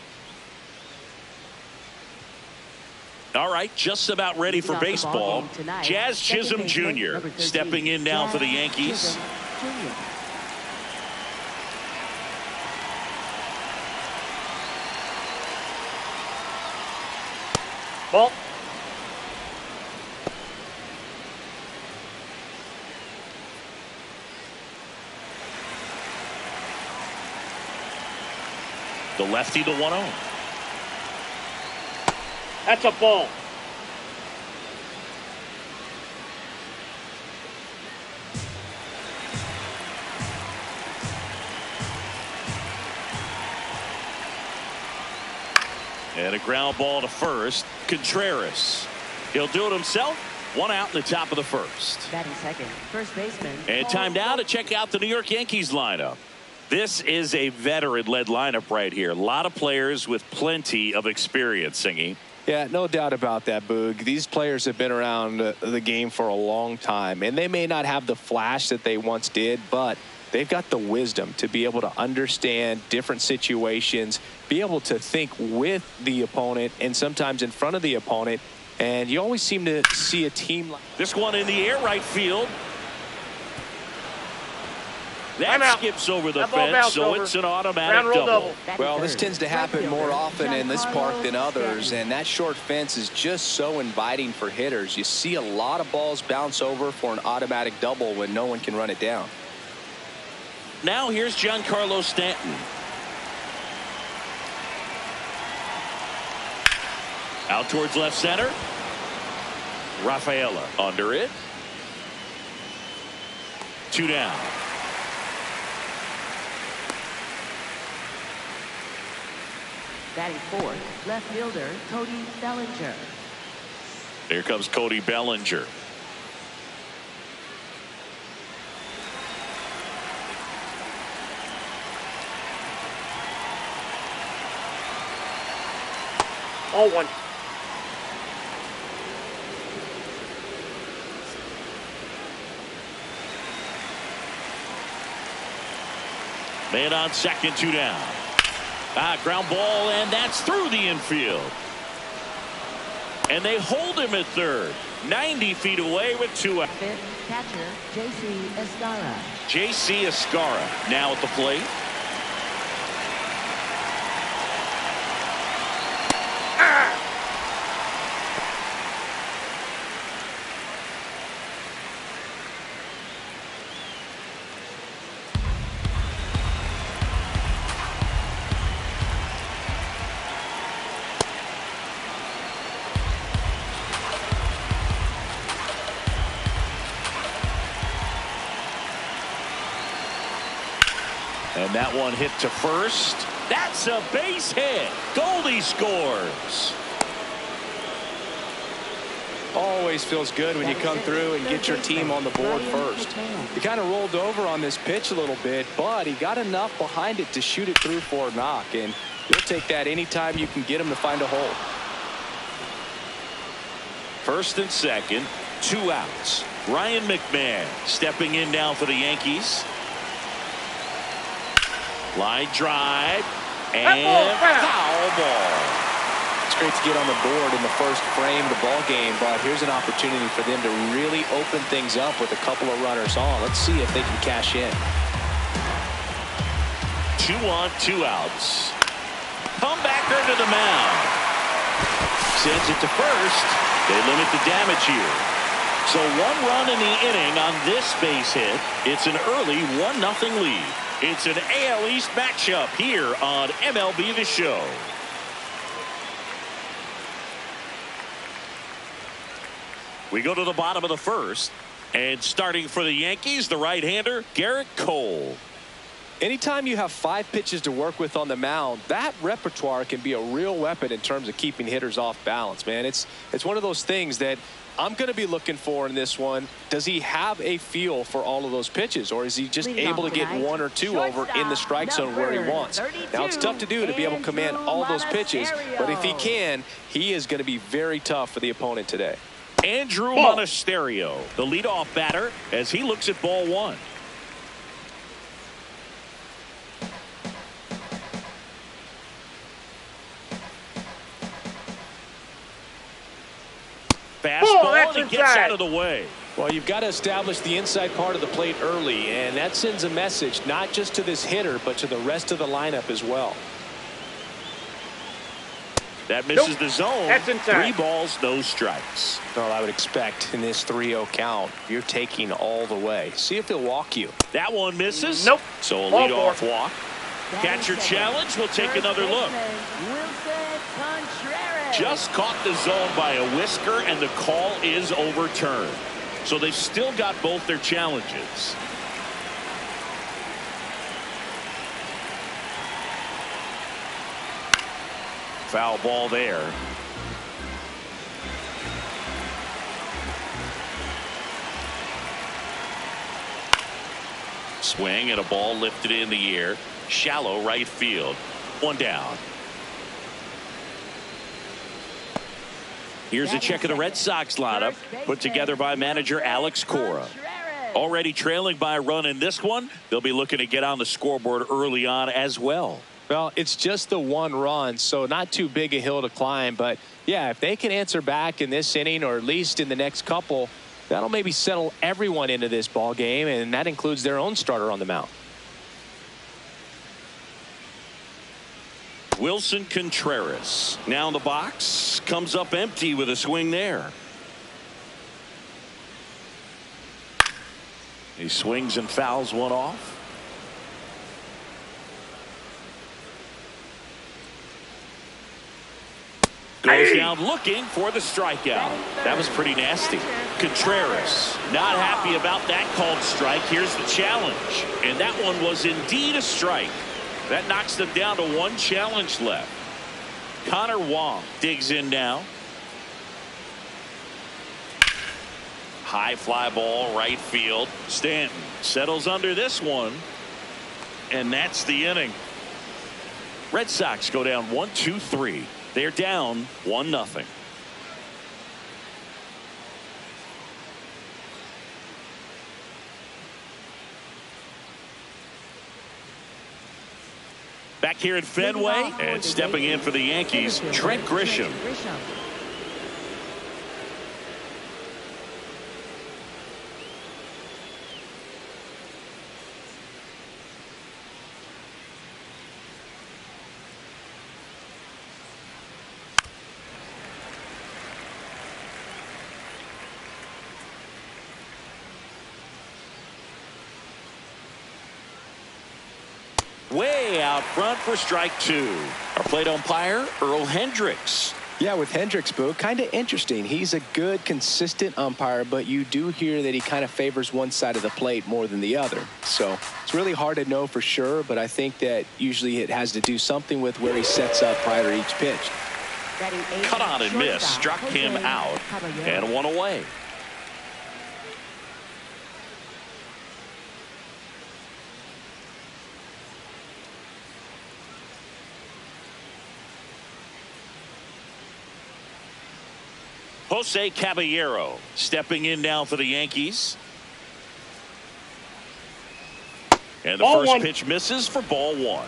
All right, just about ready for baseball. Jazz Chisholm Jr. stepping in now for the Yankees. Ball. The lefty, the 1-0. That's a ball. And a ground ball to first. Contreras. He'll do it himself. 1 out in the top of the first. Batting second, first baseman. And time now to check out the New York Yankees lineup. This is a veteran-led lineup right here. A lot of players with plenty of experience, Singy. Yeah, no doubt about that, Boog. These players have been around the game for a long time, and they may not have the flash that they once did, but they've got the wisdom to be able to understand different situations, be able to think with the opponent and sometimes in front of the opponent, and you always seem to see a team like this. One in the air, right field. That skips over the fence, so it's an automatic double. Well, this tends to happen more often in this park than others, and that short fence is just so inviting for hitters. You see a lot of balls bounce over for an automatic double when no one can run it down. Now here's Giancarlo Stanton. Out towards left center. Rafaela under it. 2 down. Batting fourth, left fielder Cody Bellinger. Here comes Cody Bellinger. Oh, 1. Man on second, 2 down. Ground ball, and that's through the infield. And they hold him at third. 90 feet away with 2 out. Fifth catcher, J.C. Escara. J.C. Escara now at the plate. And that one hit to first. That's a base hit. Goldie scores. Always feels good when you come through and get your team on the board first. He kind of rolled over on this pitch a little bit, but he got enough behind it to shoot it through for a knock, and you'll take that anytime you can get him to find a hole. First and second, 2 outs. Ryan McMahon stepping in now for the Yankees. Line drive and foul ball. It's great to get on the board in the first frame of the ball game, but here's an opportunity for them to really open things up with a couple of runners on. Let's see if they can cash in. 2 on, 2 outs. Comebacker to the mound. Sends it to first. They limit the damage here. So 1 run in the inning on this base hit. It's an early 1-0 lead. It's an AL East matchup here on MLB The Show. We go to the bottom of the first. And starting for the Yankees, the right-hander, Garrett Cole. Anytime you have 5 pitches to work with on the mound, that repertoire can be a real weapon in terms of keeping hitters off balance, man. It's one of those things that I'm going to be looking for in this one. Does he have a feel for all of those pitches, or is he just able to get 1 or 2 over in the strike zone where he wants? Now, it's tough to do to be able to command all those pitches, but if he can, he is going to be very tough for the opponent today. Andrew Monasterio, the leadoff batter, as he looks at ball 1. Fastball, and he gets out of the way. Well, you've got to establish the inside part of the plate early, and that sends a message not just to this hitter, but to the rest of the lineup as well. That misses the zone. That's inside. 3 balls, no strikes. Well, I would expect in this 3-0 count, you're taking all the way. See if he'll walk you. That one misses. Nope. So a Ball leadoff walk. Catcher challenge. We'll take another look. Just caught the zone by a whisker, and the call is overturned. So they've still got both their challenges. Foul ball there. Swing and a ball lifted in the air. Shallow right field. 1 down. Here's a check of the Red Sox lineup put together by manager Alex Cora. Already trailing by a run in this one. They'll be looking to get on the scoreboard early on as well. Well, it's just the 1 run, so not too big a hill to climb. But, yeah, if they can answer back in this inning or at least in the next couple, that'll maybe settle everyone into this ball game, and that includes their own starter on the mound. Wilson Contreras now in the box, comes up empty with a swing there. He swings and fouls one off. Goes down looking for the strikeout. That was pretty nasty. Contreras not happy about that called strike. Here's the challenge, and that one was indeed a strike. That knocks them down to 1 challenge left. Connor Wong digs in now. High fly ball right field. Stanton settles under this one, and that's the inning. Red Sox go down 1-2-3. They're down 1-0. Back here at Fenway, and stepping in for the Yankees, Trent Grisham. Way out front for strike 2. Our plate umpire, Earl Hendricks. Yeah, with Hendricks, Boo, kind of interesting. He's a good, consistent umpire, but you do hear that he kind of favors one side of the plate more than the other. So it's really hard to know for sure, but I think that usually it has to do something with where he sets up prior to each pitch. Cut on and miss, struck him out, and 1 away. Jose Caballero stepping in now for the Yankees. And the first pitch misses for ball 1.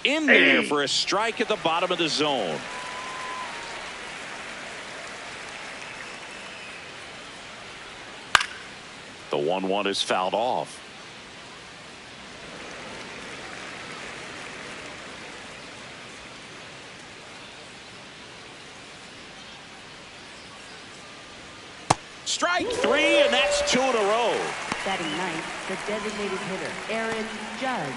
In there for a strike at the bottom of the zone. The 1-1 is fouled off. Strike 3, and that's 2 in a row. Batting ninth, the designated hitter, Aaron Judge.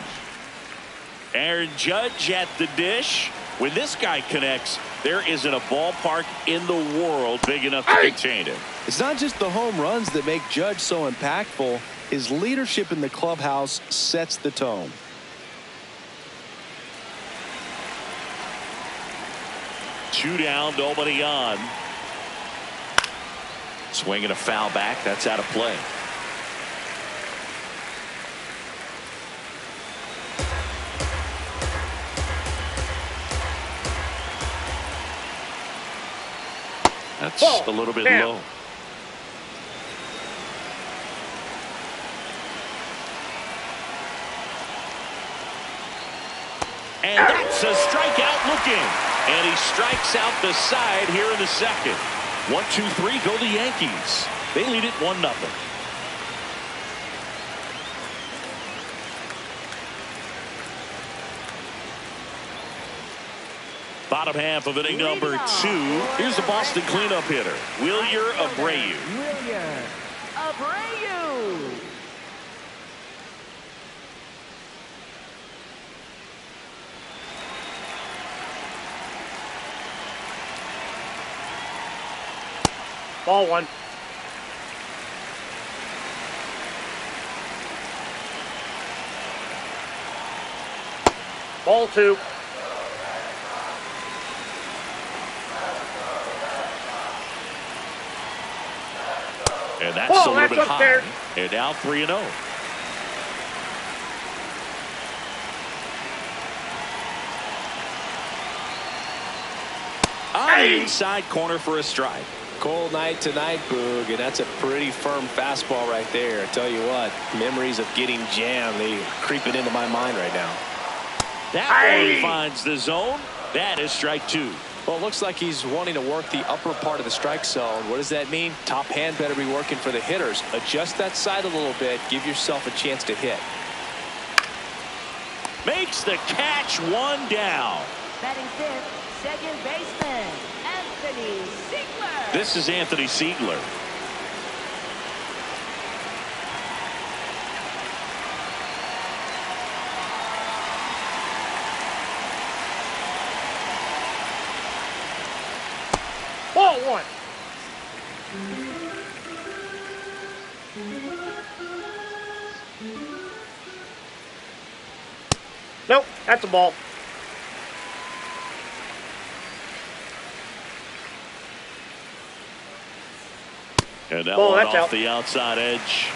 Aaron Judge at the dish. When this guy connects, there isn't a ballpark in the world big enough to contain him. It's not just the home runs that make Judge so impactful. His leadership in the clubhouse sets the tone. Two down, nobody on. Swinging a foul back. That's out of play. That's a little bit low. And that's a strikeout looking. And he strikes out the side here in the second. 1-2-3 go the Yankees. They lead it 1-0. Bottom half of inning number 2. Here's the Boston cleanup hitter, Wilyer Abreu. Wilyer Abreu. Ball one. Ball two. And that's a little bit up high. there. And now 3-0. On the inside corner for a strike. Cold night tonight, Boog, and that's a pretty firm fastball right there. I tell you what, memories of getting jammed, they creeping into my mind right now. That one finds the zone. That is strike 2. Well, it looks like he's wanting to work the upper part of the strike zone. What does that mean? Top hand better be working for the hitters. Adjust that side a little bit. Give yourself a chance to hit. Makes the catch, 1 down. Batting fifth, second baseman, Anthony Ziegler. This is Anthony Ziegler. Ball one. Nope, that's a ball. And that Ball, one that's off out. the outside edge.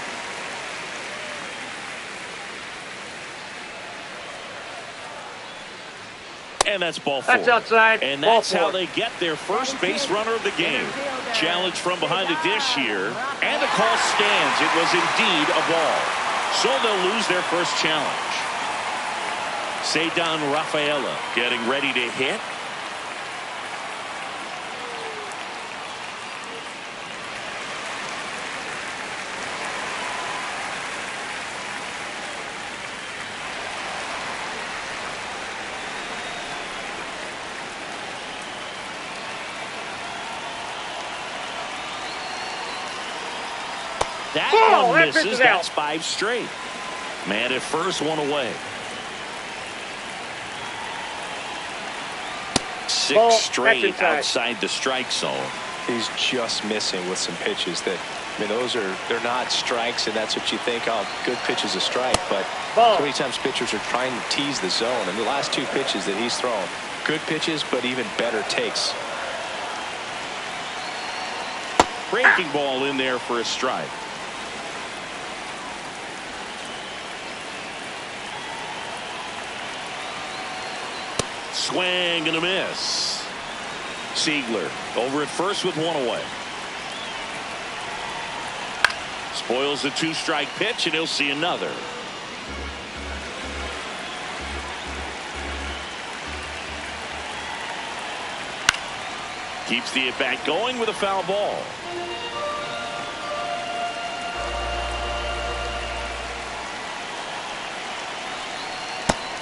And that's ball 4. That's outside. And Ball that's how 4. they get their first base runner of the game. Challenge from behind the dish here. And the call stands. It was indeed a ball. So they'll lose their first challenge. Ceddanne Rafaela getting ready to hit. That Ball, one that misses. pitch is That's out. 5 straight. Man at first, 1 away. 6 Ball, straight that's inside. outside the strike zone. He's just missing with some pitches that, I mean, they're not strikes, and that's what you think, oh, good pitch is a strike. But Ball. so many times pitchers are trying to tease the zone. And the last 2 pitches that he's thrown, good pitches, but even better takes. Breaking ball in there for a strike. Swing and a miss. Ziegler over at first with 1 away. Spoils the 2-strike pitch, and he'll see another. Keeps the at-bat going with a foul ball.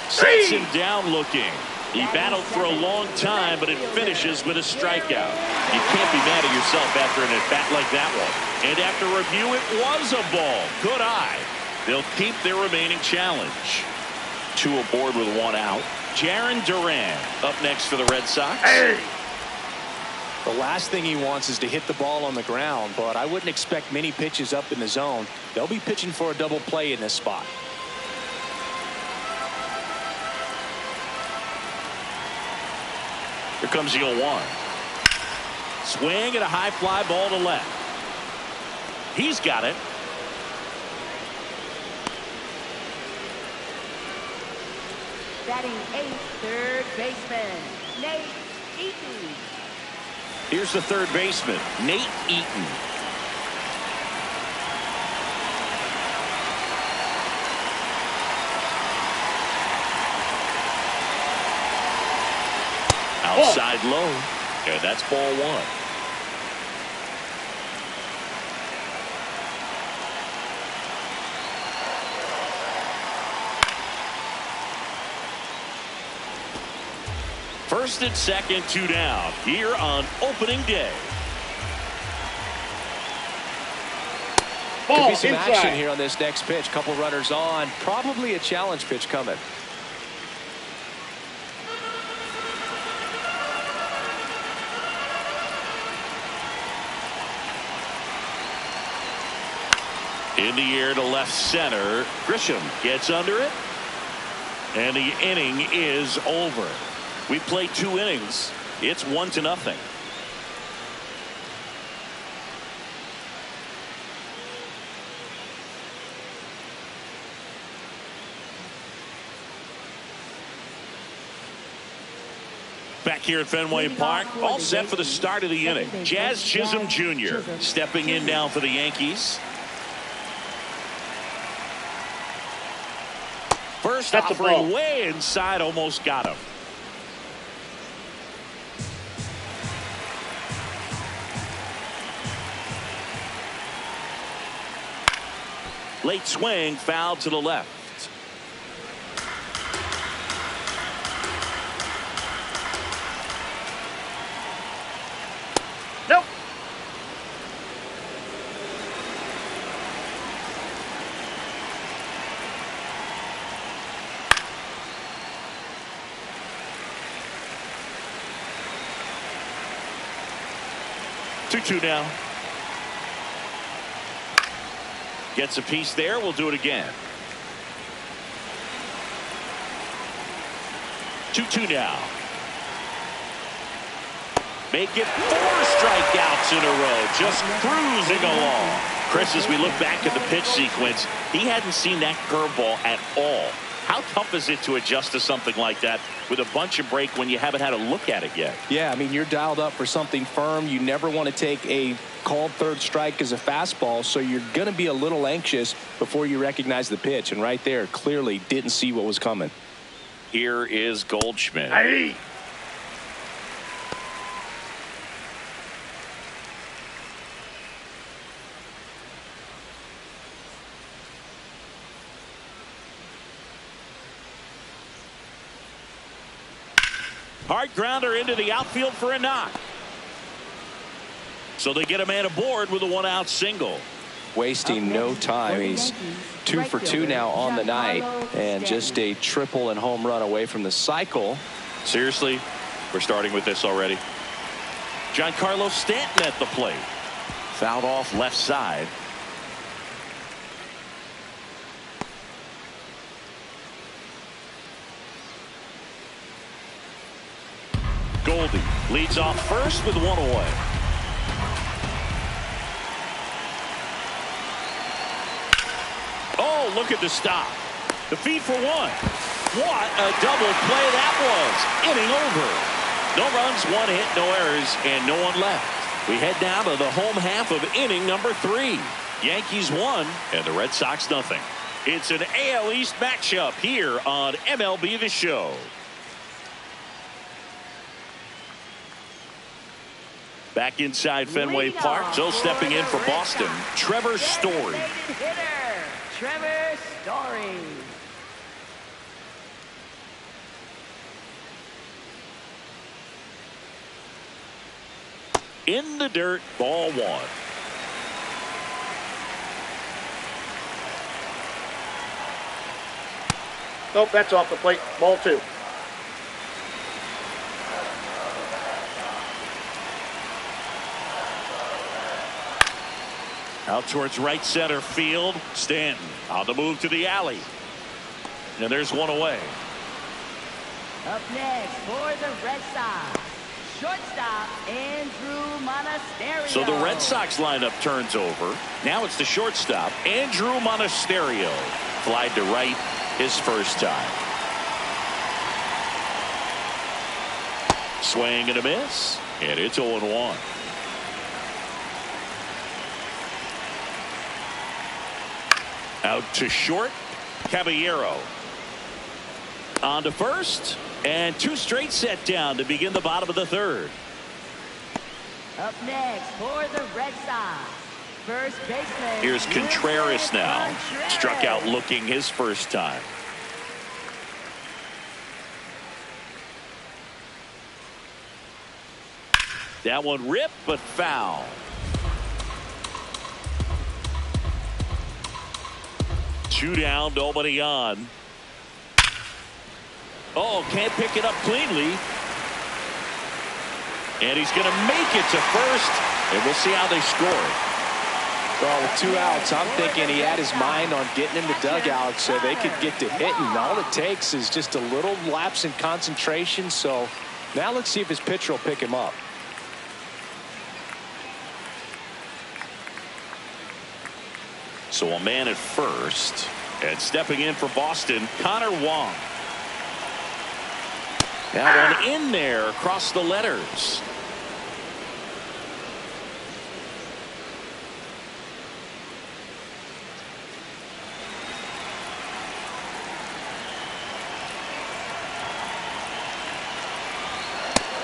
Sets him down looking. He battled for a long time, but it finishes with a strikeout. You can't be mad at yourself after an at-bat like that one. And after review, it was a ball. Good eye. They'll keep their remaining challenge. 2 aboard with 1 out. Jarren Duran up next for the Red Sox. Hey! The last thing he wants is to hit the ball on the ground, but I wouldn't expect many pitches up in the zone. They'll be pitching for a double play in this spot. Here comes the 0-1. Swing and a high fly ball to left. He's got it. Batting 8th, third baseman, Nate Eaton. Here's the third baseman, Nate Eaton. Outside low, and that's ball 1. First and second, 2 down here on opening day. Could be some action here on this next pitch. Couple runners on. Probably a challenge pitch coming. In the air to left center. Grisham gets under it. And the inning is over. We played 2 innings. It's 1-0. Back here at Fenway Park, all set for the start of the inning. Jazz Chisholm Jr. stepping in now for the Yankees. First offering way inside, almost got him. Late swing, foul to the left. Nope. Two now. Gets a piece there. We'll do it again. 2-2 now. Make it 4 strikeouts in a row. Just cruising along. Chris, as we look back at the pitch sequence, he hadn't seen that curveball at all. How tough is it to adjust to something like that with a bunch of break when you haven't had a look at it yet? Yeah, I mean, you're dialed up for something firm. You never want to take a called third strike as a fastball, so you're going to be a little anxious before you recognize the pitch. And right there, clearly didn't see what was coming. Here is Goldschmidt. Hey. Hard grounder into the outfield for a knock. So they get a man aboard with a 1-out single. Wasting no time. He's 2 for 2 now on the night, and just a triple and home run away from the cycle. Seriously, we're starting with this already. Giancarlo Stanton at the plate. Fouled off left side. Goldie leads off first with 1 away. Oh, look at the stop. The feed for 1. What a double play that was. Inning over. No runs, 1 hit, no errors, and no one left. We head now to the home half of inning number 3. Yankees 1 and the Red Sox nothing. It's an AL East matchup here on MLB The Show. Back inside Fenway Park. So stepping in for Boston, Trevor Story. Trevor Story. in the dirt. Ball one. Nope, that's off the plate. Ball two. Out towards right center field. Stanton on the move to the alley. And there's one away. Up next for the Red Sox, shortstop Andrew Monasterio. So the Red Sox lineup turns over. Now it's the shortstop, Andrew Monasterio. Flied to right his first time. Swing and a miss. And it's 0-1. Out to short, Caballero. On to first, and two straight set down to begin the bottom of the third. Up next for the Red Sox, first baseman. Here's Contreras now. Struck out looking his first time. That one ripped, but foul. Two down, nobody on. Oh, can't pick it up cleanly. And he's going to make it to first, and we'll see how they score. Well, with 2 outs, I'm thinking he had his mind on getting in the dugout so they could get to hitting. All it takes is just a little lapse in concentration. So now let's see if his pitcher will pick him up. So a man at first, and stepping in for Boston, Connor Wong. That one in there across the letters.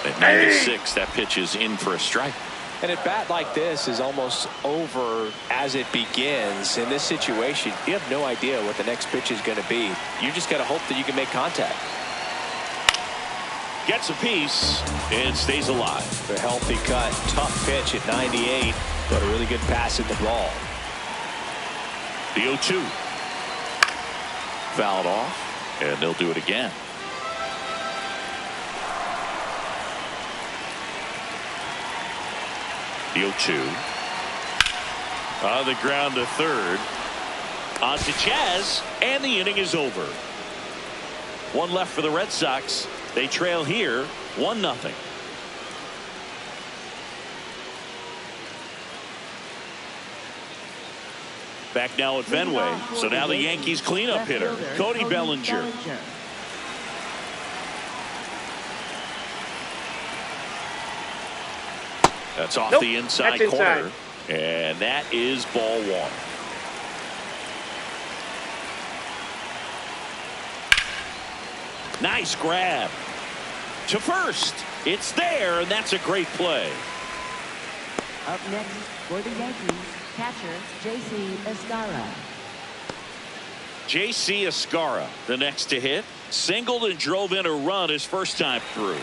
At 96, that pitch is in for a strike. And a bat like this is almost over as it begins. In this situation, you have no idea what the next pitch is going to be. You just got to hope that you can make contact. Gets a piece and stays alive. A healthy cut, tough pitch at 98, but a really good pass at the ball. The 0-2. Fouled off, and they'll do it again. The 0-2. On the ground to third. On to Chaz, and the inning is over. One left for the Red Sox. They trail here 1-0. Back now at Fenway. So now the Yankees cleanup hitter, Cody Bellinger. That's off the inside corner. And that is ball one. Nice grab. To first. It's there, and that's a great play. Up next for the Yankees, catcher J.C. Escara. J.C. Escara, the next to hit. Singled and drove in a run his first time through.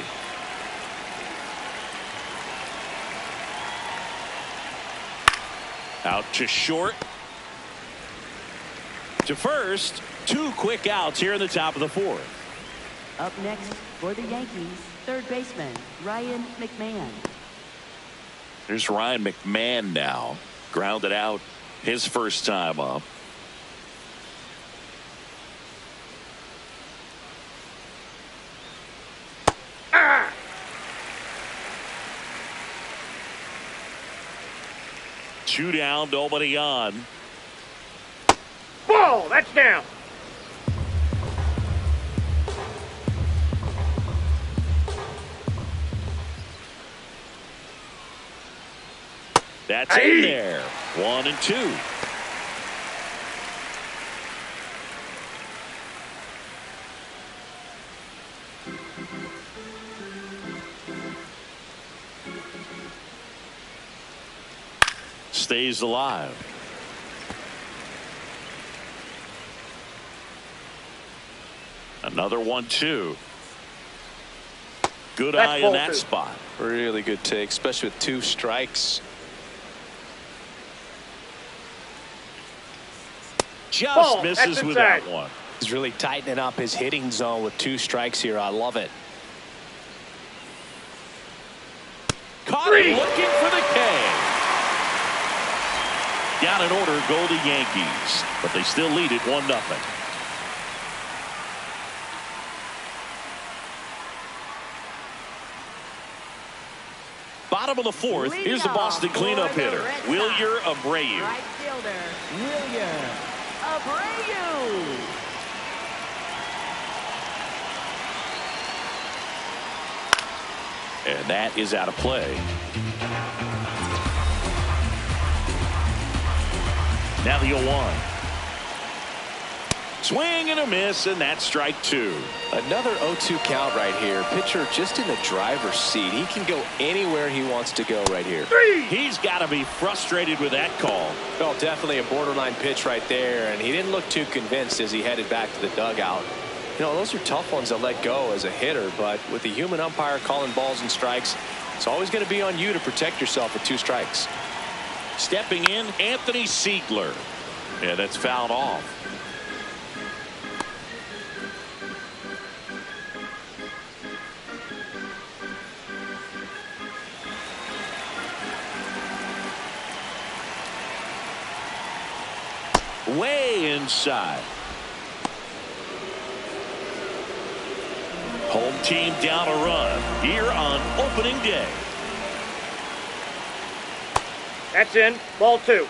Out to short. To first. Two quick outs here in the top of the fourth. Up next for the Yankees, third baseman Ryan McMahon. There's Ryan McMahon now. Grounded out his first time up. Two down, nobody on. Ball, that's down. That's in there. 1-2. Stays alive. Another 1-2. Good That's eye in ball that 2. spot. Really good take, especially with 2 strikes. Just Ball. misses That's with inside. that one. He's really tightening up his hitting zone with 2 strikes here. I love it. Caught him looking for the K. Down in order go the Yankees, but they still lead it 1-0. Bottom of the 4th, here's the Boston cleanup hitter, Wilyer Abreu. Right fielder, Wilyer Abreu. And that is out of play. Now the 0-1. Swing and a miss, and that's strike 2. Another 0-2 count right here. Pitcher just in the driver's seat. He can go anywhere he wants to go right here. He's got to be frustrated with that call. Well, definitely a borderline pitch right there, and he didn't look too convinced as he headed back to the dugout. You know, those are tough ones to let go as a hitter, but with the human umpire calling balls and strikes, it's always going to be on you to protect yourself with 2 strikes. Stepping in, Anthony Siegler. Yeah, that's fouled off. Way inside. Home team down a run here on opening day. That's in. Ball 2.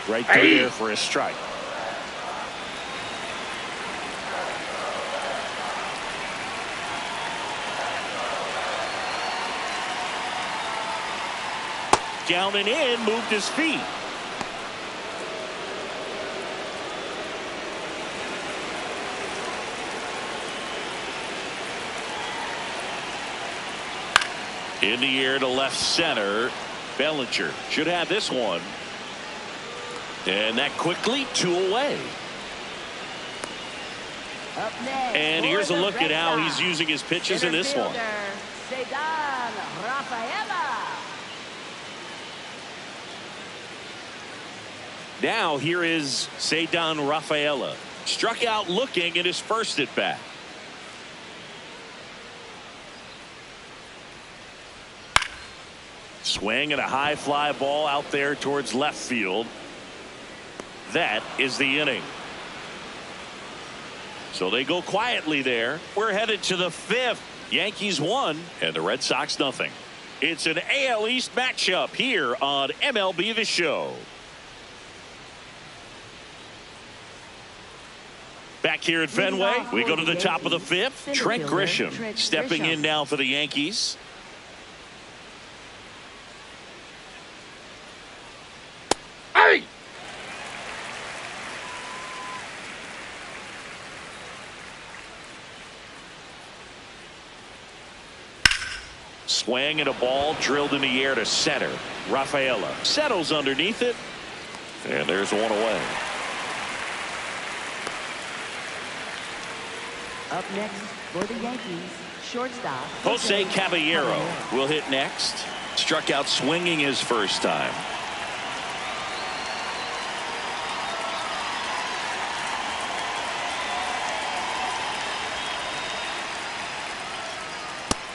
Right through there for a strike. Down and in, moved his feet. In the air to left center. Bellinger should have this one. And that quickly 2 away. Up next, And for here's a the look Red at how he's Sox, using his pitches in this one. center fielder, Cedar Rafaela. Now here is Cedar Rafaela. Struck out looking at his first at bat. Swing and a high fly ball out there towards left field. That is the inning. So they go quietly there. We're headed to the 5th. Yankees 1 and the Red Sox nothing. It's an AL East matchup here on MLB The Show. Back here at Fenway, we go to the top of the 5th. Trent Grisham stepping in now for the Yankees. Hey! Swing and a ball drilled in the air to center. Rafaela settles underneath it. And there's 1 away. Up next for the Yankees, shortstop Jose Caballero will hit next. Struck out swinging his first time.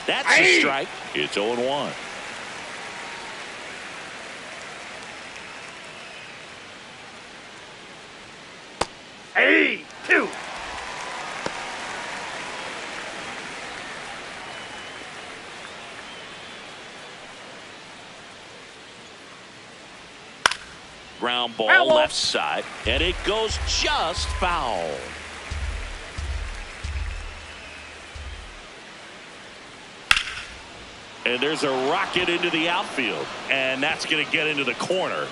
That's a strike. It's 0-1. Hey! 2. Ground ball Foul. left side, and it goes just foul. And there's a rocket into the outfield, and that's going to get into the corner.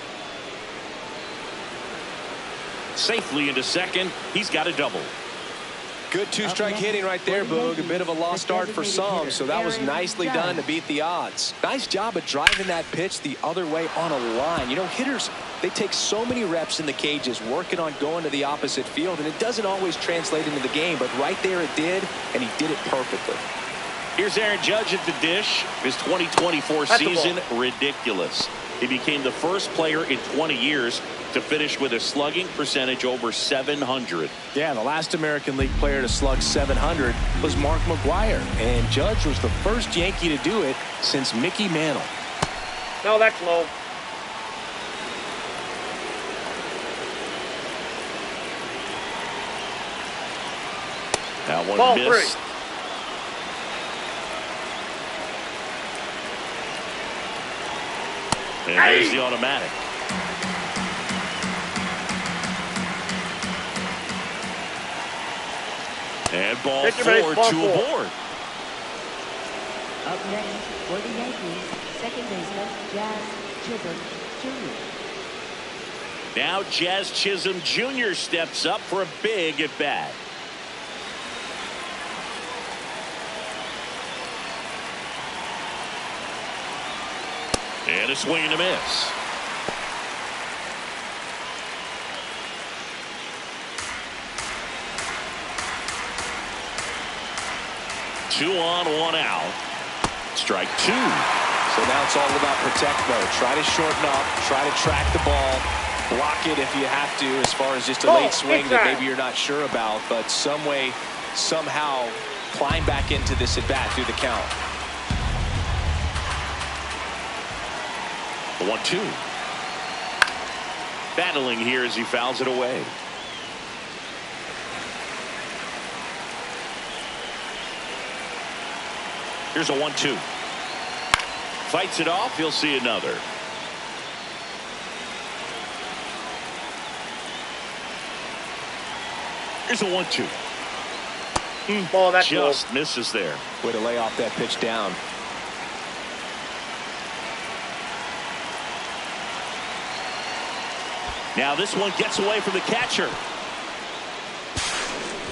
Safely into second. He's got a double. Good two-strike hitting right there, Boog. A bit of a lost start for some, so that was nicely done to beat the odds. Nice job of driving that pitch the other way on a line. You know, hitters, they take so many reps in the cages working on going to the opposite field, and it doesn't always translate into the game, but right there it did, and he did it perfectly. Here's Aaron Judge at the dish. His 2024 season, ridiculous. He became the first player in 20 years to finish with a slugging percentage over 700. Yeah, the last American League player to slug 700 was Mark McGwire, and Judge was the first Yankee to do it since Mickey Mantle. No, that's low. That one Ball missed. 3. And there's the automatic. And ball 4 to a board. Up next for the Yankees, second baseman Jazz Chisholm Jr. Now Jazz Chisholm Jr. steps up for a big at bat. And a swing and a miss. Two on, one out. Strike 2. So now it's all about protect mode. Try to shorten up, try to track the ball, block it if you have to, as far as just a late swing that maybe you're not sure about, but some way, somehow climb back into this at bat through the count. The 1-2. Battling here as he fouls it away. Here's a 1-2. Fights it off. He'll see another. Here's a 1-2. Ball, that's just low. misses there. Way to lay off that pitch down. Now this one gets away from the catcher.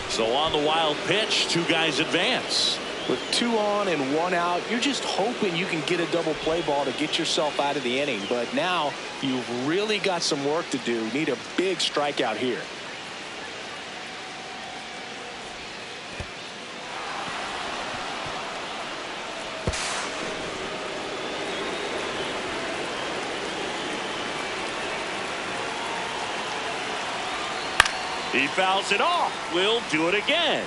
So on the wild pitch, two guys advance. With 2 on and 1 out, you're just hoping you can get a double play ball to get yourself out of the inning. But now you've really got some work to do. Need a big strikeout here. He fouls it off. We'll do it again.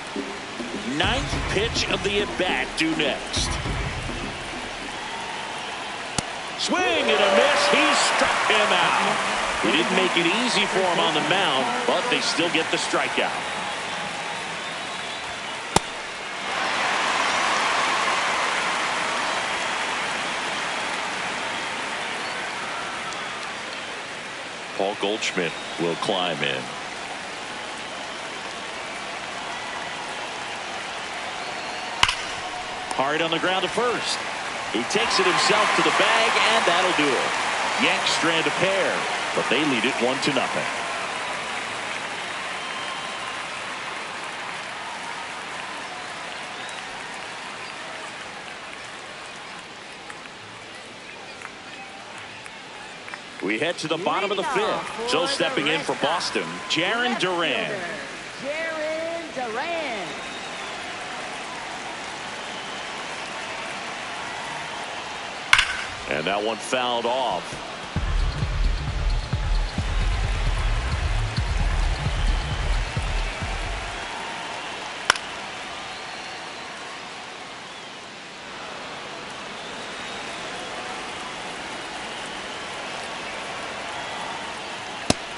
9th pitch of the at-bat due next. Swing and a miss. He struck him out. He didn't make it easy for him on the mound, but they still get the strikeout. Paul Goldschmidt will climb in. Hard on the ground to first. He takes it himself to the bag, and that'll do it. Yanks strand a pair, but they lead it 1-0. We head to the bottom of the 5th. So stepping in for Boston, Jarren Duran. Jarren Duran. And that one fouled off.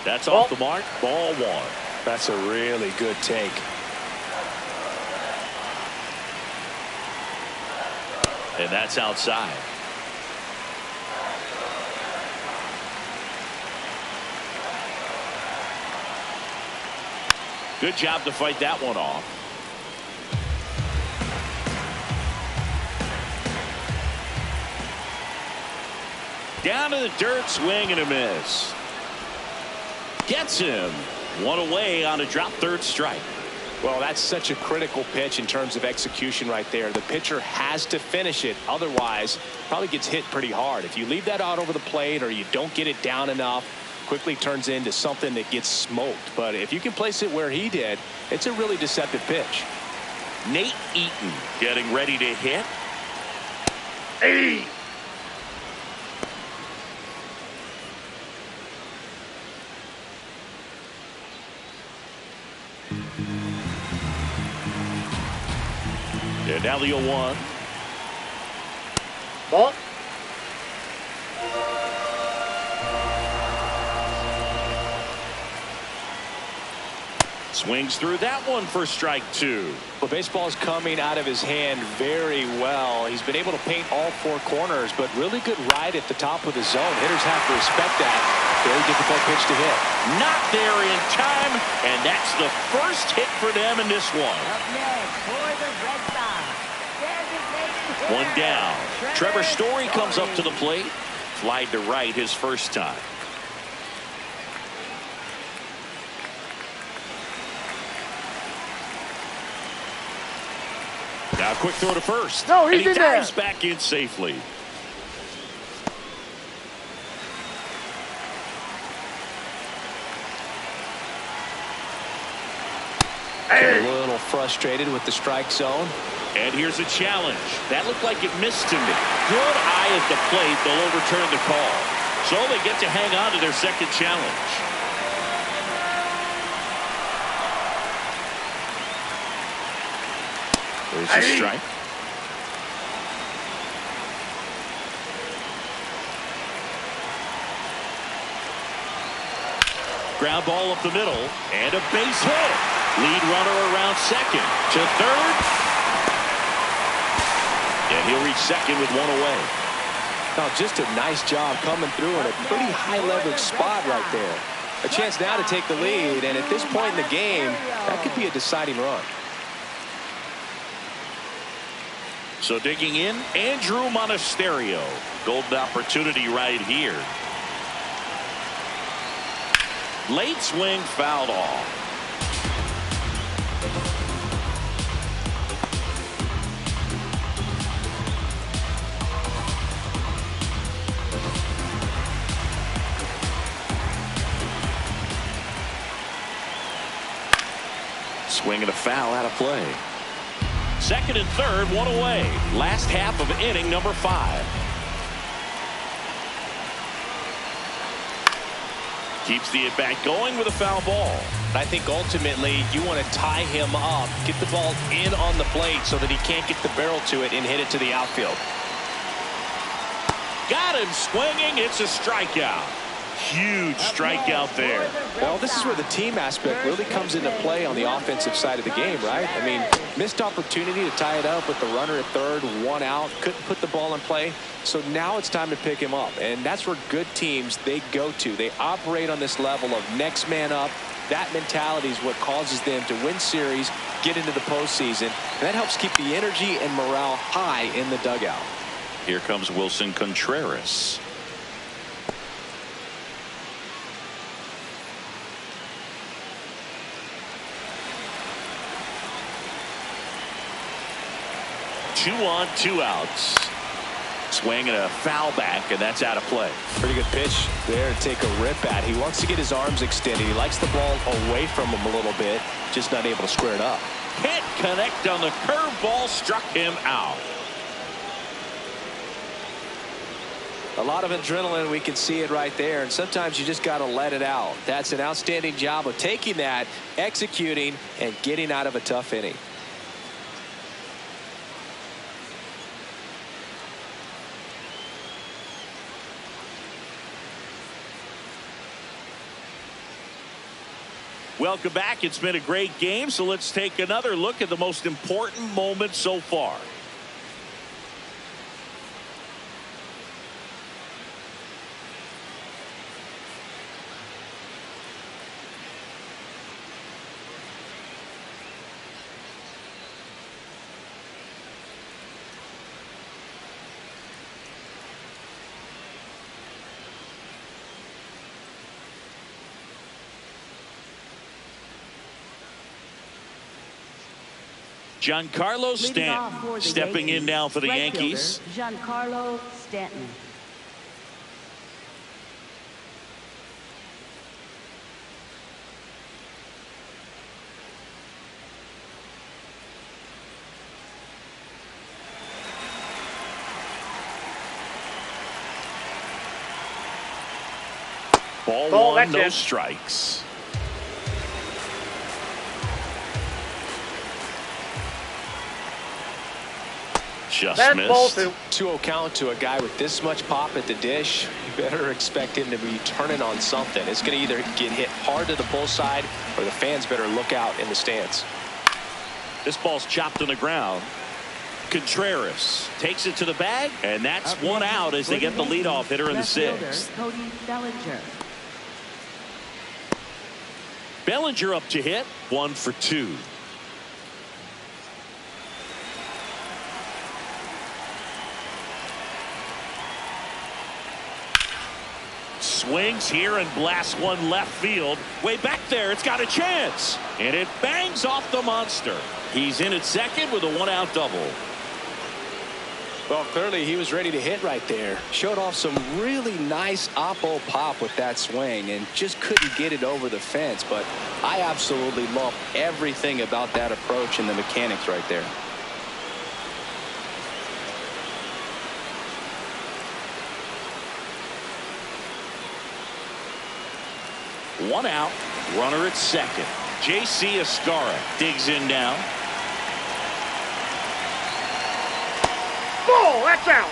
That's off the mark. Ball 1. That's a really good take. And that's outside. Good job to fight that one off. Down to the dirt, swing and a miss. Gets him. One away on a drop third strike. Well, that's such a critical pitch in terms of execution right there. The pitcher has to finish it. Otherwise, probably gets hit pretty hard. If you leave that out over the plate or you don't get it down enough, quickly turns into something that gets smoked. But if you can place it where he did, it's a really deceptive pitch. Nate Eaton getting ready to hit. Hey! And now the 0-1. Ball. Swings through that one for strike 2. Well, baseball's coming out of his hand very well. He's been able to paint all 4 corners, but really good ride at the top of the zone. Hitters have to respect that. Very difficult pitch to hit. Not there in time, and that's the first hit for them in this one. Up next for the Red Sox, designated hitter, One down. Trevor Story comes up to the plate. Flied to right his first time. Now quick throw to first. No, he's and he in there. dives back in safely. A little frustrated with the strike zone. And here's a challenge. That looked like it missed him. Good eye at the plate. They'll overturn the call. So they get to hang on to their second challenge. There's a strike. Ground ball up the middle. And a base hit. Lead runner around second. To third. And he'll reach second with one away. Now, just a nice job coming through in a pretty high leverage spot right there. A chance now to take the lead, and at this point in the game, that could be a deciding run. So digging in, Andrew Monasterio. Golden opportunity right here. Late swing fouled off. Swing and a foul out of play. Second and third, one away. Last half of inning number 5. Keeps the at-bat going with a foul ball. I think ultimately you want to tie him up, get the ball in on the plate so that he can't get the barrel to it and hit it to the outfield. Got him swinging. It's a strikeout. Huge strikeout there. Well, this is where the team aspect really comes into play on the offensive side of the game, right? I mean, missed opportunity to tie it up with the runner at third, one out, couldn't put the ball in play. So now it's time to pick him up, and that's where good teams, they go to. They operate on this level of next man up. That mentality is what causes them to win series, get into the postseason, and that helps keep the energy and morale high in the dugout. Here comes Wilson Contreras. Two on, 2 outs. Swing and a foul back, and that's out of play. Pretty good pitch there to take a rip at. He wants to get his arms extended. He likes the ball away from him a little bit, just not able to square it up. Can't connect on the curveball, struck him out. A lot of adrenaline, we can see it right there, and sometimes you just got to let it out. That's an outstanding job of taking that, executing, and getting out of a tough inning. Welcome back. It's been a great game, so let's take another look at the most important moments so far. Giancarlo Stanton stepping in now for the Yankees. Giancarlo Stanton. Ball one, no strikes. Just missed. 2-0 count to a guy with this much pop at the dish. You better expect him to be turning on something. It's going to either get hit hard to the pull side, or the fans better look out in the stands. This ball's chopped on the ground. Contreras takes it to the bag, and that's one out as they get the leadoff hitter in the sixth. Cody Bellinger. Bellinger up to hit, 1 for 2. Swings here and blasts one left field. Way back there, it's got a chance. And it bangs off the monster. He's in at second with a 1-out double. Well, clearly he was ready to hit right there. Showed off some really nice oppo pop with that swing and just couldn't get it over the fence. But I absolutely love everything about that approach and the mechanics right there. One out, runner at second. J.C. Escara digs in now. Ball, that's out.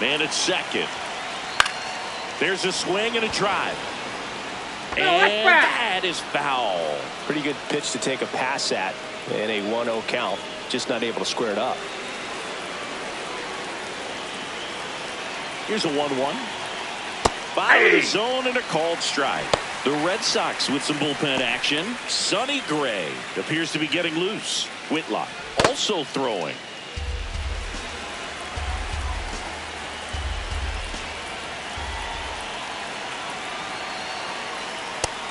Man at second. There's a swing and a drive. No, And that is foul. Pretty good pitch to take a pass at in a 1-0 count. Just not able to square it up. Here's a 1-1. Foul in the zone and a called strike. The Red Sox with some bullpen action. Sonny Gray appears to be getting loose. Whitlock also throwing.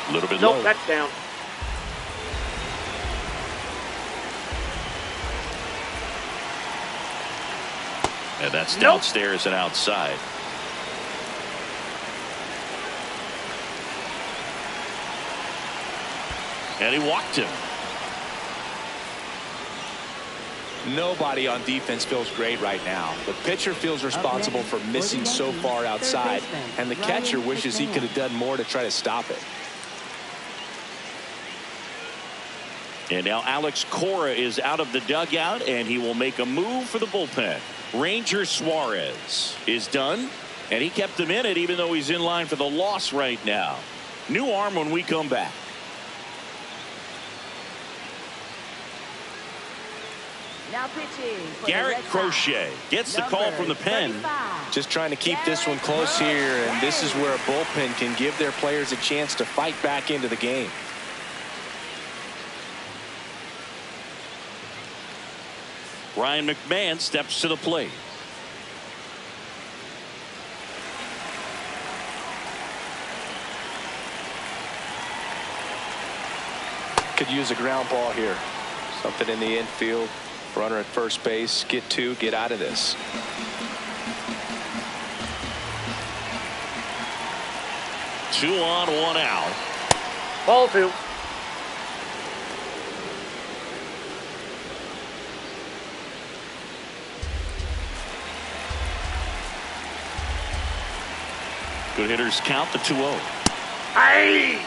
A little bit low. That's down. And that's downstairs and outside. And he walked him. Nobody on defense feels great right now. The pitcher feels responsible for missing so far outside, and the catcher wishes he could have done more to try to stop it. And now Alex Cora is out of the dugout, and he will make a move for the bullpen. Ranger Suarez is done, and he kept him in it even though he's in line for the loss right now. New arm when we come back. Now pitching for Garrett Crochet gets the call from the pen. 35. Just trying to keep this one close here, and this is where a bullpen can give their players a chance to fight back into the game. Ryan McMahon steps to the plate. Could use a ground ball here. Something in the infield. Runner at first base. Get two. Get out of this. Two on, one out. Ball 2. Good hitters count the 2-0. Hey!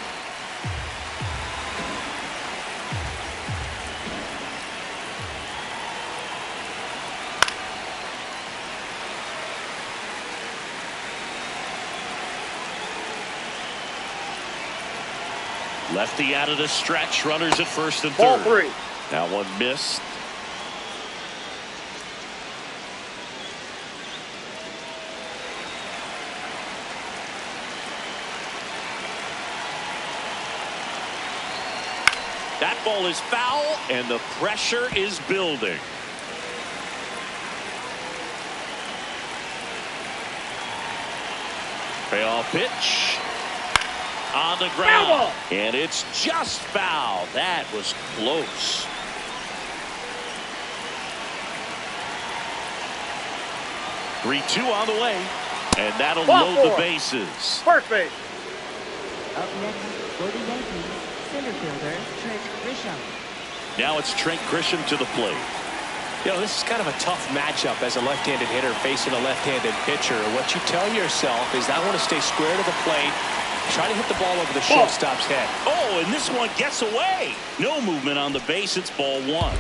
Lefty out of the stretch. Runners at first and Ball third. 3. That one missed. That ball is foul, and the pressure is building. Payoff pitch. On the ground. And it's just foul. That was close. Three-two on the way. And that'll load the bases. First base. Up next for the Yankees, center fielder Trent Grisham. Now it's Trent Grisham to the plate. You know, this is kind of a tough matchup as a left-handed hitter facing a left-handed pitcher. What you tell yourself is I want to stay square to the plate, try to hit the ball over the shortstop's head. Oh, and this one gets away. No movement on the base. It's ball one.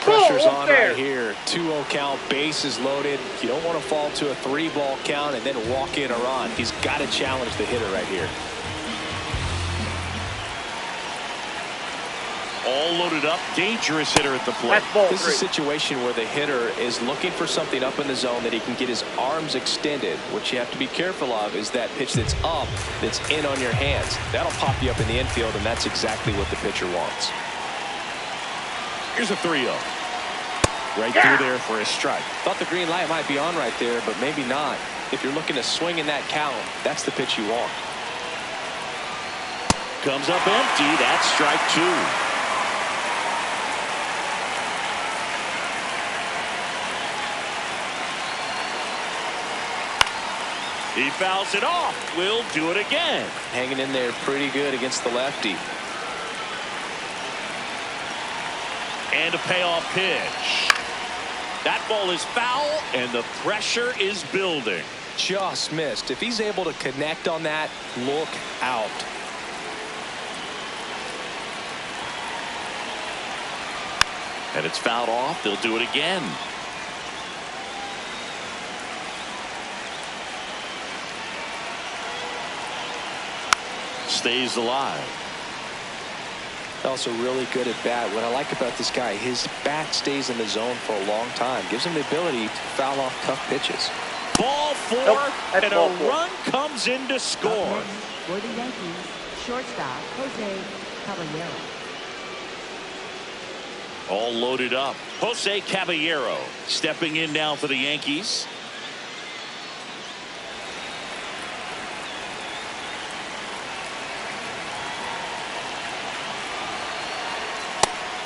Pressure's on right here. 2-0 count, bases loaded. You don't want to fall to a 3-ball count and then walk in a run. He's got to challenge the hitter right here. All loaded up, dangerous hitter at the plate. This is a situation where the hitter is looking for something up in the zone that he can get his arms extended. What you have to be careful of is that pitch that's up, that's in on your hands. That'll pop you up in the infield, and that's exactly what the pitcher wants. Here's a 3-0. Right through there for a strike. Thought the green light might be on right there, but maybe not. If you're looking to swing in that count, that's the pitch you want. Comes up empty. That's strike two. He fouls it off. We'll do it again. Hanging in there pretty good against the lefty. And a payoff pitch. That ball is foul, and the pressure is building. Just missed. If he's able to connect on that, look out. And it's fouled off. They'll do it again. Stays alive. Also really good at bat. What I like about this guy, his bat stays in the zone for a long time. Gives him the ability to foul off tough pitches. Ball four, and a run comes in to score. For the Yankees, shortstop Jose Caballero. All loaded up. Jose Caballero stepping in now for the Yankees.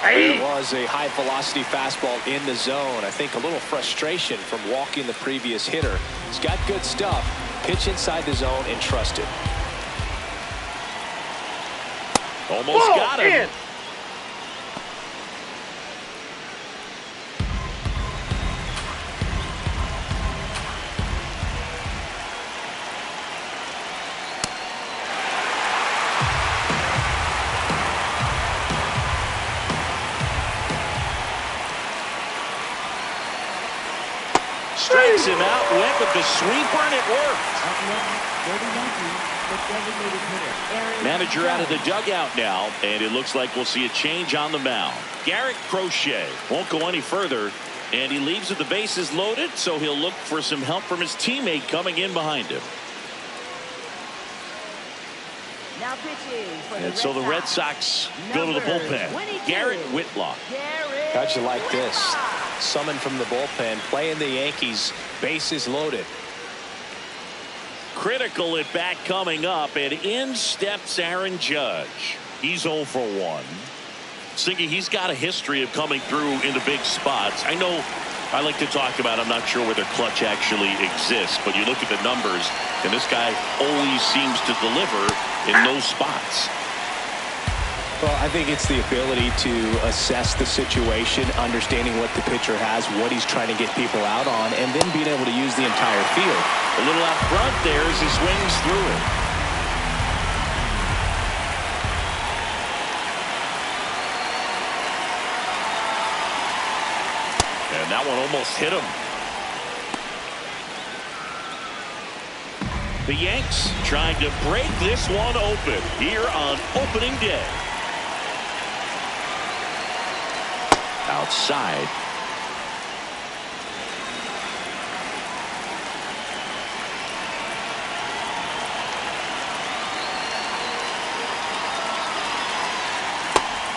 There was a high velocity fastball in the zone. I think a little frustration from walking the previous hitter. He's got good stuff. Pitch inside the zone and trust it. Almost got him. Strikes him out, went with the sweeper, and it worked. Manager out of the dugout now, and it looks like we'll see a change on the mound. Garrett Crochet won't go any further, and he leaves with the bases loaded, so he'll look for some help from his teammate coming in behind him. Now pitching for and so the Red Sox go to the bullpen. Garrett Whitlock. How'd you like this? Summoned from the bullpen, playing the Yankees, bases loaded. Critical at bat coming up, and in steps Aaron Judge. He's 0 for 1. Siggy, he's got a history of coming through into big spots. I know I like to talk about, I'm not sure whether clutch actually exists, but you look at the numbers, and this guy always seems to deliver in those spots. Well, I think it's the ability to assess the situation, understanding what the pitcher has, what he's trying to get people out on, and then being able to use the entire field. A little out front there as he swings through it. And that one almost hit him. The Yanks trying to break this one open here on opening day. Outside.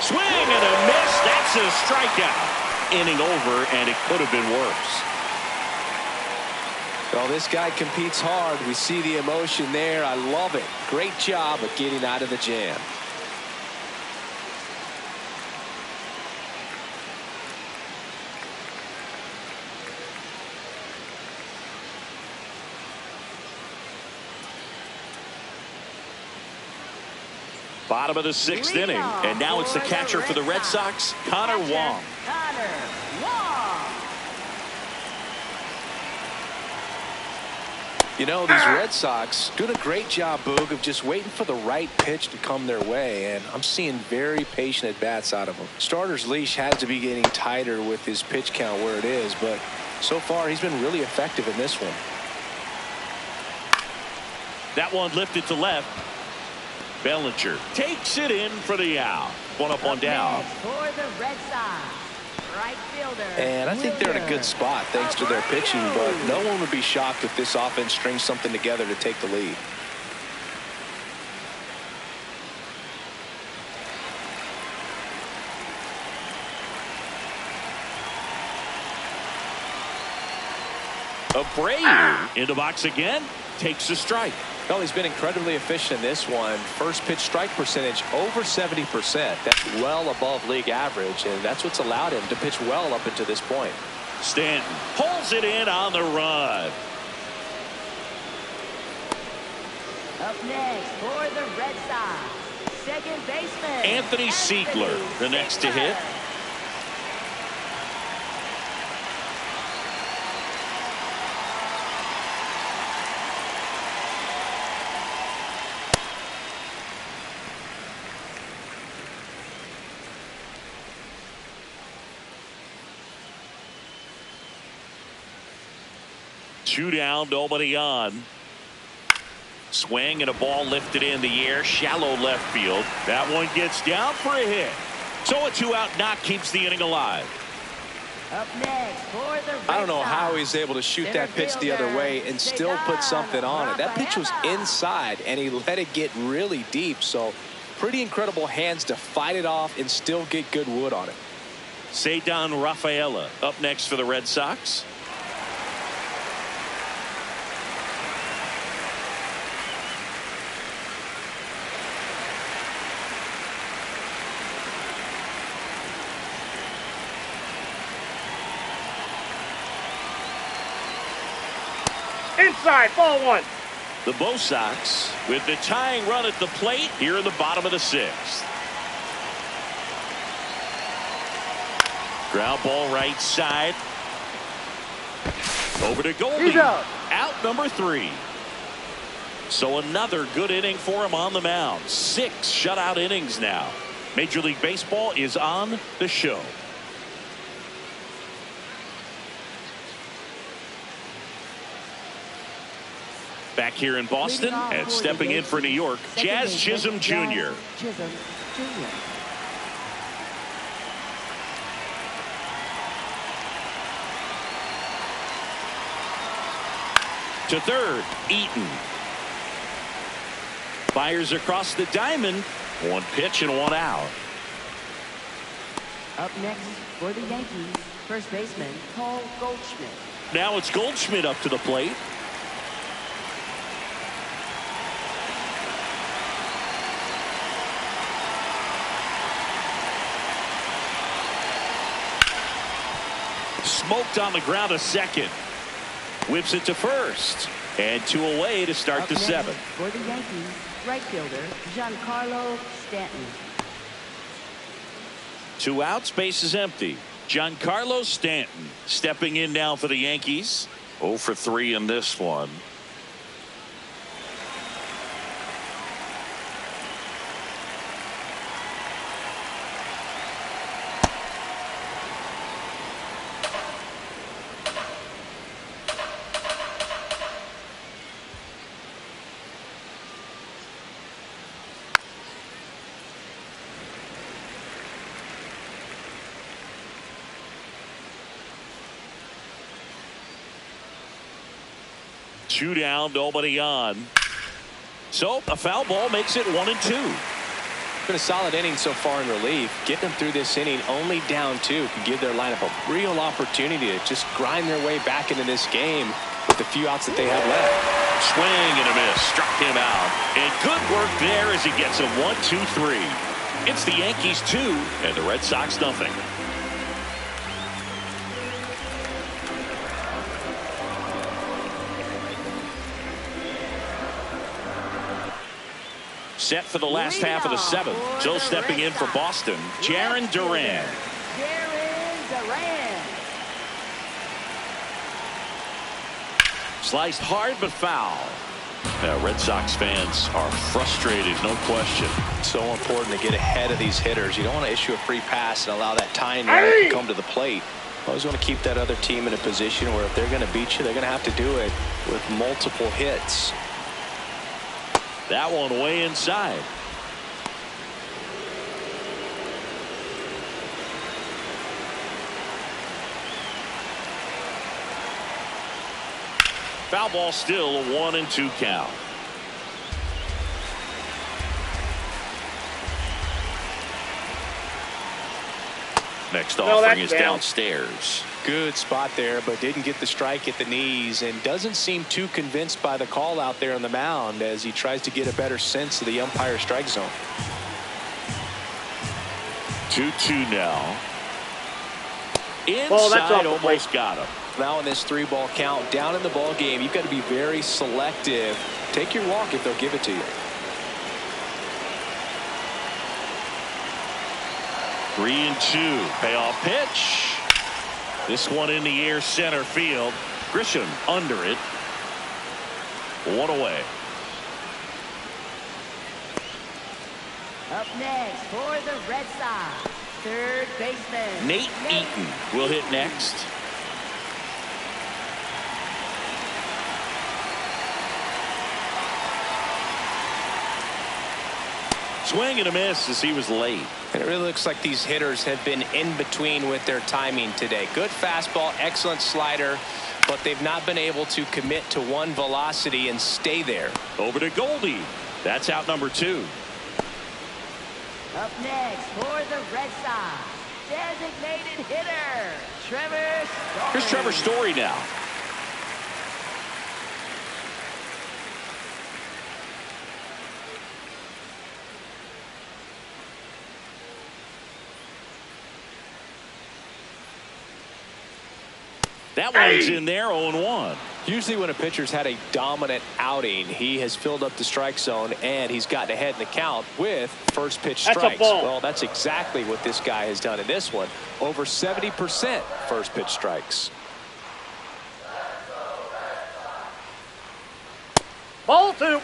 Swing and a miss. That's a strikeout. inning over, and it could have been worse. Well, this guy competes hard. We see the emotion there. I love it. Great job of getting out of the jam. Bottom of the 6th inning, and now it's the catcher for the Red Sox, Connor Wong. You know, these Red Sox doing a great job, Boog, of just waiting for the right pitch to come their way, and I'm seeing very patient at-bats out of them. Starter's leash has to be getting tighter with his pitch count where it is, but so far he's been really effective in this one. That one lifted to left. Bellinger takes it in for the out. One up, one down. For the Red Sox, right fielder. And I think they're in a good spot thanks to their pitching, but no one would be shocked if this offense strings something together to take the lead. Abreu in the box again. Takes a strike. Well, he's been incredibly efficient in this one. First pitch strike percentage over 70%. That's well above league average, and that's what's allowed him to pitch well up until this point. Stanton pulls it in on the run. Up next for the Red Sox, second baseman Anthony Siegler, the next to hit. Two down, nobody on. Swing and a ball lifted in the air, shallow left field. That one gets down for a hit. So a 2-out knock keeps the inning alive. Up next for the Red I don't know Sox, how he's able to shoot that pitch the other way and still put something on it. That pitch was inside, and he let it get really deep. So pretty incredible hands to fight it off and still get good wood on it. Cedar Rafaela up next for the Red Sox. Inside, ball one. The Bo Sox with the tying run at the plate here in the bottom of the 6th. Ground ball right side. Over to Goldie. He's out. Out number 3. So another good inning for him on the mound. 6 shutout innings now. Major League Baseball is on the show. Back here in Boston and stepping in for New York, Jazz Chisholm Jr. To third, Eaton. Fires across the diamond. One pitch and one out. Up next for the Yankees, first baseman Paul Goldschmidt. Now it's Goldschmidt up to the plate. Smoked on the ground a second. Whips it to first. And 2 away to start the 7th. For the Yankees, right fielder Giancarlo Stanton. 2 outs, base is empty. Giancarlo Stanton stepping in now for the Yankees. 0 for 3 in this one. Two down, nobody on. So a foul ball makes it 1-2. been a solid inning so far in relief. Getting them through this inning only down 2 can give their lineup a real opportunity to just grind their way back into this game with the few outs that they have left. Swing and a miss. Struck him out. And good work there as he gets a 1-2-3. It's the Yankees 2 and the Red Sox nothing. Set for the last half of the 7th. So stepping in for Boston, Jarren Duran. Sliced hard but foul. Now, Red Sox fans are frustrated, no question. So important to get ahead of these hitters. You don't want to issue a free pass and allow that tying run to come to the plate. Always want to keep that other team in a position where if they're going to beat you, they're going to have to do it with multiple hits. That one way inside. Foul ball, still a 1-2 count. Next offering is downstairs. Good spot there, but didn't get the strike at the knees and doesn't seem too convinced by the call out there on the mound as he tries to get a better sense of the umpire strike zone. 2-2 now. Inside, almost got him. Now in this 3-ball count, down in the ball game, you've got to be very selective. Take your walk if they'll give it to you. 3-2. Payoff pitch. This one in the air, center field. Grisham under it. 1 away. Up next for the Red Sox, third baseman Nate Eaton will hit next. Swing and a miss as he was late. And it really looks like these hitters have been in between with their timing today. Good fastball, excellent slider, but they've not been able to commit to one velocity and stay there. Over to Goldie. That's out number 2. Up next for the Red Sox, designated hitter, Trevor Story. Here's Trevor Story now. That one's in there, 0-1. Usually when a pitcher's had a dominant outing, he has filled up the strike zone and he's gotten ahead in the count with first pitch strikes. Well, that's exactly what this guy has done in this one. Over 70% first pitch strikes. Ball 2.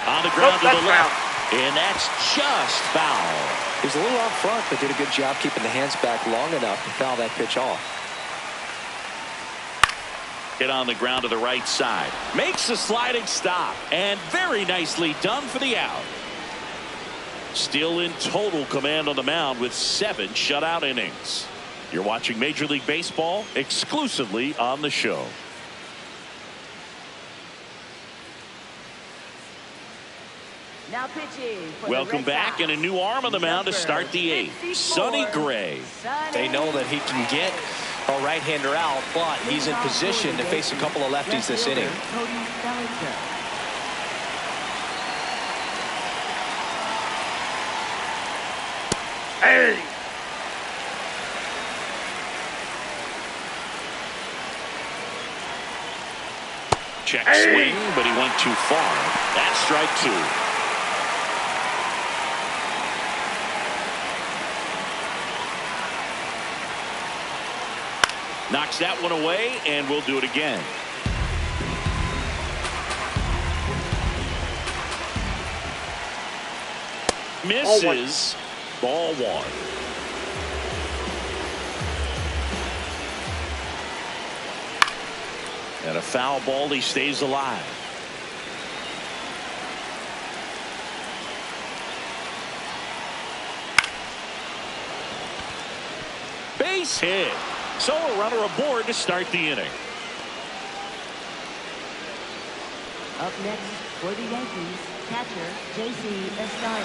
On the ground to the left. And that's just foul. He was a little out front, but did a good job keeping the hands back long enough to foul that pitch off. Hit on the ground to the right side. Makes the sliding stop. And very nicely done for the out. Still in total command on the mound with 7 shutout innings. You're watching Major League Baseball exclusively on the show. Now pitching for Welcome back, and a new arm on the mound to start the 8th. Sonny Gray. They know that he can get a right-hander out, but he's in position to face a couple of lefties this inning. Hey! Check swing, but he went too far. That's strike 2. Knocks that one away, and we'll do it again. Misses. Ball 1. And a foul ball. He stays alive. Base hit. So a runner aboard to start the inning. Up next for the Yankees, catcher J.C. Estrada.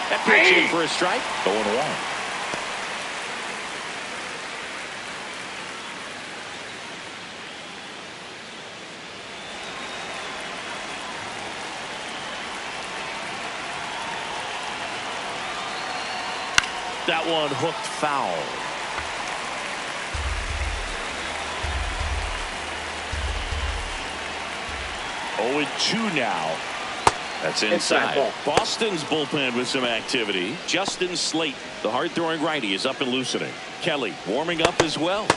That pitch in for a strike. 0-1. That one hooked foul. 0-2 now. That's inside. Boston's bullpen with some activity. Justin Slate, the hard-throwing righty, is up and loosening. Kelly warming up as well.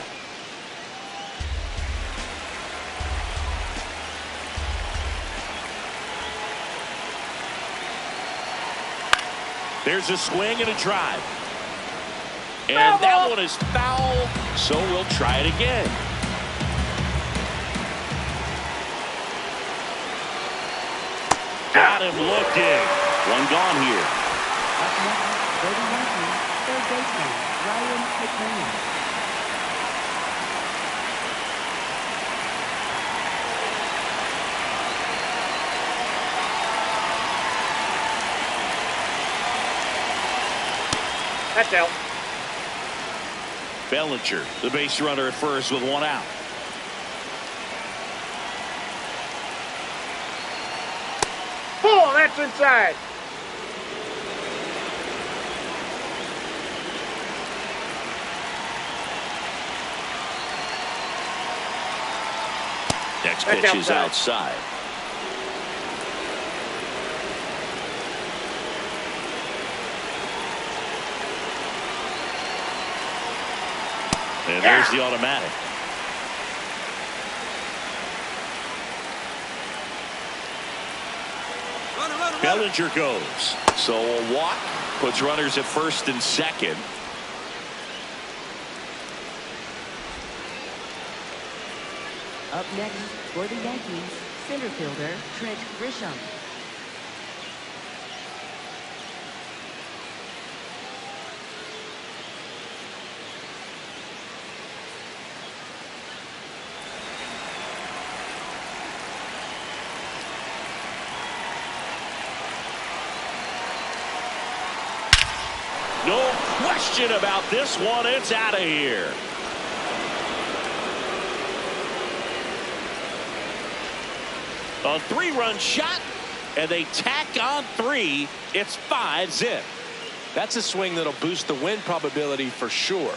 There's a swing and a drive. And that one is foul, so we'll try it again. Got him looking. One gone here. Up next for the Yankees, third baseman Ryan McMahon. That's out. Bellinger, the base runner at first with one out. Pull, that's inside. Next pitch is outside. And there's the automatic. Bellinger goes. So a walk puts runners at first and second. Up next for the Yankees, center fielder Trent Grisham. No question about this one. It's out of here. A 3-run shot, and they tack on 3. It's 5-zip. That's a swing that'll boost the win probability for sure.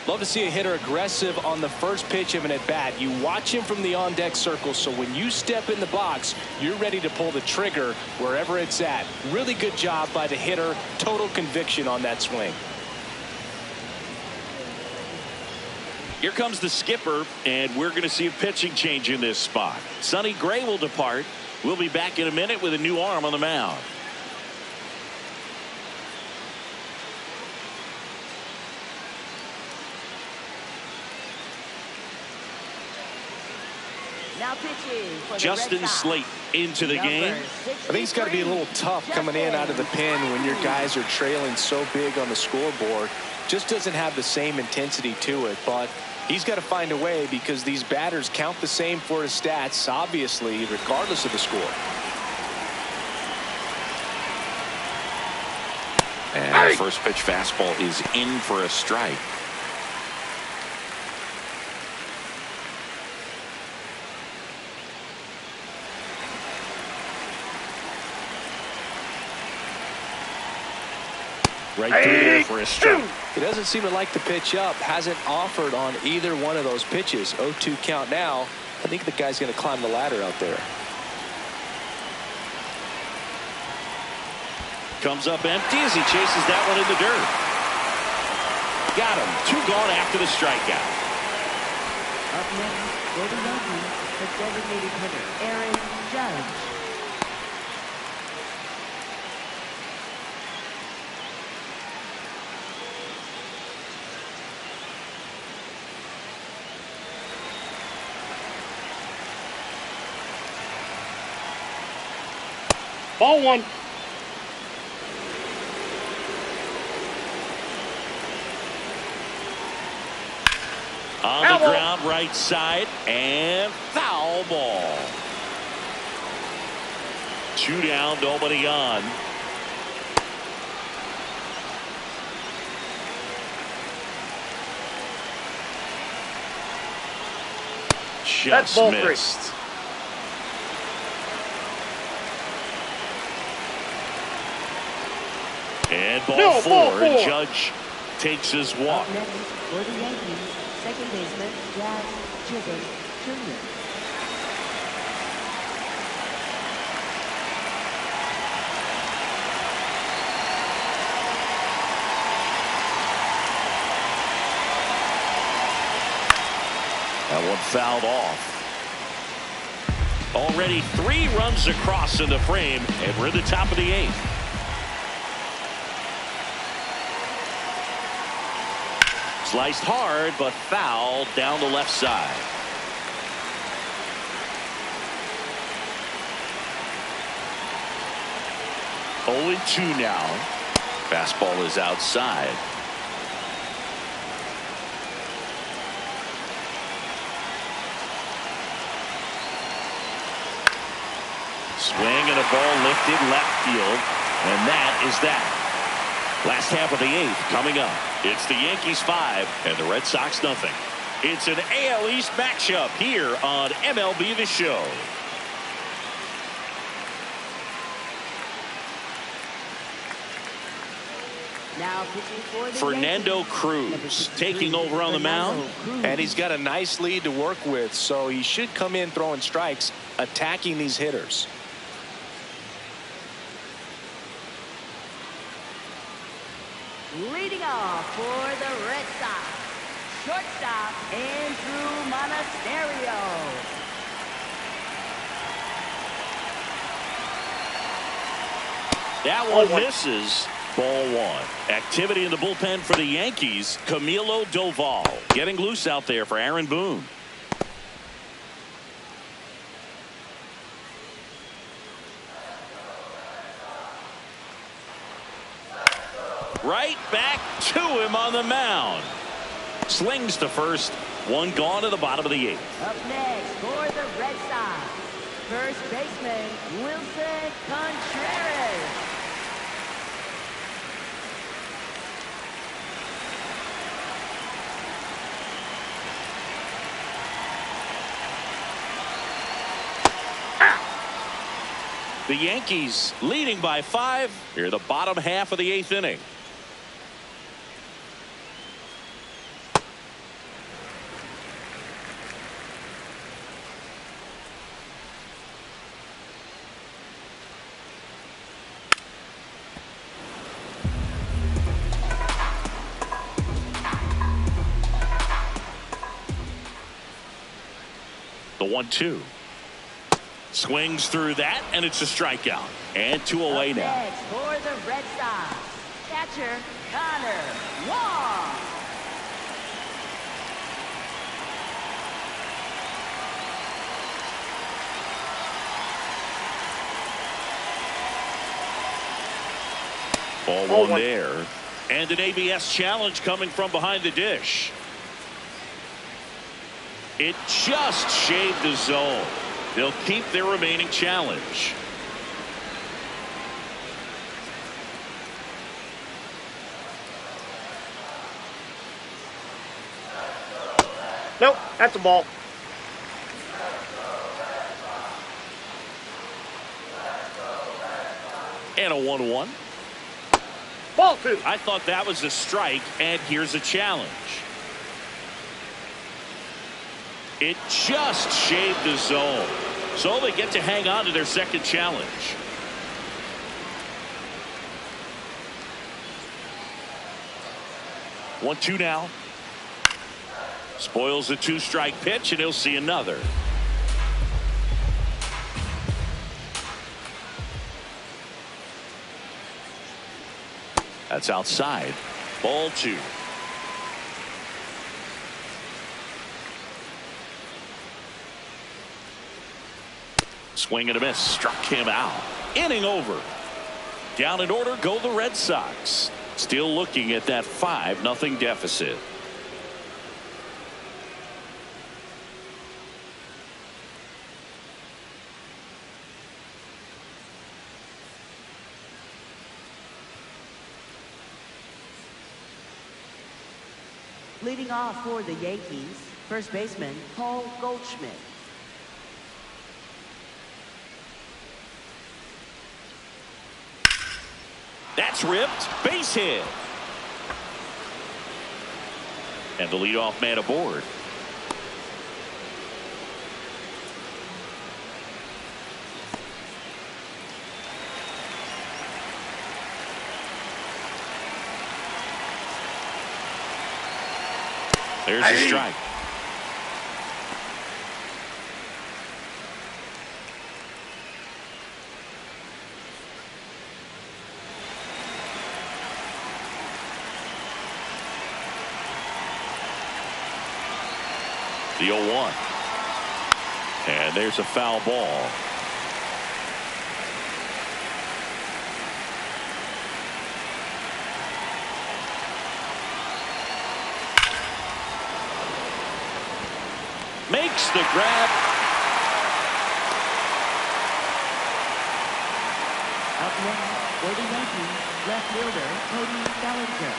Love to see a hitter aggressive on the first pitch of an at-bat. You watch him from the on-deck circle, so when you step in the box, you're ready to pull the trigger wherever it's at. Really good job by the hitter. Total conviction on that swing. Here comes the skipper, and we're going to see a pitching change in this spot. Sonny Gray will depart. We'll be back in a minute with a new arm on the mound. Now pitching for the Justin Red Sox, Slate into the game. I think it's got to be a little tough coming in out of the pen when your guys are trailing so big on the scoreboard. Just doesn't have the same intensity to it, but he's got to find a way because these batters count the same for his stats, obviously, regardless of the score. And the first pitch fastball is in for a strike. Right through there for a strike. He doesn't seem to like the pitch up. Hasn't offered on either one of those pitches. 0-2 count now. I think the guy's going to climb the ladder out there. Comes up empty as he chases that one in the dirt. Got him. 2 gone after the strikeout. Up next for the Yankees, the designated hitter Aaron Judge. Ball one. On Foul the ball. ground, right side, and foul ball. 2 down, nobody on. That's Just ball missed. three. And ball No, four, ball and four. Judge takes his walk. Up next for the Yankees, second baseman Jazz Chisholm Jr. That one fouled off. Already 3 runs across in the frame, and we're in the top of the 8th. Sliced hard, but fouled down the left side. Oh, 2 now. Fastball is outside. Swing and a ball lifted left field, and that is that. Last half of the 8th coming up. It's the Yankees 5 and the Red Sox nothing. It's an AL East matchup here on MLB The Show. Now pitching for the Fernando Yankees, Cruz number 63, taking over on the Fernando mound. Cruz. And he's got a nice lead to work with, so he should come in throwing strikes, attacking these hitters. Leading off for the Red Sox, shortstop Andrew Monasterio. That one misses. Ball 1. Activity in the bullpen for the Yankees. Camilo Doval getting loose out there for Aaron Boone. Right back to him on the mound. Slings to first. 1 gone to the bottom of the 8th. Up next for the Red Sox, first baseman Wilson Contreras. The Yankees leading by 5 here, the bottom half of the 8th inning. The 1-2. Swings through that, and it's a strikeout. And 2 away Up now. next for the Red Sox, catcher Connor Wong. Ball 1 there. And an ABS challenge coming from behind the dish. It just shaved the zone. They'll keep their remaining challenge. Nope, that's a ball. And a 1-1. Ball 2. I thought that was a strike, and here's a challenge. It just shaved the zone. So they get to hang on to their second challenge. One, 2 now. Spoils the 2-strike pitch, and he'll see another. That's outside. Ball 2. Swing and a miss. Struck him out. Inning over. Down in order go the Red Sox. Still looking at that 5-0 deficit. Leading off for the Yankees, first baseman Paul Goldschmidt. That's ripped. Base hit. And the leadoff man aboard. There's a strike. The 0-1. And there's a foul ball. Makes the grab. Up next for the Yankees, left fielder Cody Bellinger.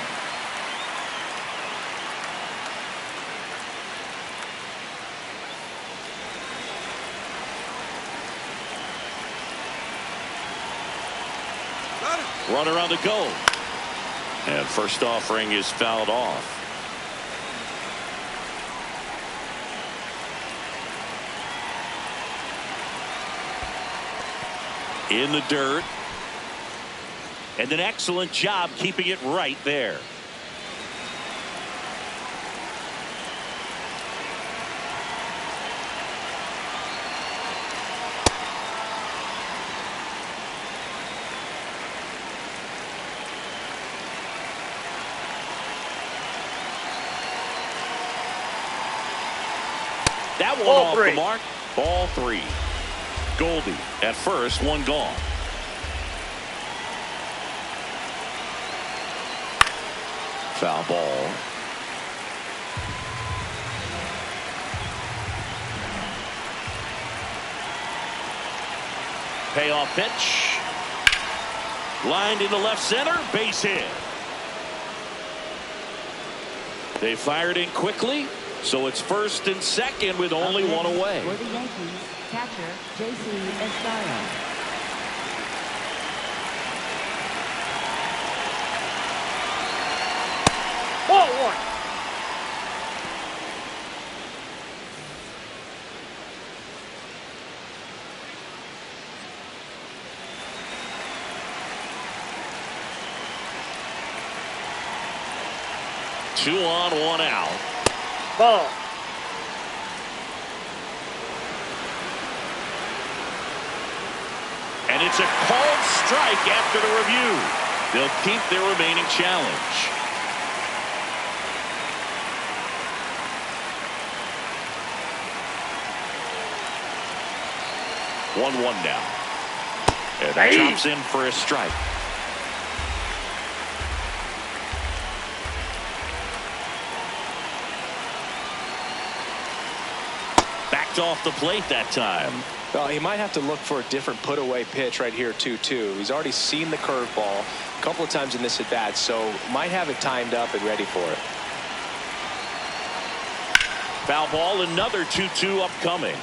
Runner on the go. And first offering is fouled off. In the dirt. And an excellent job keeping it right there. That one Ball off three. the mark. Ball 3. Goldie at first, one gone. Foul ball. Payoff pitch. Lined into left center. Base hit. They fired in quickly. So it's first and second with only one away. For the Yankees, catcher J.C. Estrada. Ball 1. Two on, one out. Ball. And it's a called strike after the review. They'll keep their remaining challenge. One now. And that drops in for a strike. Backed off the plate that time. Well, he might have to look for a different put away pitch right here 2-2. He's already seen the curveball a couple of times in this at bat, so might have it timed up and ready for it. Foul ball, another 2-2 upcoming.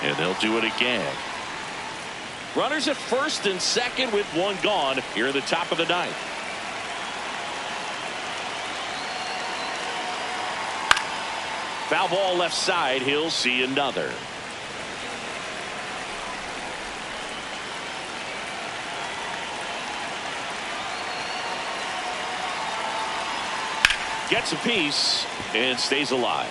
And they'll do it again. Runners at first and second with one gone here in the top of the ninth. Foul ball left side. He'll see another. Gets a piece and stays alive.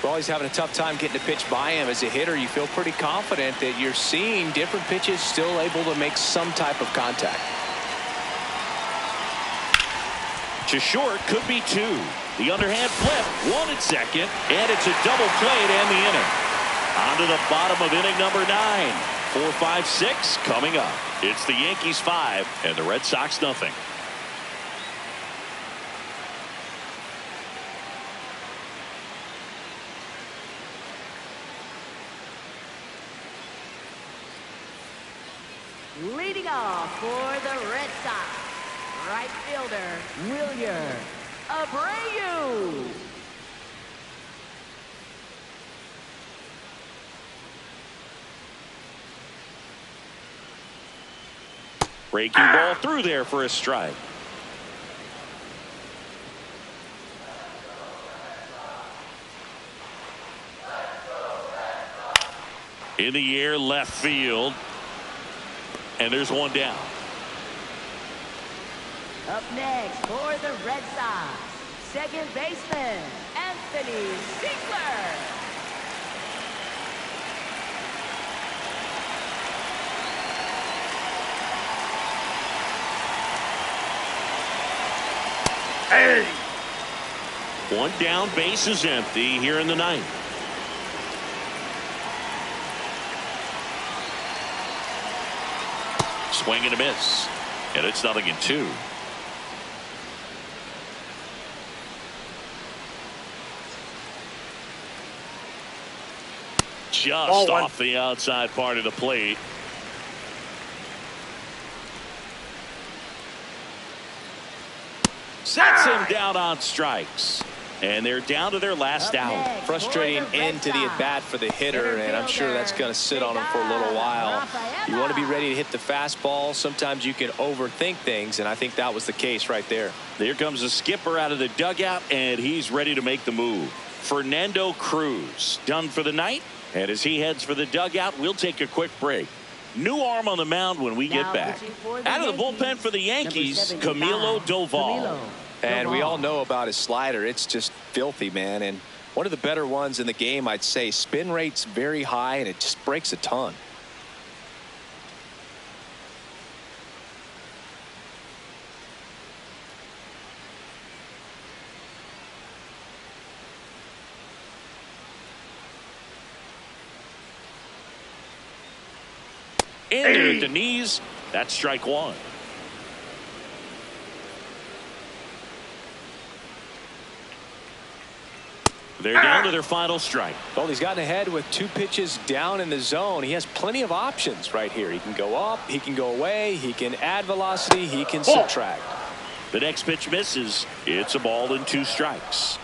Well, he's having a tough time getting a pitch by him. As a hitter, you feel pretty confident that you're seeing different pitches still able to make some type of contact. To short, could be 2. The underhand flip, 1 at second, and it's a double play to end the inning. On to the bottom of inning number 9. 4, 5, 6 coming up. It's the Yankees 5 and the Red Sox nothing. Leading off for the Red Sox, right fielder, Wilyer Abreu. Breaking ball through there for a strike. In the air, left field. And there's one down. Up next for the Red Sox, second baseman, Anthony Ziegler. Hey! One down, base is empty here in the 9th. Swing and a miss. And it's 0-2. Just off the outside part of the plate. Sets him down on strikes. And they're down to their last out. Frustrating end to the at-bat for the hitter, and I'm sure that's going to sit on him for a little while. You want to be ready to hit the fastball. Sometimes you can overthink things, and I think that was the case right there. There comes the skipper out of the dugout, and he's ready to make the move. Fernando Cruz done for the night, and as he heads for the dugout, we'll take a quick break. New arm on the mound when we get back. Out of the bullpen for the Yankees, Camilo Doval. And we all know about his slider. It's just filthy, man. And one of the better ones in the game, I'd say. Spin rate's very high, and it just breaks a ton. Into at the knees. That's strike 1. They're down to their final strike. Well, he's gotten ahead with 2 pitches down in the zone. He has plenty of options right here. He can go up, he can go away, he can add velocity, he can subtract. The next pitch misses. It's a ball and 2 strikes.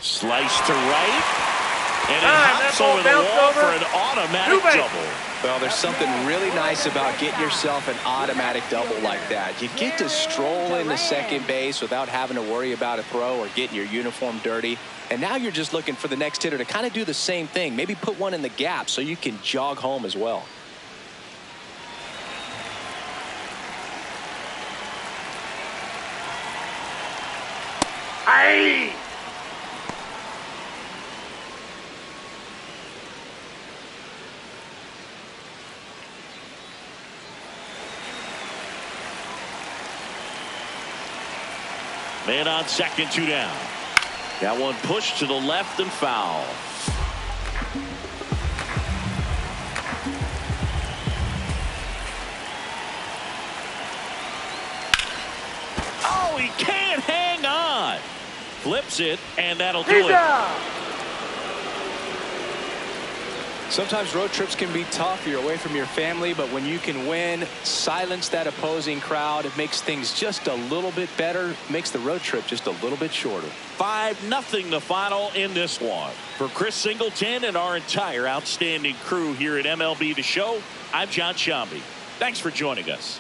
Slice to right. And it hops over the wall for an automatic double. Well, there's something really nice about getting yourself an automatic double like that. You get to stroll into second base without having to worry about a throw or getting your uniform dirty. And now you're just looking for the next hitter to kind of do the same thing. Maybe put one in the gap so you can jog home as well. Hey! Man on second, 2 down. That one pushed to the left and foul. Oh, he can't hang on. Flips it, and that'll do it. Sometimes road trips can be tough. You're away from your family, but when you can win, silence that opposing crowd, it makes things just a little bit better, makes the road trip just a little bit shorter. 5-0 the final in this one. For Chris Singleton and our entire outstanding crew here at MLB The Show, I'm John Shambi. Thanks for joining us.